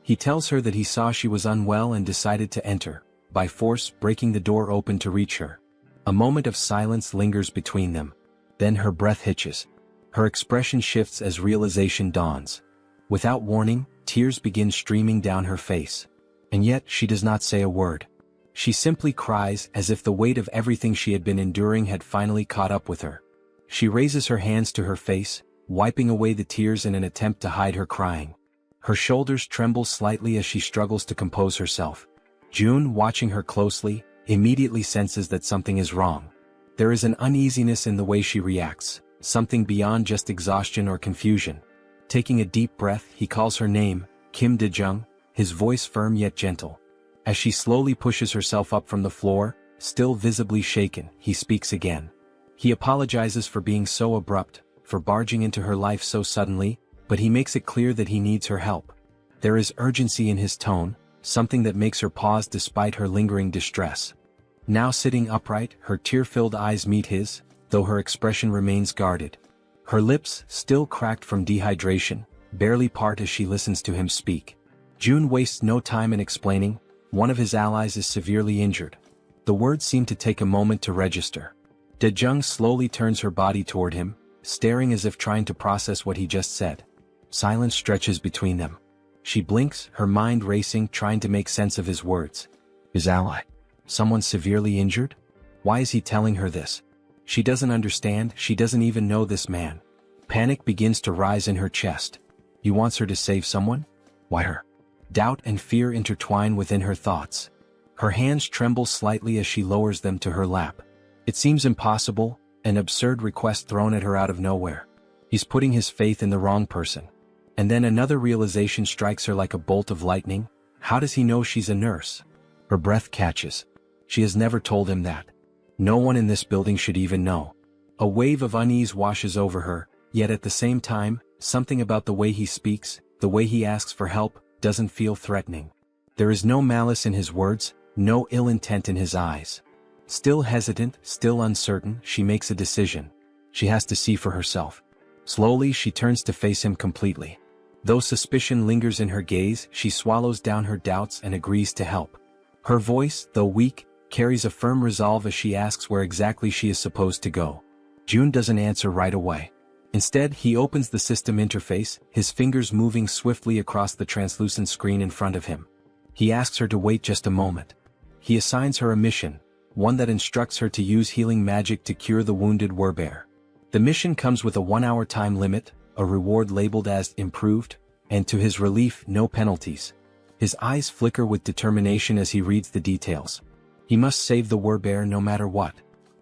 Speaker 1: He tells her that he saw she was unwell and decided to enter, by force breaking the door open to reach her. A moment of silence lingers between them. Then her breath hitches. Her expression shifts as realization dawns. Without warning, tears begin streaming down her face. And yet she does not say a word. She simply cries as if the weight of everything she had been enduring had finally caught up with her. She raises her hands to her face, wiping away the tears in an attempt to hide her crying. Her shoulders tremble slightly as she struggles to compose herself. June, watching her closely, immediately senses that something is wrong. There is an uneasiness in the way she reacts, something beyond just exhaustion or confusion. Taking a deep breath, he calls her name, Kim De-jung, his voice firm yet gentle. As she slowly pushes herself up from the floor, still visibly shaken, he speaks again. He apologizes for being so abrupt, for barging into her life so suddenly, but he makes it clear that he needs her help. There is urgency in his tone, something that makes her pause despite her lingering distress. Now sitting upright, her tear-filled eyes meet his, though her expression remains guarded. Her lips, still cracked from dehydration, barely part as she listens to him speak. June wastes no time in explaining, one of his allies is severely injured. The words seem to take a moment to register. De-jung slowly turns her body toward him, staring as if trying to process what he just said. Silence stretches between them. She blinks, her mind racing, trying to make sense of his words. His ally? Someone severely injured? Why is he telling her this? She doesn't understand, she doesn't even know this man. Panic begins to rise in her chest. He wants her to save someone? Why her? Doubt and fear intertwine within her thoughts. Her hands tremble slightly as she lowers them to her lap. It seems impossible, an absurd request thrown at her out of nowhere. He's putting his faith in the wrong person. And then another realization strikes her like a bolt of lightning. How does he know she's a nurse? Her breath catches. She has never told him that. No one in this building should even know. A wave of unease washes over her, yet at the same time, something about the way he speaks, the way he asks for help, doesn't feel threatening. There is no malice in his words, no ill intent in his eyes. Still hesitant, still uncertain, she makes a decision. She has to see for herself. Slowly she turns to face him completely. Though suspicion lingers in her gaze, she swallows down her doubts and agrees to help. Her voice, though weak, carries a firm resolve as she asks where exactly she is supposed to go. June doesn't answer right away. Instead, he opens the system interface, his fingers moving swiftly across the translucent screen in front of him. He asks her to wait just a moment. He assigns her a mission, one that instructs her to use healing magic to cure the wounded werbear. The mission comes with a 1-hour time limit, a reward labeled as improved, and to his relief, no penalties. His eyes flicker with determination as he reads the details. He must save the werbear no matter what.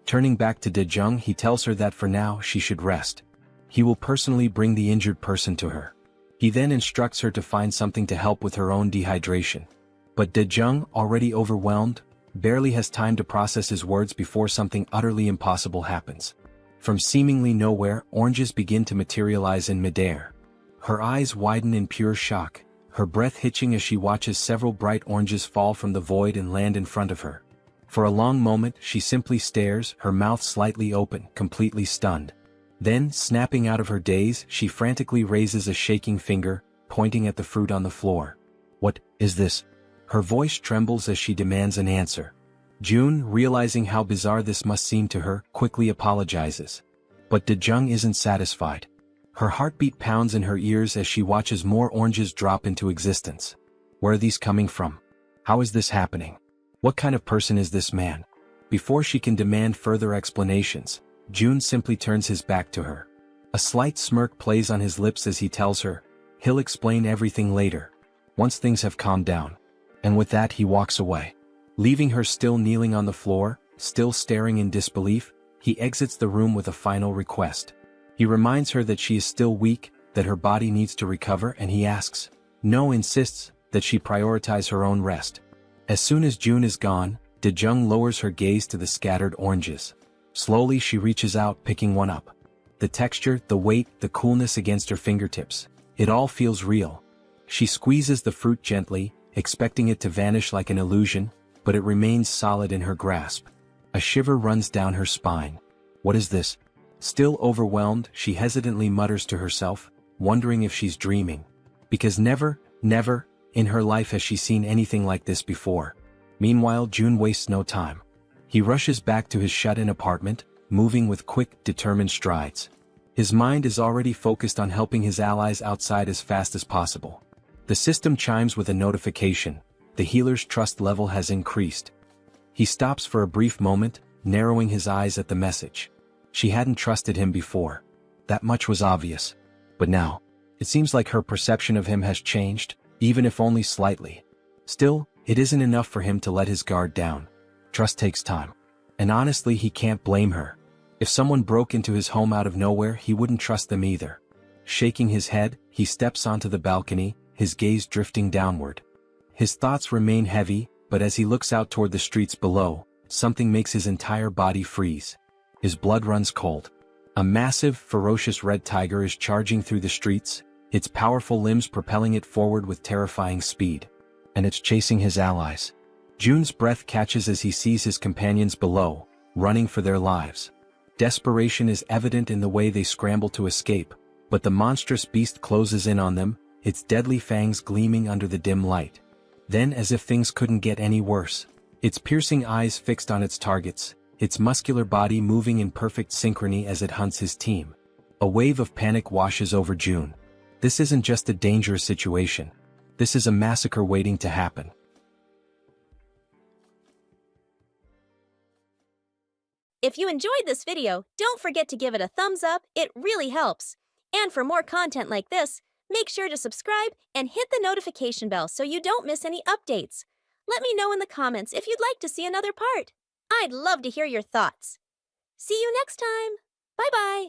Speaker 1: Turning back to De-jung, he tells her that for now she should rest. He will personally bring the injured person to her. He then instructs her to find something to help with her own dehydration. But De-jung, already overwhelmed, barely has time to process his words before something utterly impossible happens. From seemingly nowhere, oranges begin to materialize in midair. Her eyes widen in pure shock, her breath hitching as she watches several bright oranges fall from the void and land in front of her. For a long moment, she simply stares, her mouth slightly open, completely stunned. Then, snapping out of her daze, she frantically raises a shaking finger, pointing at the fruit on the floor. "What is this?" Her voice trembles as she demands an answer. June, realizing how bizarre this must seem to her, quickly apologizes. But Dejung isn't satisfied. Her heartbeat pounds in her ears as she watches more oranges drop into existence. Where are these coming from? How is this happening? What kind of person is this man? Before she can demand further explanations, June simply turns his back to her. A slight smirk plays on his lips as he tells her, he'll explain everything later, once things have calmed down. And with that he walks away. Leaving her still kneeling on the floor, still staring in disbelief, he exits the room with a final request. He reminds her that she is still weak, that her body needs to recover, and he asks, no, insists, that she prioritize her own rest. As soon as June is gone, Dejung lowers her gaze to the scattered oranges. Slowly she reaches out, picking one up. The texture, the weight, the coolness against her fingertips. It all feels real. She squeezes the fruit gently, expecting it to vanish like an illusion, but it remains solid in her grasp. A shiver runs down her spine. What is this? Still overwhelmed, she hesitantly mutters to herself, wondering if she's dreaming. Because never, in her life has she seen anything like this before. Meanwhile, June wastes no time. He rushes back to his shut-in apartment, moving with quick, determined strides. His mind is already focused on helping his allies outside as fast as possible. The system chimes with a notification. The healer's trust level has increased. He stops for a brief moment, narrowing his eyes at the message. She hadn't trusted him before. That much was obvious. But now, it seems like her perception of him has changed, even if only slightly. Still, it isn't enough for him to let his guard down. Trust takes time. And honestly, he can't blame her. If someone broke into his home out of nowhere, he wouldn't trust them either. Shaking his head, he steps onto the balcony, his gaze drifting downward. His thoughts remain heavy, but as he looks out toward the streets below, something makes his entire body freeze. His blood runs cold. A massive, ferocious red tiger is charging through the streets, its powerful limbs propelling it forward with terrifying speed. And it's chasing his allies. June's breath catches as he sees his companions below, running for their lives. Desperation is evident in the way they scramble to escape, but the monstrous beast closes in on them, its deadly fangs gleaming under the dim light. Then, as if things couldn't get any worse, its piercing eyes fixed on its targets, its muscular body moving in perfect synchrony as it hunts his team. A wave of panic washes over June. This isn't just a dangerous situation. This is a massacre waiting to happen.
Speaker 2: If you enjoyed this video, don't forget to give it a thumbs up, it really helps. And for more content like this, make sure to subscribe and hit the notification bell so you don't miss any updates. Let me know in the comments if you'd like to see another part. I'd love to hear your thoughts. See you next time. Bye-bye.